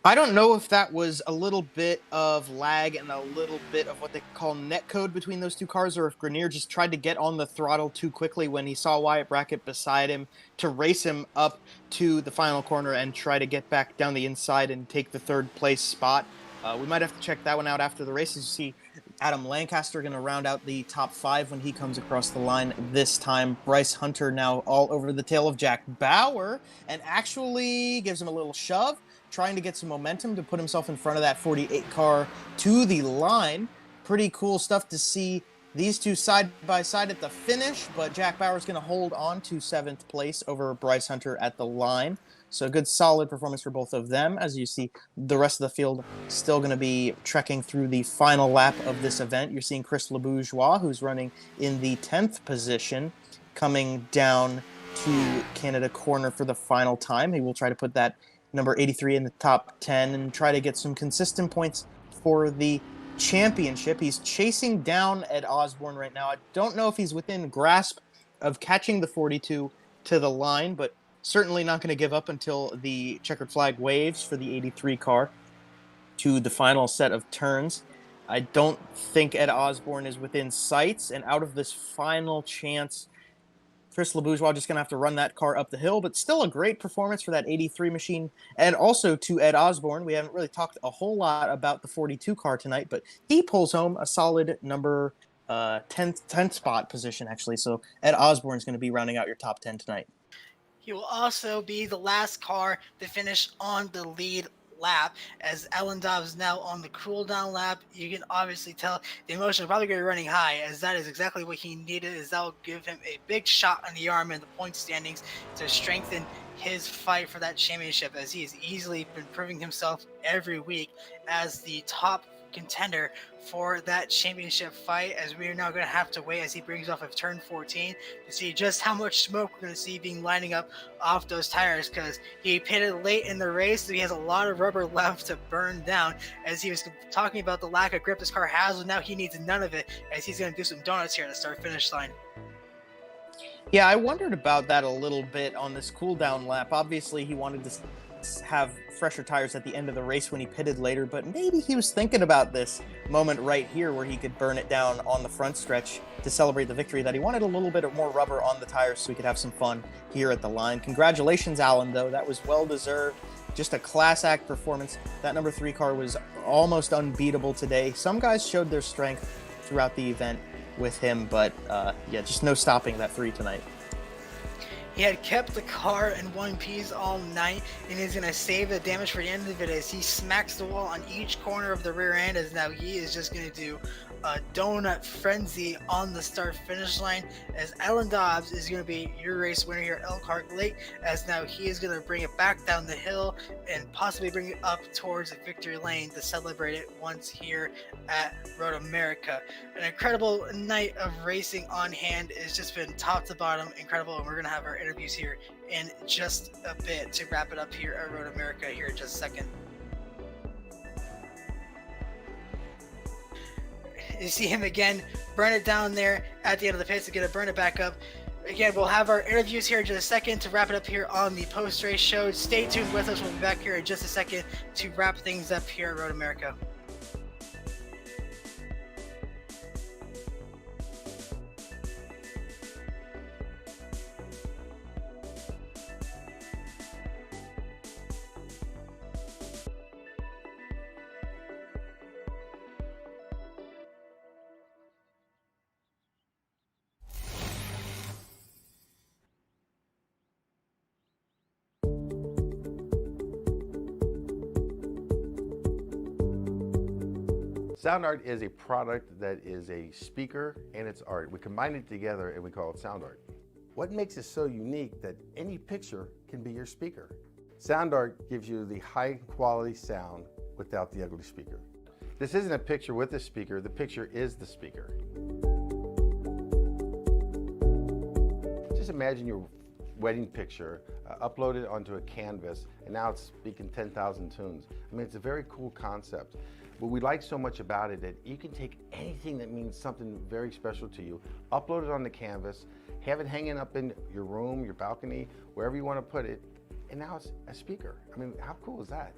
I don't know if that was a little bit of lag and a little bit of what they call netcode between those two cars, or if Grenier just tried to get on the throttle too quickly when he saw Wyatt Brackett beside him to race him up to the final corner and try to get back down the inside and take the third place spot. We might have to check that one out after the race. As you see, Adam Lancaster going to round out the top 5 when he comes across the line this time. Bryce Hunter now all over the tail of Jack Bauer and actually gives him a little shove, trying to get some momentum to put himself in front of that 48 car to the line. Pretty cool stuff to see these two side by side at the finish, but Jack Bauer's going to hold on to 7th place over Bryce Hunter at the line. So a good solid performance for both of them. As you see, the rest of the field still going to be trekking through the final lap of this event. You're seeing Chris LeBourgeois, who's running in the 10th position, coming down to Canada Corner for the final time. He will try to put that number 83 in the top 10 and try to get some consistent points for the championship. He's chasing down Ed Osborne right now. I don't know if he's within grasp of catching the 42 to the line, but certainly not going to give up until the checkered flag waves for the 83 car to the final set of turns. I don't think Ed Osborne is within sights, and out of this final chance, Chris LeBourgeois just going to have to run that car up the hill, but still a great performance for that 83 machine. And also to Ed Osborne, we haven't really talked a whole lot about the 42 car tonight, but he pulls home a solid number 10th spot position, actually. So Ed Osborne is going to be rounding out your top 10 tonight. He will also be the last car to finish on the lead lap, as Alan Dobbs is now on the cool down lap. You can obviously tell the emotion is probably going to be running high, as that is exactly what he needed, as that will give him a big shot on the arm in the point standings to strengthen his fight for that championship, as he has easily been proving himself every week as the top contender for that championship fight, as we are now going to have to wait as he brings off of turn 14 to see just how much smoke we're going to see being lining up off those tires, because he pitted late in the race, so he has a lot of rubber left to burn down, as he was talking about the lack of grip this car has, and now he needs none of it, as he's going to do some donuts here at the start finish line. Yeah, I wondered about that a little bit on this cool down lap. Obviously he wanted to have fresher tires at the end of the race when he pitted later, but maybe he was thinking about this moment right here where he could burn it down on the front stretch to celebrate the victory, that he wanted a little bit more rubber on the tires so he could have some fun here at the line. Congratulations, Alan, though. That was well deserved. Just a class act performance. That number 3 car was almost unbeatable today. Some guys showed their strength throughout the event with him, but yeah, just no stopping that 3 tonight. He had kept the car in one piece all night, and he's going to save the damage for the end of it as he smacks the wall on each corner of the rear end, as now he is just going to do a donut frenzy on the start finish line, as Alan Dobbs is going to be your race winner here at Elkhart Lake, as now he is going to bring it back down the hill and possibly bring it up towards victory lane to celebrate it once here at Road America. An incredible night of racing on hand. It's just been top to bottom incredible, and we're going to have our interviews here in just a bit to wrap it up here at Road America here in just a second. You see him again, burn it down there at the end of the pits to get it, burn it back up. Again, we'll have our interviews here in just a second to wrap it up here on the post-race show. Stay tuned with us. We'll be back here in just a second to wrap things up here at Road America. Sound Art is a product that is a speaker and it's art. We combine it together and we call it Sound Art. What makes it so unique that any picture can be your speaker? Sound Art gives you the high quality sound without the ugly speaker. This isn't a picture with a speaker, the picture is the speaker. Just imagine your wedding picture uploaded onto a canvas and now it's speaking 10,000 tunes. I mean, it's a very cool concept. What we like so much about it that you can take anything that means something very special to you, upload it on the canvas, have it hanging up in your room, your balcony, wherever you want to put it, and now it's a speaker. I mean, how cool is that?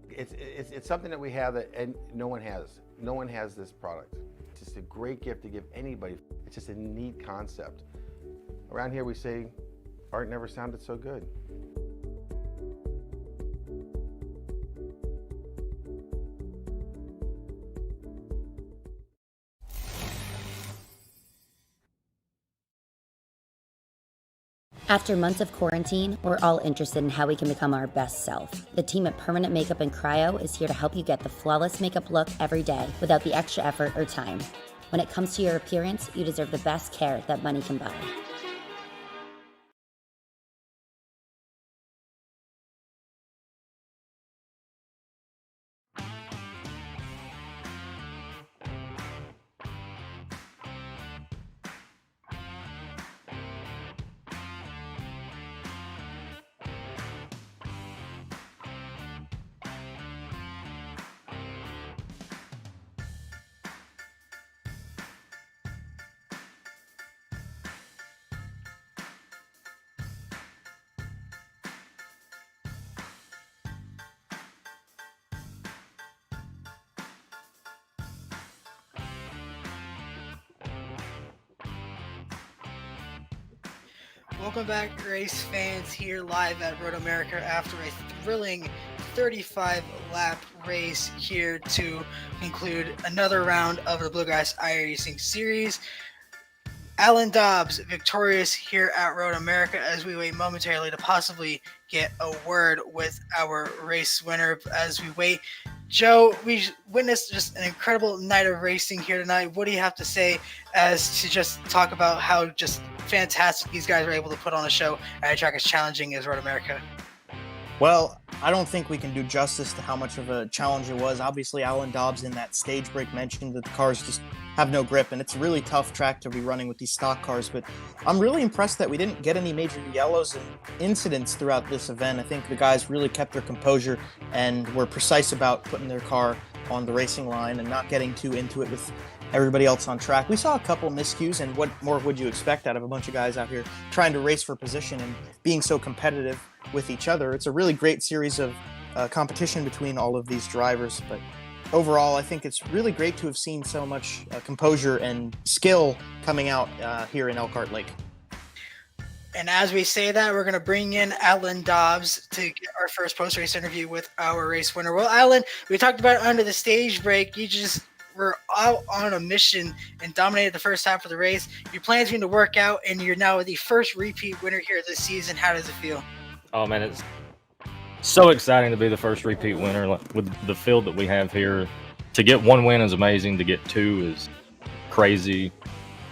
It's something that we have that and no one has. No one has this product. It's just a great gift to give anybody. It's just a neat concept. Around here we say, art never sounded so good. After months of quarantine, we're all interested in how we can become our best self. The team at Permanent Makeup and Cryo is here to help you get the flawless makeup look every day without the extra effort or time. When it comes to your appearance, you deserve the best care that money can buy. Welcome back, race fans, here live at Road America after a thrilling 35-lap race here to conclude another round of the Bluegrass iRacing series. Alan Dobbs victorious here at Road America as we wait momentarily to possibly get a word with our race winner as we wait. Joe, we witnessed just an incredible night of racing here tonight. What do you have to say as to just talk about how just fantastic these guys were able to put on a show at a track as challenging as Road America? Well, I don't think we can do justice to how much of a challenge it was. Obviously, Alan Dobbs in that stage break mentioned that the cars just have no grip, and it's a really tough track to be running with these stock cars. But I'm really impressed that we didn't get any major yellows and incidents throughout this event. I think the guys really kept their composure and were precise about putting their car on the racing line and not getting too into it with everybody else on track. We saw a couple miscues, and what more would you expect out of a bunch of guys out here trying to race for position and being so competitive with each other? It's a really great series of competition between all of these drivers, but overall I think it's really great to have seen so much composure and skill coming out here in Elkhart Lake. And as we say that, we're going to bring in Alan Dobbs to get our first post-race interview with our race winner. Well, Alan, we talked about under the stage break, you just were out on a mission and dominated the first half of the race. Your plans seem to work out, and you're now the first repeat winner here this season. How does it feel? Oh man, it's so exciting to be the first repeat winner. Like, with the field that we have here, to get one win is amazing. To get two is crazy.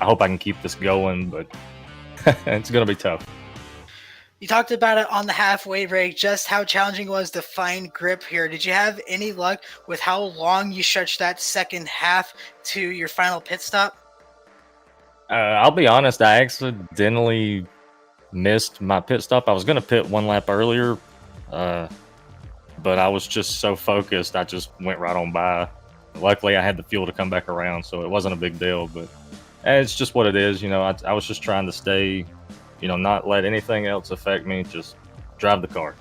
I hope I can keep this going, but it's going to be tough. You talked about it on the halfway break, just how challenging it was to find grip here. Did you have any luck with how long you stretched that second half to your final pit stop? I'll be honest, I accidentally missed my pit stop. I was going to pit one lap earlier, but I was just so focused, I just went right on by. Luckily, I had the fuel to come back around, so it wasn't a big deal, but it's just what it is. You know, I was just trying to stay, you know, not let anything else affect me, just drive the car.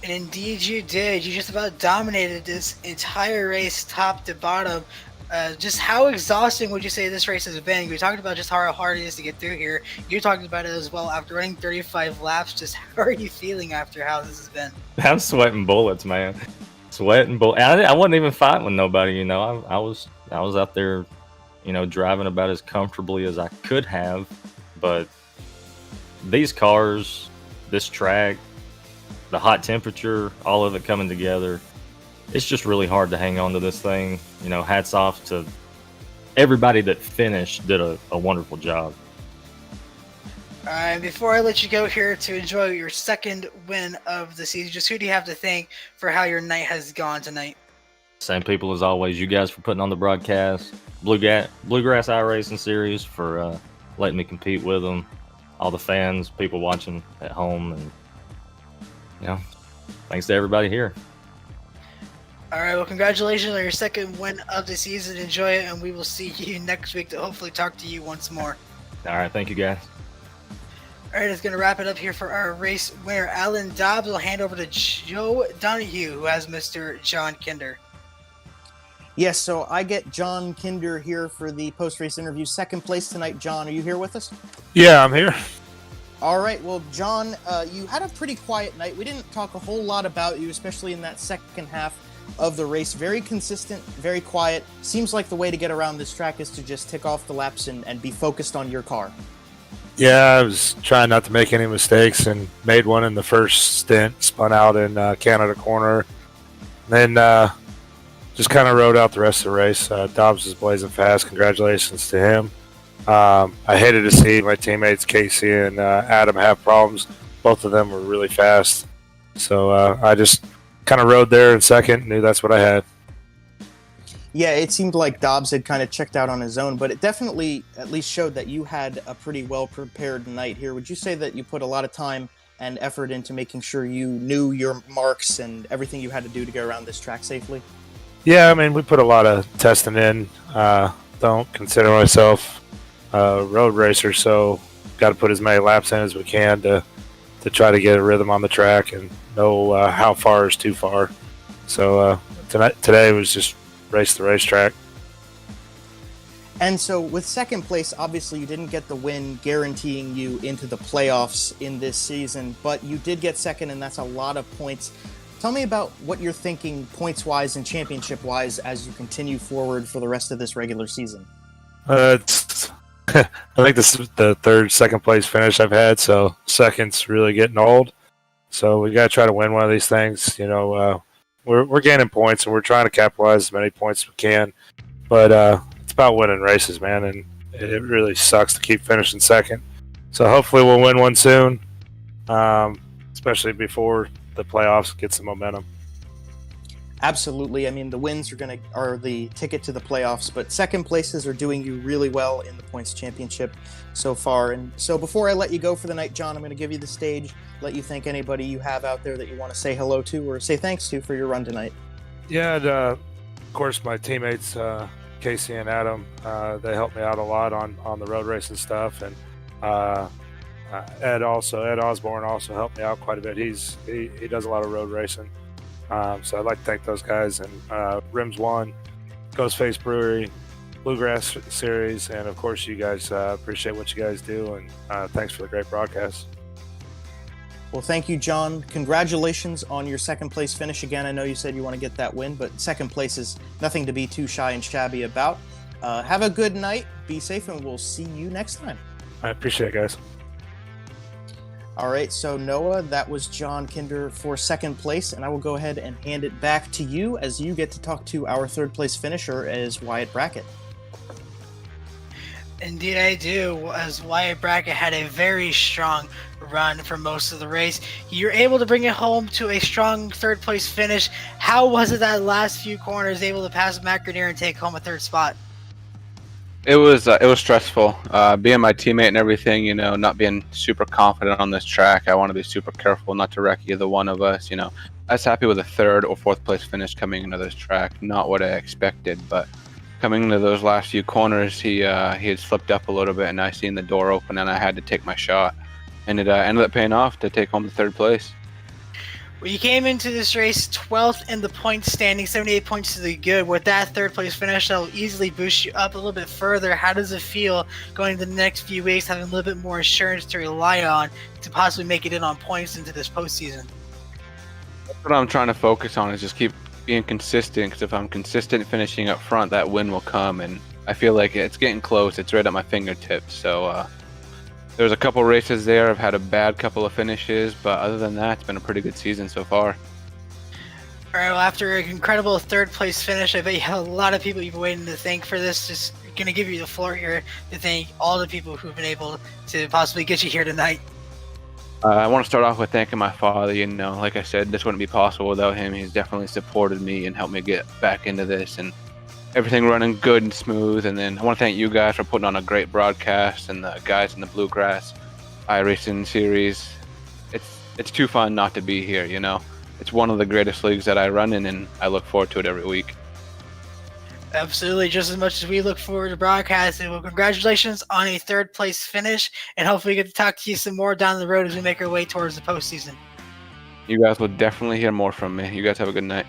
And indeed you did. You just about dominated this entire race top to bottom. Just how exhausting would you say this race has been? We talked about just how hard it is to get through here. You talked about it as well. After running 35 laps, just how are you feeling after how this has been? I'm sweating bullets, man. Sweating bullets. I wasn't even fighting with nobody, you know. I was out there, you know, driving about as comfortably as I could have. But these cars, this track, the hot temperature, all of it coming together, it's just really hard to hang on to this thing. You know, hats off to everybody that finished, did a wonderful job. Before I let you go here to enjoy your second win of the season, just who do you have to thank for how your night has gone tonight? Same people as always. You guys for putting on the broadcast. Bluegrass iRacing series for letting me compete with them. All the fans, people watching at home, and you know, thanks to everybody here. All right, well, congratulations on your second win of the season. Enjoy it, and we will see you next week to hopefully talk to you once more. All right, thank you, guys. All right, it's going to wrap it up here for our race winner, Alan Dobbs. We'll hand over to Joe Donahue, who has Mr. John Kinder. Yes, so I get John Kinder here for the post-race interview. Second place tonight. John, are you here with us? Yeah, I'm here. All right, well, John, you had a pretty quiet night. We didn't talk a whole lot about you, especially in that second half of the race. Very consistent, very quiet. Seems like the way to get around this track is to just tick off the laps and be focused on your car. Yeah, I was trying not to make any mistakes and made one in the first stint, spun out in Canada corner. Then just kind of rode out the rest of the race. Dobbs is blazing fast. Congratulations to him. I hated to see my teammates Casey and Adam have problems. Both of them were really fast. So I just kind of rode there in second, knew that's what I had. Yeah, it seemed like Dobbs had kind of checked out on his own, but it definitely at least showed that you had a pretty well-prepared night here. Would you say that you put a lot of time and effort into making sure you knew your marks and everything you had to do to get around this track safely? Yeah, I mean, we put a lot of testing in. Don't consider myself a road racer, so got to put as many laps in as we can to try to get a rhythm on the track and know how far is too far. So today was just race the racetrack. And so with second place, obviously you didn't get the win guaranteeing you into the playoffs in this season, but you did get second, and that's a lot of points. Tell me about what you're thinking points-wise and championship-wise as you continue forward for the rest of this regular season. I think this is the second place finish I've had, so second's really getting old. So we got to try to win one of these things. You know, we're gaining points, and we're trying to capitalize as many points as we can. But it's about winning races, man, and it really sucks to keep finishing second. So hopefully we'll win one soon, especially before the playoffs get some momentum. Absolutely. I mean, the wins are the ticket to the playoffs, but second places are doing you really well in the points championship so far. And so before I let you go for the night, John, I'm going to give you the stage, let you thank anybody you have out there that you want to say hello to or say thanks to for your run tonight. Yeah, and, of course, my teammates, Casey and Adam, they helped me out a lot on the road racing stuff. And Ed Osborne also helped me out quite a bit. He does a lot of road racing. So I'd like to thank those guys, and Rims One, Ghostface Brewery, Bluegrass Series, and of course you guys. Appreciate what you guys do, and thanks for the great broadcast. Well, thank you, John. Congratulations on your second place finish again. I know you said you want to get that win, but second place is nothing to be too shy and shabby about. Have a good night, be safe, and we'll see you next time. I appreciate it, guys. All right, so Noah, that was John Kinder for second place, and I will go ahead and hand it back to you as you get to talk to our third place finisher as Wyatt Brackett. Indeed, I do. As Wyatt Brackett had a very strong run for most of the race, you're able to bring it home to a strong third place finish. How was it that last few corners able to pass Matt Grenier and take home a third spot? It was stressful. Being my teammate and everything, not being super confident on this track. I want to be super careful not to wreck either one of us. I was happy with a third or fourth place finish coming into this track. Not what I expected, but coming into those last few corners, he had slipped up a little bit, and I seen the door open, and I had to take my shot, and it ended up paying off to take home the third place. Well, you came into this race 12th in the points standing, 78 points to the good. With that third place finish, that'll easily boost you up a little bit further. How does it feel going into the next few weeks, having a little bit more insurance to rely on to possibly make it in on points into this postseason? That's what I'm trying to focus on, is just keep being consistent, because if I'm consistent finishing up front, that win will come, and I feel like it's getting close. It's right at my fingertips. So there's a couple races there. I've had a bad couple of finishes, but other than that, it's been a pretty good season so far. All right, well, after an incredible third place finish, I bet you have a lot of people you've been waiting to thank for this. Just going to give you the floor here to thank all the people who've been able to possibly get you here tonight. I want to start off with thanking my father. Like I said, this wouldn't be possible without him. He's definitely supported me and helped me get back into this, and everything running good and smooth. And then I want to thank you guys for putting on a great broadcast, and the guys in the Bluegrass iRacing series. It's too fun not to be here. It's one of the greatest leagues that I run in, and I look forward to it every week. Absolutely, just as much as we look forward to broadcasting. Well, congratulations on a third place finish, and hopefully we get to talk to you some more down the road as we make our way towards the postseason. You guys will definitely hear more from me. You guys have a good night.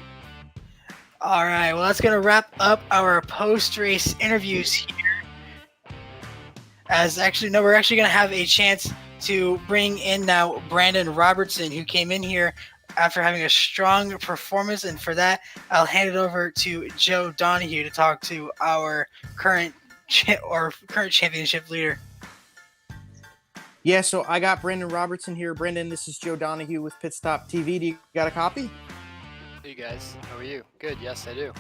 All right, well, that's going to wrap up our post-race interviews here. We're actually going to have a chance to bring in now Brandon Robertson, who came in here after having a strong performance, and for that, I'll hand it over to Joe Donahue to talk to our current championship leader. Yeah, so I got Brandon Robertson here. Brandon, this is Joe Donahue with PitStop TV. Do you got a copy? Hey guys, how are you? Good, yes I do.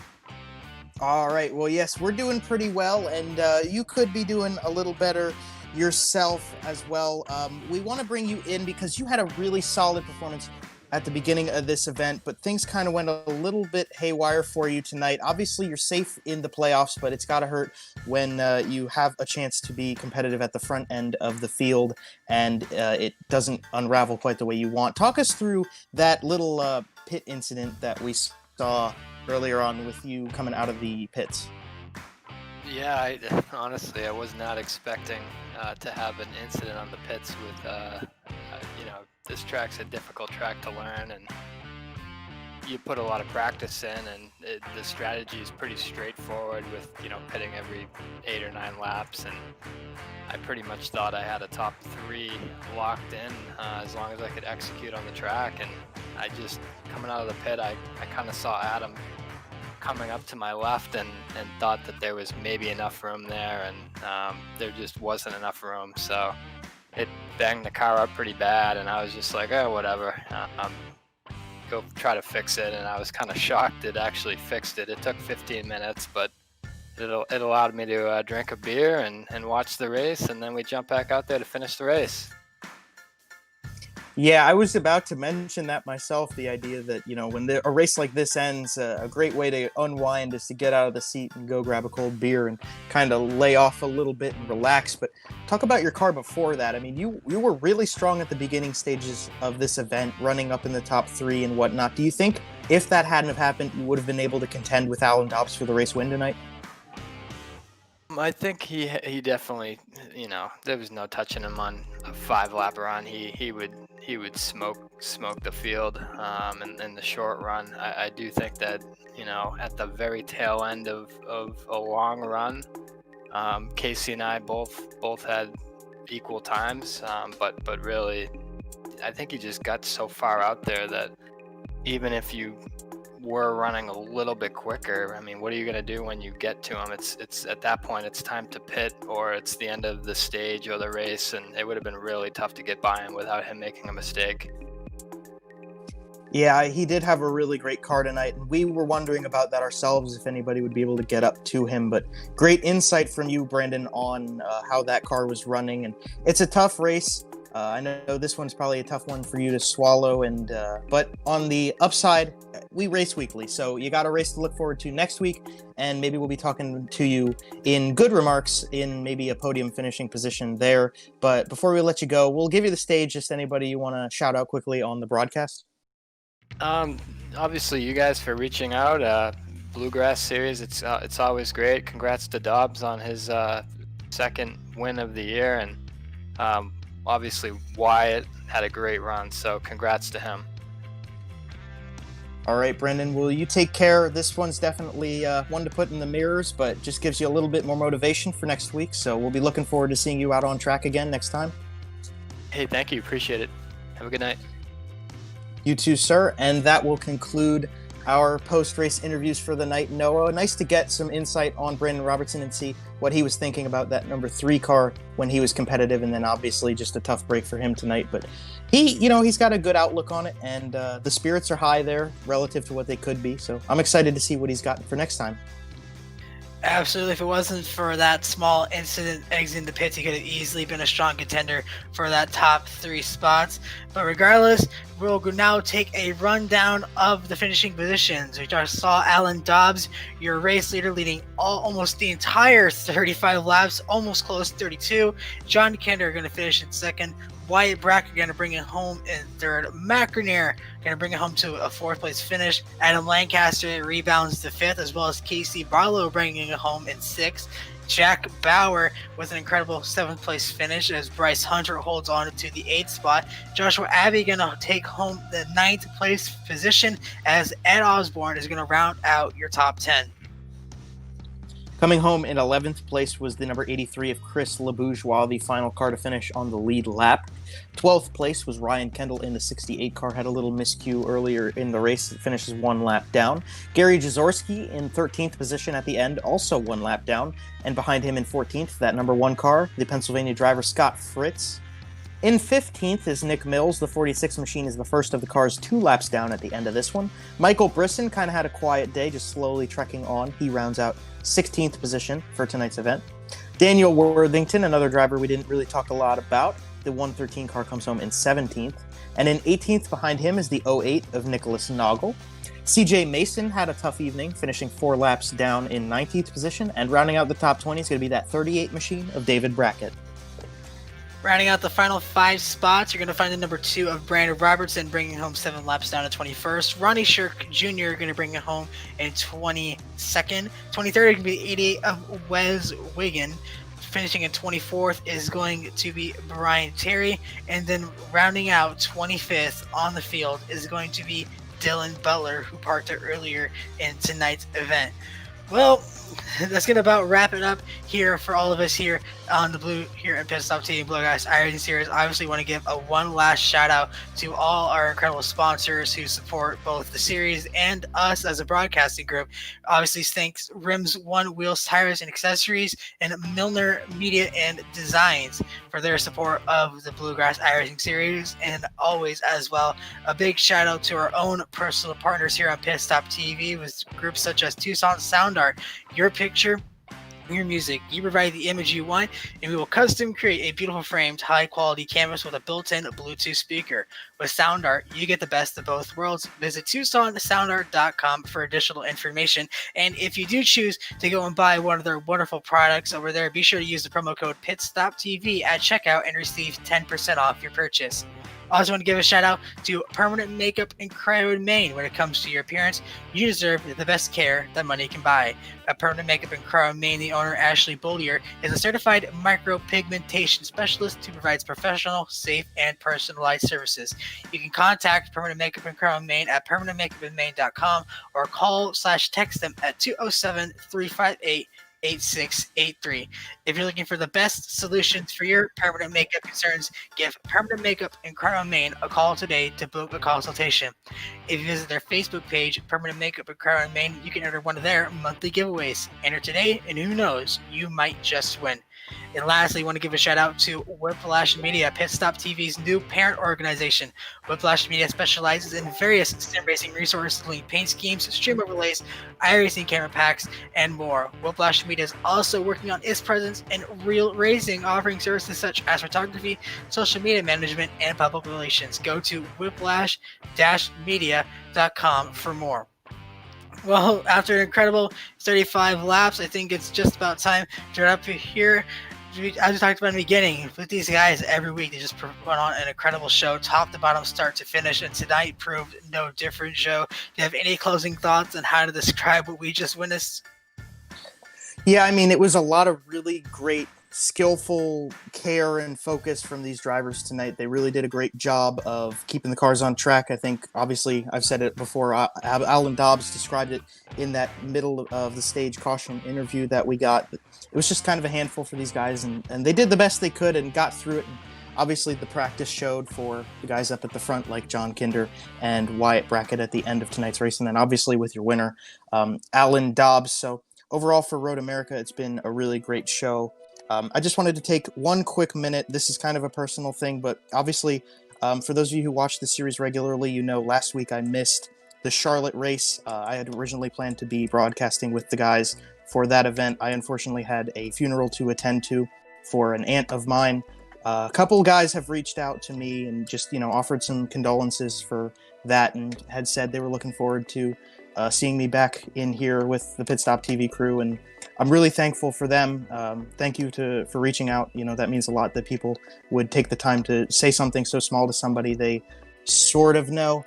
All right, well, yes, we're doing pretty well, and you could be doing a little better yourself as well. We want to bring you in because you had a really solid performance at the beginning of this event, but things kind of went a little bit haywire for you tonight. Obviously, you're safe in the playoffs, but it's got to hurt when you have a chance to be competitive at the front end of the field, and it doesn't unravel quite the way you want. Talk us through that little pit incident that we saw earlier on with you coming out of the pits. Yeah, honestly, I was not expecting to have an incident on the pits with, this track's a difficult track to learn, and you put a lot of practice in, and the strategy is pretty straightforward with, pitting every 8 or 9 laps, and I pretty much thought I had a top 3 locked in as long as I could execute on the track, and I just, coming out of the pit, I kind of saw Adam coming up to my left and thought that there was maybe enough room there, and there just wasn't enough room, so it banged the car up pretty bad, and I was just like, oh, whatever, go try to fix it, and I was kind of shocked it actually fixed it. It took 15 minutes, but it allowed me to drink a beer and watch the race, and then we jump back out there to finish the race. Yeah, I was about to mention that myself, the idea that, when a race like this ends, a great way to unwind is to get out of the seat and go grab a cold beer and kind of lay off a little bit and relax. But talk about your car before that. I mean, you were really strong at the beginning stages of this event, running up in the top 3 and whatnot. Do you think if that hadn't have happened, you would have been able to contend with Alan Dobbs for the race win tonight? I think he definitely, there was no touching him on a 5-lap run. He would smoke the field in the short run. I do think that, at the very tail end of a long run, Casey and I both had equal times, but really, I think he just got so far out there that even if you were running a little bit quicker, I mean, what are you going to do when you get to him? It's at that point, it's time to pit, or it's the end of the stage or the race, and it would have been really tough to get by him without him making a mistake. Yeah, he did have a really great car tonight, and we were wondering about that ourselves, if anybody would be able to get up to him. But great insight from you, Brandon, on how that car was running. And it's a tough race. I know this one's probably a tough one for you to swallow, and but on the upside, we race weekly, so you got a race to look forward to next week, and maybe we'll be talking to you in good remarks in maybe a podium finishing position there. But before we let you go, we'll give you the stage. Just anybody you want to shout out quickly on the broadcast? Obviously, you guys for reaching out. Bluegrass series, it's always great. Congrats to Dobbs on his second win of the year, and obviously Wyatt had a great run, so congrats to him. All right, Brendan, will you take care? This one's definitely one to put in the mirrors, but just gives you a little bit more motivation for next week. So we'll be looking forward to seeing you out on track again next time. Hey, thank you. Appreciate it. Have a good night. You too, sir. And that will conclude our post-race interviews for the night. Noah, nice to get some insight on Brandon Robertson and see what he was thinking about that number 3 car when he was competitive, and then obviously just a tough break for him tonight. But he's got a good outlook on it, and the spirits are high there relative to what they could be. So I'm excited to see what he's got for next time. Absolutely. If it wasn't for that small incident exiting the pits, he could have easily been a strong contender for that top 3 spots. But regardless, we'll now take a rundown of the finishing positions. We just saw Alan Dobbs, your race leader, leading almost the entire 35 laps, almost close to 32. John Kender going to finish in second. Wyatt Bracker going to bring it home in third. Matt Grenier going to bring it home to a 4th place finish. Adam Lancaster rebounds to 5th, as well as Casey Barlow bringing it home in 6th. Jack Bauer with an incredible 7th place finish as Bryce Hunter holds on to the 8th spot. Joshua Abbey going to take home the 9th place position as Ed Osborne is going to round out your top 10. Coming home in 11th place was the number 83 of Chris LeBourgeois, the final car to finish on the lead lap. 12th place was Ryan Kendall in the 68 car, had a little miscue earlier in the race, it finishes 1 lap down. Gary Jaworski in 13th position at the end, also 1 lap down. And behind him in 14th, that number 1 car, the Pennsylvania driver Scott Fritz. In 15th is Nick Mills. The 46 machine is the first of the cars 2 laps down at the end of this one. Michael Brisson kind of had a quiet day, just slowly trekking on. He rounds out 16th position for tonight's event. Daniel Worthington, another driver we didn't really talk a lot about. The 113 car comes home in 17th. And in 18th behind him is the 08 of Nicholas Noggle. CJ Mason had a tough evening, finishing 4 laps down in 19th position. And rounding out the top 20 is going to be that 38 machine of David Brackett. Rounding out the final 5 spots, you're going to find the number 2 of Brandon Robertson bringing home 7 laps down to 21st. Ronnie Shirk Jr. going to bring it home in 22nd. 23rd is going to be 88 of Wes Wiggin. Finishing in 24th is going to be Brian Terry. And then rounding out 25th on the field is going to be Dylan Butler, who parked it earlier in tonight's event. Well, that's going to about wrap it up here for all of us here on the here at PitStop TV Bluegrass iRacing series. I obviously want to give a one last shout out to all our incredible sponsors who support both the series and us as a broadcasting group. Obviously, thanks Rims One Wheels, Tires, and Accessories, and Milner Media and Designs for their support of the Bluegrass iRacing series. And always, as well, a big shout out to our own personal partners here on PitStop TV with groups such as Tucson Sound Art. Your picture, your music, you provide the image you want, and we will custom create a beautiful framed, high-quality canvas with a built-in Bluetooth speaker. With Sound Art, you get the best of both worlds. Visit TucsonSoundArt.com for additional information. And if you do choose to go and buy one of their wonderful products over there, be sure to use the promo code PitStopTV at checkout and receive 10% off your purchase. I also want to give a shout out to Permanent Makeup in Cryo, Maine. When it comes to your appearance, you deserve the best care that money can buy. At Permanent Makeup in Cryo, Maine, the owner, Ashley Bollier, is a certified micropigmentation specialist who provides professional, safe, and personalized services. You can contact Permanent Makeup in Cryo, Maine at permanentmakeupinmaine.com or call/text them at 207-358 8683. If you're looking for the best solutions for your permanent makeup concerns, give Permanent Makeup in Cryo, Maine a call today to book a consultation. If you visit their Facebook page, Permanent Makeup in Cryo, Maine, you can enter one of their monthly giveaways. Enter today, and who knows, you might just win. And lastly, I want to give a shout out to Whiplash Media, PitStop TV's new parent organization. Whiplash Media specializes in various sim racing resources, including paint schemes, stream overlays, iRacing camera packs, and more. Whiplash Media is also working on its presence in real racing, offering services such as photography, social media management, and public relations. Go to whiplash-media.com for more. Well, after an incredible 35 laps, I think it's just about time to wrap up here. As we talked about in the beginning, with these guys every week, they just put on an incredible show, top to bottom, start to finish, and tonight proved no different. Joe, do you have any closing thoughts on how to describe what we just witnessed? Yeah, I mean, it was a lot of really great, skillful care and focus from these drivers tonight. They really did a great job of keeping the cars on track. I think, obviously, I've said it before, Alan Dobbs described it in that middle of the stage caution interview that we got. It was just kind of a handful for these guys, and they did the best they could and got through it. And obviously, the practice showed for the guys up at the front, like John Kinder and Wyatt Brackett at the end of tonight's race, and then obviously with your winner, Alan Dobbs. So overall, for Road America, it's been a really great show. I just wanted to take one quick minute. This is kind of a personal thing, but obviously, for those of you who watch the series regularly, you know last week I missed the Charlotte race. I had originally planned to be broadcasting with the guys for that event. I unfortunately had a funeral to attend to for an aunt of mine. A couple guys have reached out to me and just, offered some condolences for that and had said they were looking forward to seeing me back in here with the PitStop TV crew, and I'm really thankful for them. Thank you for reaching out. That means a lot that people would take the time to say something so small to somebody they sort of know.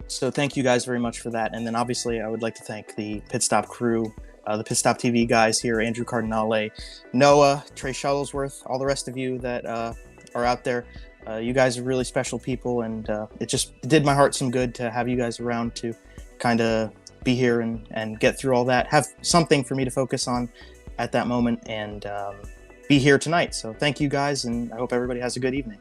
So thank you guys very much for that. And then obviously I would like to thank the PitStop crew, the PitStop TV guys here, Andrew Cardinale, Noah, Trey Shuttlesworth, all the rest of you that are out there. You guys are really special people, and it just did my heart some good to have you guys around to kind of be here and get through all that, have something for me to focus on at that moment, and be here tonight. So thank you guys, and I hope everybody has a good evening.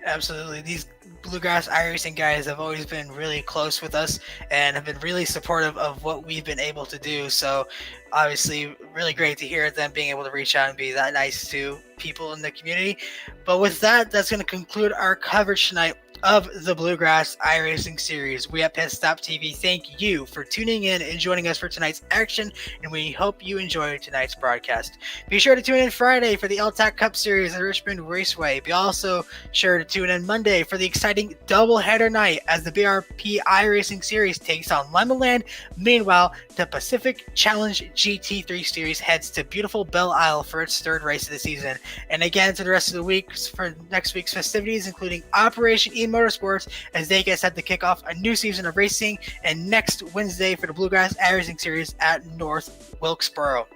Absolutely. These Bluegrass iRacing guys have always been really close with us and have been really supportive of what we've been able to do. So obviously really great to hear them being able to reach out and be that nice to people in the community. But with that, that's going to conclude our coverage tonight of the Bluegrass iRacing series. We at PitStop TV thank you for tuning in and joining us for tonight's action, and we hope you enjoyed tonight's broadcast. Be sure to tune in Friday for the LTAC Cup Series at Richmond Raceway. Be also sure to tune in Monday for the exciting doubleheader night as the BRP iRacing series takes on Lemonland. Meanwhile, the Pacific Challenge GT3 series heads to beautiful Belle Isle for its third race of the season. And again, to the rest of the week for next week's festivities, including Operation E Motorsports, as they get set to kick off a new season of racing, and next Wednesday for the Bluegrass iRacing series at North Wilkesboro.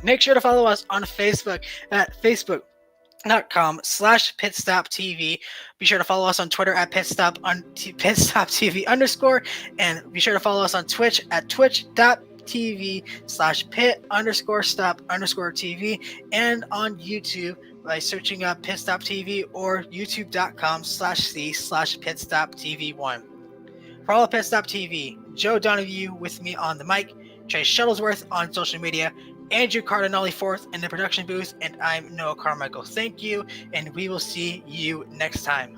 Make sure to follow us on Facebook at facebook.com/PitStopTV. Be sure to follow us on Twitter at PitStopTV_, and be sure to follow us on Twitch at twitch.tv/pit_stop_TV, and on YouTube by searching up PitStop TV or youtube.com/c/PitStopTV1. For all of PitStop TV, Joe Donahue with me on the mic, Trey Shuttlesworth on social media, Andrew Cardinale fourth in the production booth, and I'm Noah Carmichael. Thank you, and we will see you next time.